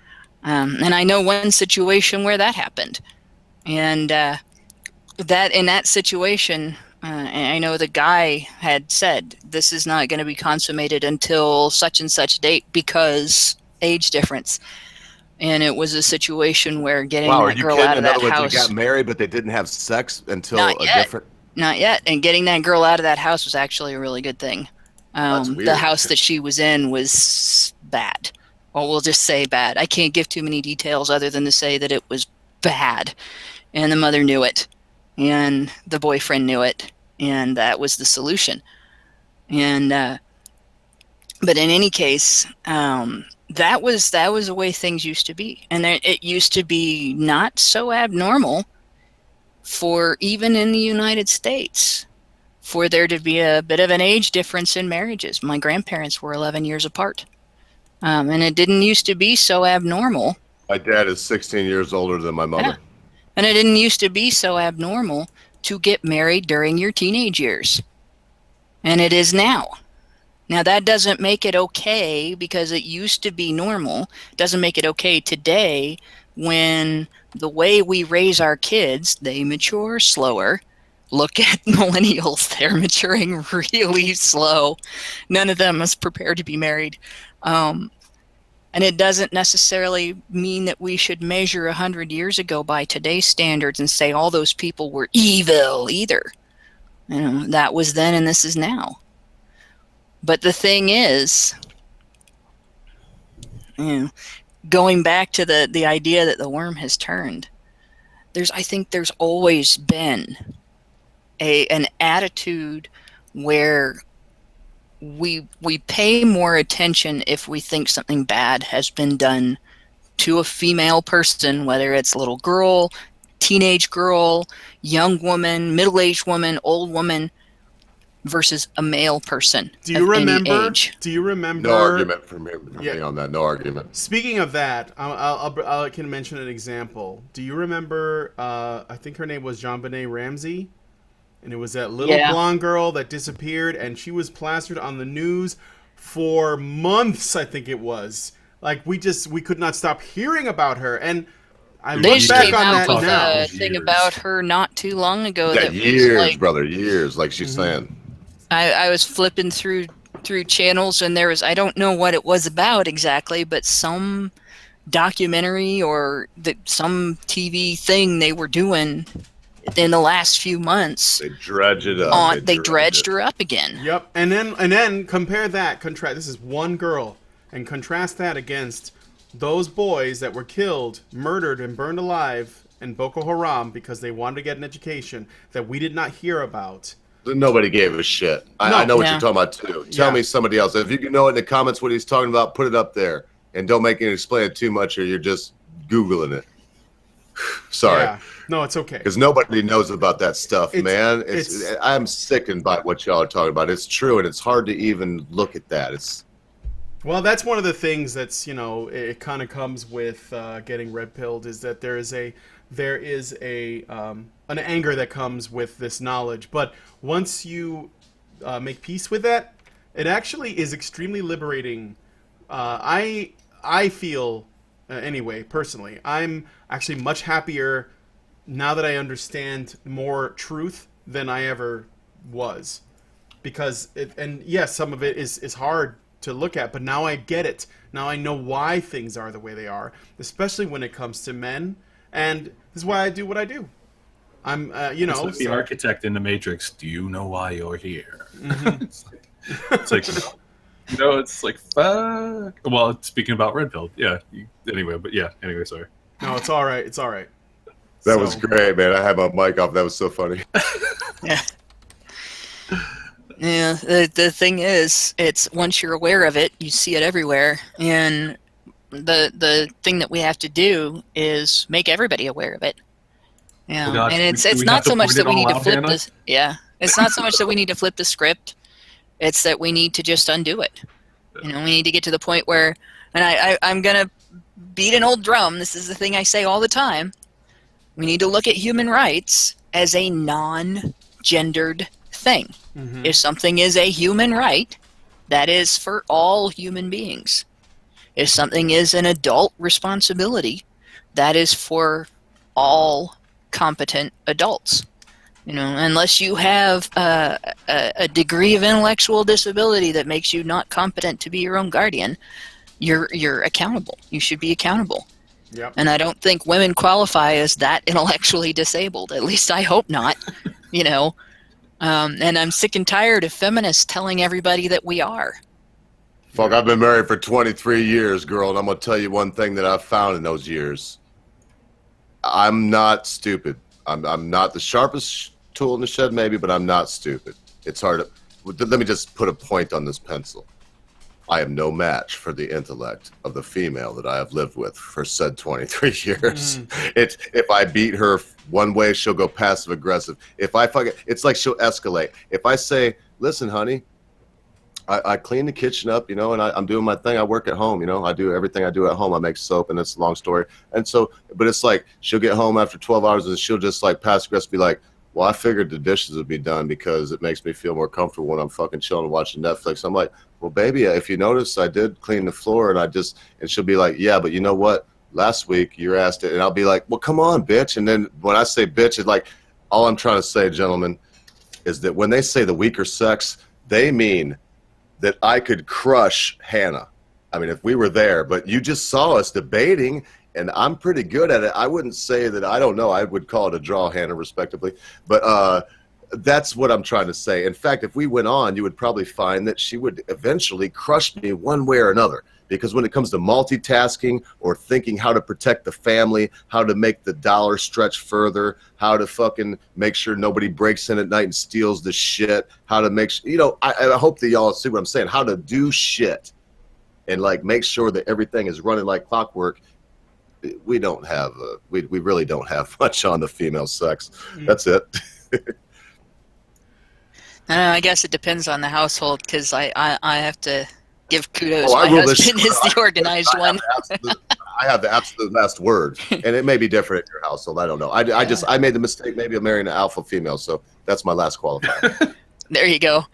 S4: And I know one situation where that happened, and that in that situation, I know the guy had said, "This is not going to be consummated until such and such date because age difference." And it was a situation where getting that girl out of that house. In other words,
S2: they got married, but they didn't have sex until
S4: Not yet. And getting that girl out of that house was actually a really good thing.
S2: That's weird.
S4: The house that she was in was bad. Well, we'll just say bad. I can't give too many details other than to say that it was bad. And the mother knew it. And the boyfriend knew it. And that was the solution. And but in any case, that was the way things used to be, and it used to be not so abnormal for, even in the United States, for there to be a bit of an age difference in marriages. My grandparents were 11 years apart, and it didn't used to be so abnormal.
S2: My dad is 16 years older than my mother.
S4: Yeah. And it didn't used to be so abnormal to get married during your teenage years, and it is now. Now, that doesn't make it okay because it used to be normal. It doesn't make it okay today when the way we raise our kids, they mature slower. Look at millennials. They're maturing really slow. None of them is prepared to be married. And it doesn't necessarily mean that we should measure 100 years ago by today's standards and say all those people were evil either. That was then and this is now. But the thing is, going back to the idea that the worm has turned, I think there's always been an attitude where we pay more attention if we think something bad has been done to a female person, whether it's little girl, teenage girl, young woman, middle-aged woman, old woman. versus a male person.
S1: Do you
S4: of any
S1: remember?
S4: age.
S1: Do you remember?
S2: No argument from me on that. No argument.
S1: Speaking of that, I can mention an example. Do you remember? I think her name was JonBenet Ramsey, and it was that little blonde girl that disappeared, and she was plastered on the news for months. I think it was like we could not stop hearing about her, and I
S4: They
S1: look
S4: just
S1: back
S4: came
S1: on
S4: out
S1: that
S4: with
S1: now.
S4: a thing about her not too long ago.
S2: Yeah,
S4: that was
S2: years,
S4: like,
S2: brother, years. Like she's saying.
S4: I was flipping through channels, and there was, I don't know what it was about exactly, but some documentary or some TV thing they were doing in the last few months.
S2: They dredge it up.
S4: They dredged her up again.
S1: Yep, and then compare that. Contrast. This is one girl, and contrast that against those boys that were killed, murdered, and burned alive in Boko Haram because they wanted to get an education that we did not hear about.
S2: Nobody gave a shit. I know what you're talking about too. Tell me somebody else. If you know in the comments what he's talking about, put it up there, and don't make it explain it too much, or you're just Googling it. Sorry.
S1: Yeah. No, it's okay.
S2: Because nobody knows about that stuff, man. I'm sickened by what y'all are talking about. It's true, and it's hard to even look at that.
S1: Well, that's one of the things that's, it kind of comes with getting red pilled, is that there is an anger that comes with this knowledge. But once you make peace with that, it actually is extremely liberating. I feel, anyway, personally, I'm actually much happier now that I understand more truth than I ever was. Because, yes, some of it is hard to look at, but now I get it. Now I know why things are the way they are, especially when it comes to men, and this is why I do what I do. I'm,
S3: It's like the architect in the Matrix. Do you know why you're here? Mm-hmm. it's like fuck. Well, speaking about red pill, Anyway, sorry.
S1: No, it's all right. It's all right.
S2: That was great, man. I had my mic off. That was so funny.
S4: Yeah. Yeah, the thing is, it's once you're aware of it, you see it everywhere, and the thing that we have to do is make everybody aware of it. Yeah, and it's not so much that we need to flip this. Yeah, it's not so much that we need to flip the script. It's that we need to just undo it. We need to get to the point where, and I'm gonna beat an old drum. This is the thing I say all the time. We need to look at human rights as a non-gendered thing. Mm-hmm. If something is a human right, that is for all human beings. If something is an adult responsibility, that is for all competent adults. Unless you have a degree of intellectual disability that makes you not competent to be your own guardian, you're accountable. You should be accountable.
S1: Yep.
S4: And I don't think women qualify as that intellectually disabled. At least I hope not. And I'm sick and tired of feminists telling everybody that we are.
S2: Fuck, I've been married for 23 years, girl, and I'm going to tell you one thing that I've found in those years. I'm not stupid. I'm not the sharpest tool in the shed, maybe, but I'm not stupid. It's hard to... Let me just put a point on this pencil. I am no match for the intellect of the female that I have lived with for said 23 years. If I beat her one way, she'll go passive aggressive. It's like she'll escalate. If I say, listen, honey, I clean the kitchen up, and I'm doing my thing. I work at home, I do everything I do at home. I make soap, and it's a long story. And so, but it's like she'll get home after 12 hours and she'll just like passive aggressive be like, well, I figured the dishes would be done because it makes me feel more comfortable when I'm fucking chilling and watching Netflix. I'm like, well, baby, if you notice, I did clean the floor, and she'll be like, yeah, but you know what? Last week you asked it, and I'll be like, well, come on, bitch. And then when I say bitch, it's like, all I'm trying to say, gentlemen, is that when they say the weaker sex, they mean that I could crush Hannah. I mean, if we were there, but you just saw us debating, and I'm pretty good at it. I wouldn't say that, I don't know, I would call it a draw, Hannah, respectively. But that's what I'm trying to say. In fact, if we went on, you would probably find that she would eventually crush me one way or another. Because when it comes to multitasking or thinking how to protect the family, how to make the dollar stretch further, how to fucking make sure nobody breaks in at night and steals the shit, how to make sure, I hope that y'all see what I'm saying, how to do shit and like make sure that everything is running like clockwork. We don't have, we really don't have much on the female sex. That's it.
S4: I guess it depends on the household, because I have to give kudos.
S2: Oh, I
S4: My
S2: rule this
S4: husband
S2: shit.
S4: is the organized one.
S2: I have the absolute last word, and it may be different in your household. I don't know. I made the mistake maybe of marrying an alpha female, so that's my last qualifier.
S4: There you go.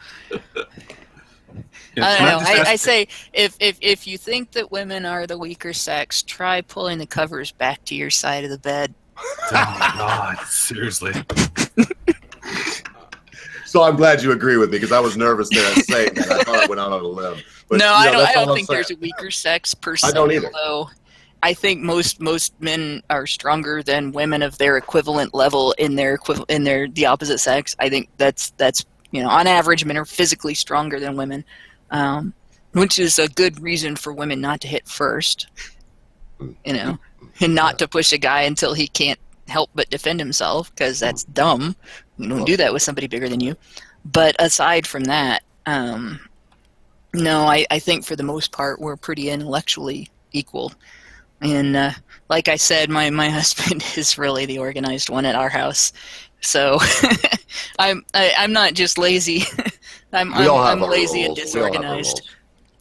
S3: Yeah,
S4: I
S3: can
S4: don't know.
S3: just
S4: I
S3: ask-
S4: say if you think that women are the weaker sex, try pulling the covers back to your side of the bed.
S3: Oh my God, seriously.
S2: So I'm glad you agree with me because I was nervous there and saying that. I thought I went out on a limb. But,
S4: No,
S2: you know,
S4: I
S2: that's all
S4: don't
S2: I'm
S4: think
S2: saying.
S4: there's a weaker sex per se.
S2: I don't either.
S4: Although I think most men are stronger than women of their equivalent level in the opposite sex. I think that's on average, men are physically stronger than women, which is a good reason for women not to hit first, and not to push a guy until he can't help but defend himself, because that's dumb. You don't do that with somebody bigger than you. But aside from that, no, I think for the most part we're pretty intellectually equal. And like I said, my husband is really the organized one at our house. So I'm not just lazy. I'm lazy and disorganized.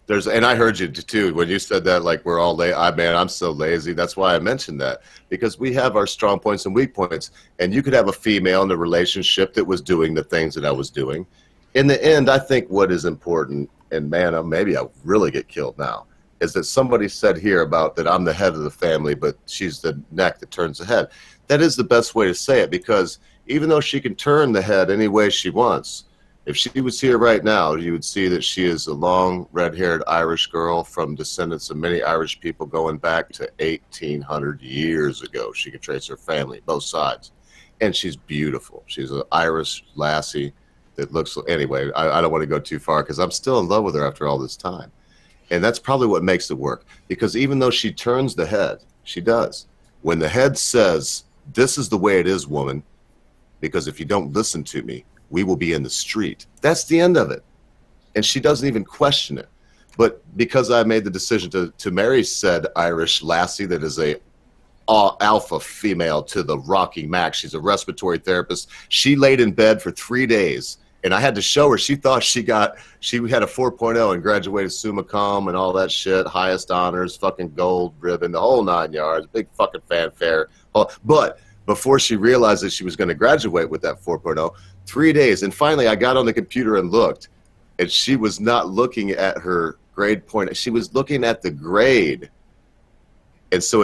S2: And I heard you too when you said that, like, we're all man, I'm so lazy. That's why I mentioned that, because we have our strong points and weak points. And you could have a female in a relationship that was doing the things that I was doing. In the end, I think what is important, and man, maybe I'll really get killed now, is that somebody said here about that I'm the head of the family, but she's the neck that turns the head. That is the best way to say it, because even though she can turn the head any way she wants, if she was here right now, you would see that she is a long, red-haired Irish girl from descendants of many Irish people going back to 1,800 years ago. She can trace her family, both sides. And she's beautiful. She's an Irish lassie that looks... Anyway, I don't want to go too far because I'm still in love with her after all this time. And that's probably what makes it work. Because even though she turns the head, she does. When the head says, this is the way it is, woman, because if you don't listen to me, we will be in the street. That's the end of it. And she doesn't even question it. But because I made the decision to marry said Irish lassie that is a alpha female to the rocking max, she's a respiratory therapist. She laid in bed for 3 days, and I had to show her. She thought she had a 4.0 and graduated summa cum and all that shit, highest honors, fucking gold ribbon, the whole 9 yards, big fucking fanfare. But before she realized that she was going to graduate with that 4.0, 3 days. And finally, I got on the computer and looked, and she was not looking at her grade point. She was looking at the grade. And so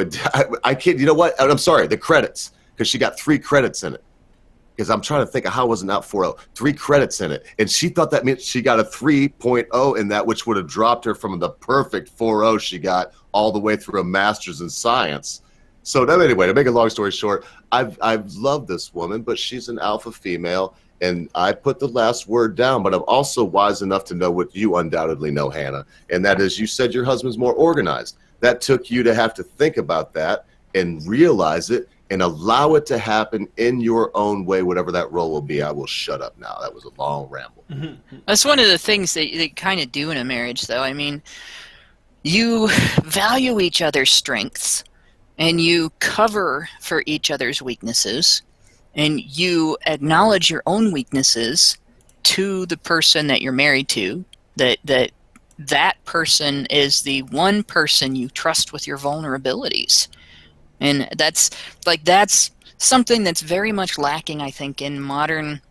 S2: I can't, you know what? I'm sorry, the credits, because she got 3 credits in it. Because I'm trying to think of how it wasn't out 4.0. 3 credits in it. And she thought that meant she got a 3.0 in that, which would have dropped her from the perfect 4.0 she got all the way through a master's in science. So anyway, to make a long story short, I've loved this woman, but she's an alpha female, and I put the last word down, but I'm also wise enough to know what you undoubtedly know, Hannah, and that is you said your husband's more organized. That took you to have to think about that and realize it and allow it to happen in your own way, whatever that role will be. I will shut up now. That was a long ramble.
S4: Mm-hmm. That's one of the things that you kind of do in a marriage, though. I mean, you value each other's strengths, and you cover for each other's weaknesses, and you acknowledge your own weaknesses to the person that you're married to, that person is the one person you trust with your vulnerabilities. And that's something that's very much lacking, I think, in modern...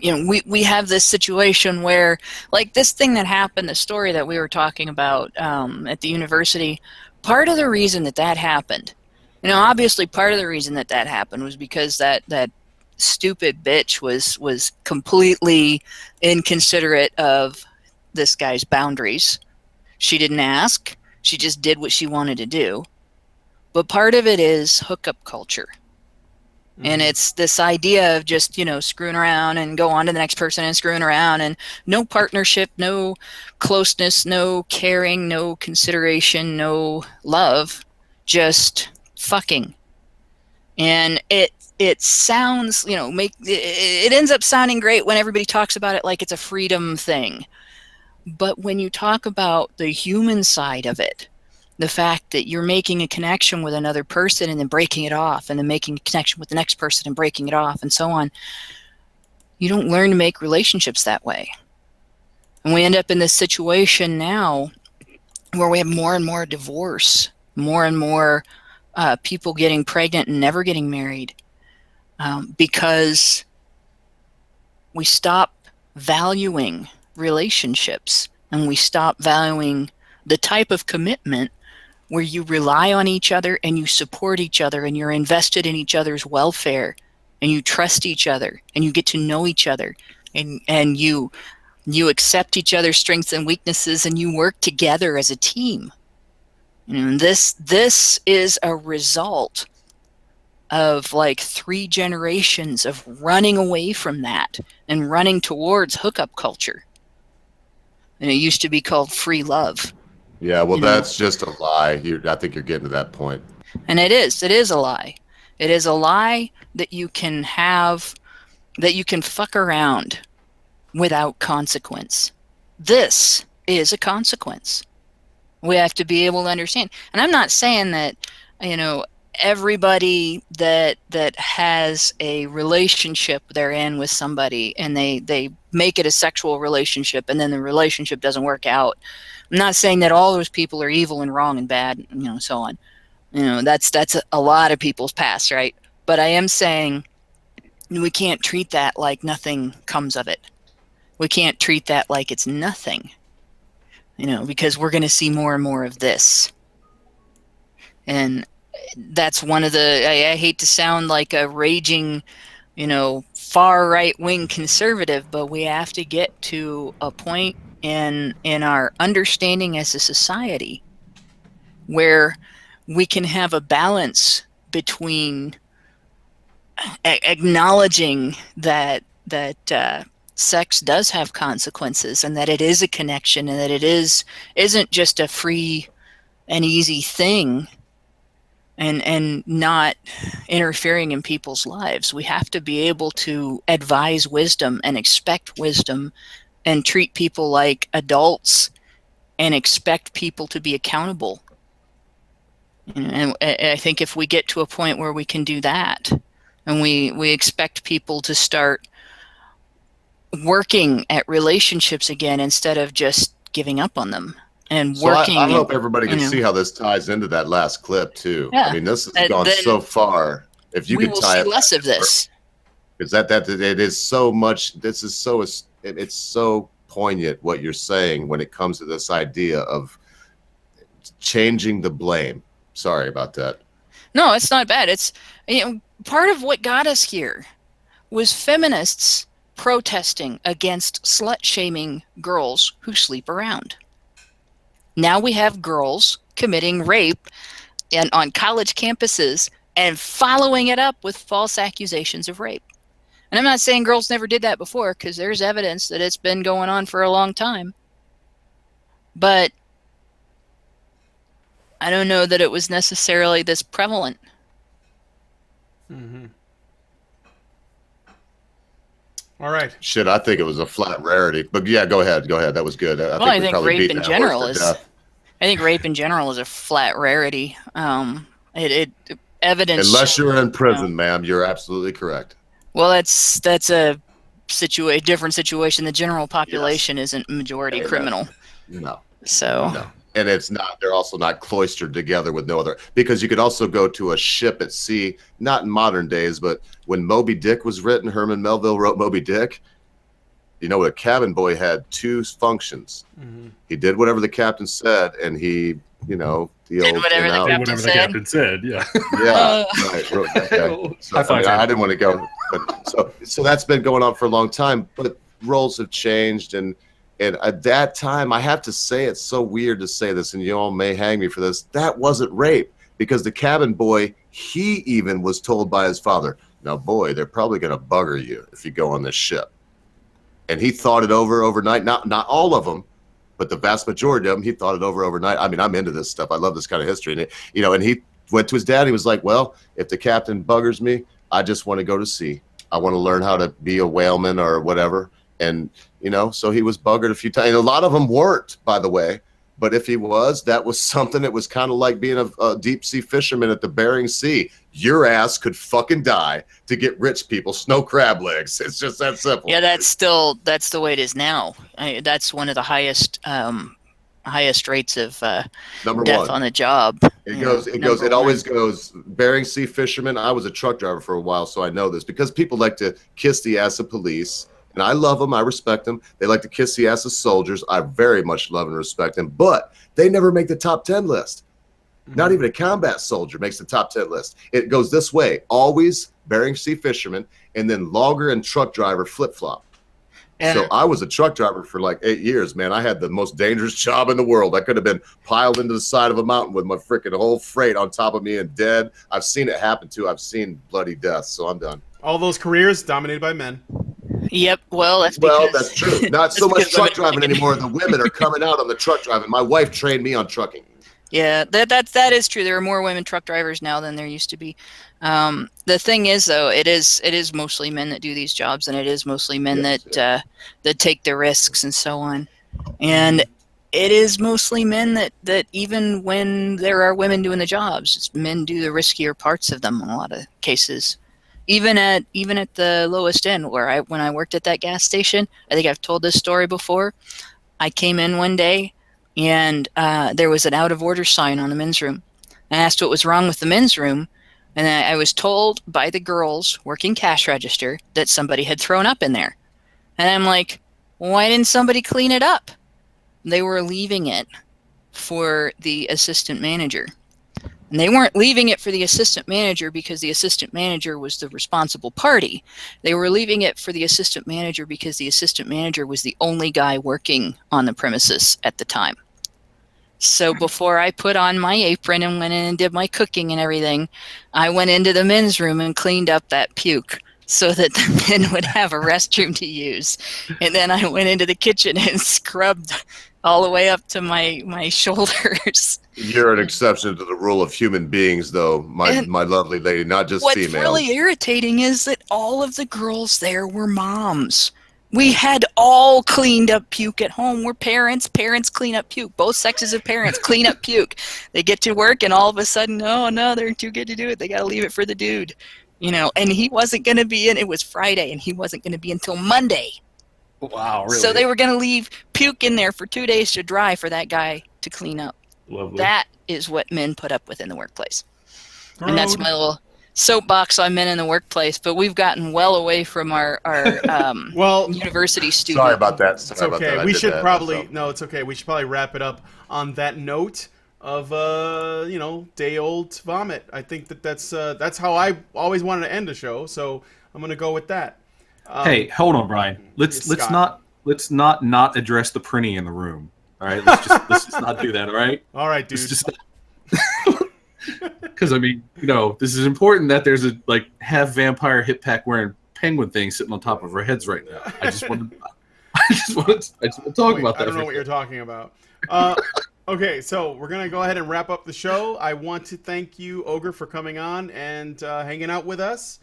S4: we have this situation where, like this thing that happened, the story that we were talking about at the university, part of the reason that happened, obviously part of the reason that happened was because that stupid bitch was completely inconsiderate of this guy's boundaries. She didn't ask. She just did what she wanted to do. But part of it is hookup culture. Mm-hmm. And it's this idea of just, screwing around and go on to the next person and screwing around, and no partnership, no closeness, no caring, no consideration, no love, just fucking. And it sounds, it ends up sounding great when everybody talks about it like it's a freedom thing. But when you talk about the human side of it, the fact that you're making a connection with another person and then breaking it off, and then making a connection with the next person and breaking it off, and so on, You don't learn to make relationships that way. And we end up in this situation now where we have more and more divorce, more and more people getting pregnant and never getting married, because we stop valuing relationships, and we stop valuing the type of commitment where you rely on each other and you support each other and you're invested in each other's welfare and you trust each other and you get to know each other, and you accept each other's strengths and weaknesses and you work together as a team. And this is a result of like 3 generations of running away from that and running towards hookup culture. And it used to be called free love.
S2: Yeah, well, that's just a lie. I think you're getting to that point.
S4: And it is a lie. It is a lie that you can fuck around without consequence. This is a consequence. We have to be able to understand. And I'm not saying that, everybody that has a relationship they're in with somebody and they make it a sexual relationship and then the relationship doesn't work out. I'm not saying that all those people are evil and wrong and bad, so on. That's a lot of people's past, right? But I am saying we can't treat that like nothing comes of it. We can't treat that like it's nothing, because we're going to see more and more of this. And that's one of the, I hate to sound like a raging, far right-wing conservative, but we have to get to a point in our understanding as a society where we can have a balance between acknowledging that sex does have consequences and that it is a connection and that it isn't just a free and easy thing, and not interfering in people's lives. We have to be able to advise wisdom and expect wisdom and treat people like adults and expect people to be accountable. And I think if we get to a point where we can do that and we expect people to start working at relationships again instead of just giving up on them and working.
S2: I hope everybody can see how this ties into that last clip too.
S4: Yeah,
S2: I mean, this has gone so far. If you could tie
S4: it, we will see less of this.
S2: Because that it is so much. This is so it's so poignant what you're saying when it comes to this idea of changing the blame. Sorry about that.
S4: No, it's not bad. It's part of what got us here was feminists protesting against slut-shaming girls who sleep around. Now we have girls committing rape on college campuses and following it up with false accusations of rape. And I'm not saying girls never did that before, because there's evidence that it's been going on for a long time. But I don't know that it was necessarily this prevalent.
S1: Mm-hmm. All right.
S2: Shit, I think it was a flat rarity. But yeah, go ahead. That was good.
S4: I think rape in general is. I think rape in general is a flat rarity. Evidence.
S2: Unless you're in prison, ma'am, you're absolutely correct.
S4: Well, that's a different situation. The general population isn't majority criminal.
S2: No.
S4: So.
S2: No. And it's not. They're also not cloistered together with no other. Because you could also go to a ship at sea, not in modern days, but when Moby Dick was written, Herman Melville wrote Moby Dick. A cabin boy had 2 functions. Mm-hmm. He did whatever the captain said, and he,
S4: did whatever the captain said.
S3: Yeah.
S2: Yeah. Right. Okay. So, I didn't want to go, but so that's been going on for a long time. But roles have changed, and at that time, I have to say, it's so weird to say this, and you all may hang me for this. That wasn't rape, because the cabin boy, he even was told by his father, "Now, boy, they're probably going to bugger you if you go on this ship." And he thought it over overnight. Not all of them, but the vast majority of them, he thought it over overnight. I mean, I'm into this stuff. I love this kind of history. And and he went to his dad. And he was like, "Well, if the captain buggers me, I just want to go to sea. I want to learn how to be a whaleman or whatever." And so he was buggered a few times. And a lot of them weren't, by the way. But if he was, that was something that was kind of like being a deep sea fisherman at the Bering Sea. Your ass could fucking die to get rich people snow crab legs. It's just that simple.
S4: Yeah, that's the way it is now. That's one of the highest rates of
S2: Number
S4: death
S2: one.
S4: on the job.
S2: It always goes Bering Sea fisherman. I was a truck driver for a while, so I know this because people like to kiss the ass of police. And I love them. I respect them. They like to kiss the ass of soldiers. I very much love and respect them. But they never make the top 10 list. Not even a combat soldier makes the top 10 list. It goes this way. Always Bering Sea fisherman, and then logger and truck driver flip-flop.
S4: Yeah.
S2: So I was a truck driver for like 8 years, man. I had the most dangerous job in the world. I could have been piled into the side of a mountain with my freaking whole freight on top of me and dead. I've seen it happen, too. I've seen bloody death, so I'm done.
S1: All those careers dominated by men.
S4: Yep. Well, that's
S2: true. Not so much truck driving anymore. The women are coming out on the truck driving. My wife trained me on trucking.
S4: Yeah, that is true. There are more women truck drivers now than there used to be. The thing is, though, it is mostly men that do these jobs, and it is mostly men that take the risks and so on. And it is mostly men that even when there are women doing the jobs, men do the riskier parts of them in a lot of cases. Even at the lowest end, when I worked at that gas station, I think I've told this story before. I came in one day, and there was an out of order sign on the men's room. I asked what was wrong with the men's room, and I was told by the girls working cash register that somebody had thrown up in there. And I'm like, why didn't somebody clean it up? They were leaving it for the assistant manager. And they weren't leaving it for the assistant manager because the assistant manager was the responsible party. They were leaving it for the assistant manager because the assistant manager was the only guy working on the premises at the time. So before I put on my apron and went in and did my cooking and everything, I went into the men's room and cleaned up that puke so that the men would have a restroom to use. And then I went into the kitchen and scrubbed all the way up to my shoulders.
S2: You're an exception to the rule of human beings, though, my lovely lady, not just females.
S4: What's really irritating is that all of the girls there were moms. We had all cleaned up puke at home. We're parents. Parents clean up puke. Both sexes of parents clean up puke. They get to work, and all of a sudden, oh, no, they're too good to do it. They got to leave it for the dude. And he wasn't going to be in. It was Friday, and he wasn't going to be until Monday.
S3: Wow, really?
S4: So they were going to leave puke in there for 2 days to dry for that guy to clean up.
S3: Lovely.
S4: That is what men put up with in the workplace. And that's my little soapbox on men in the workplace, but we've gotten well away from our university student.
S2: Sorry about that.
S1: It's okay. We should probably it's okay. We should probably wrap it up on that note of day-old vomit. I think that's how I always wanted to end a show, so I'm gonna go with that.
S3: Hey, hold on, Brian. Let's not address the printing in the room. All right, let's just not do that. All right.
S1: All right, dude.
S3: Because I mean, this is important that there's a half vampire hip pack wearing penguin thing sitting on top of our heads right now. I just want to talk about that.
S1: I don't know what you're talking about. Okay, so we're gonna go ahead and wrap up the show. I want to thank you, Ogre, for coming on and hanging out with us.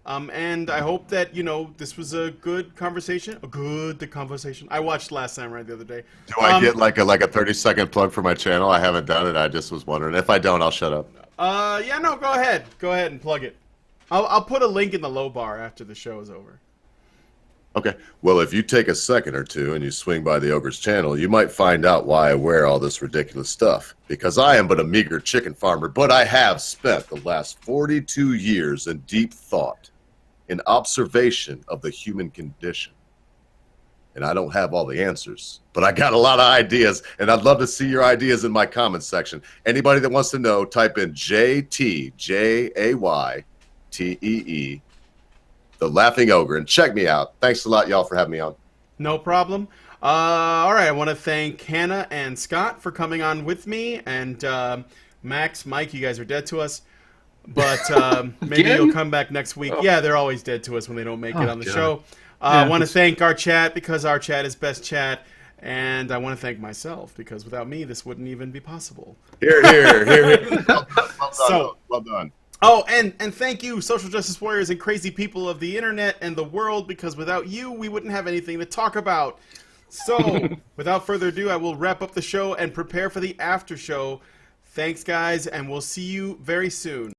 S1: And I hope that, this was a good conversation. I watched Last Samurai the other day.
S2: Do I get like a 30-second plug for my channel? I haven't done it. I just was wondering. If I don't, I'll shut up.
S1: Go ahead. Go ahead and plug it. I'll put a link in the low bar after the show is over.
S2: Okay. Well, if you take a second or two and you swing by the Ogre's channel, you might find out why I wear all this ridiculous stuff. Because I am but a meager chicken farmer, but I have spent the last 42 years in deep thought, in observation of the human condition. And I don't have all the answers, but I got a lot of ideas, and I'd love to see your ideas in my comments section. Anybody that wants to know, type in JTJAYTEE, The Laughing Ogre, and check me out. Thanks a lot, y'all, for having me on.
S1: No problem. All right, I want to thank Hannah and Scott for coming on with me, and Max, Mike, you guys are dead to us. But maybe you'll come back next week. Yeah, they're always dead to us when they don't make it on the show. I want to thank our chat because our chat is best chat. And I want to thank myself because without me, this wouldn't even be possible.
S2: Here. Well done.
S1: Oh, and thank you, social justice warriors and crazy people of the internet and the world, because without you, we wouldn't have anything to talk about. So, without further ado, I will wrap up the show and prepare for the after show. Thanks, guys, and we'll see you very soon.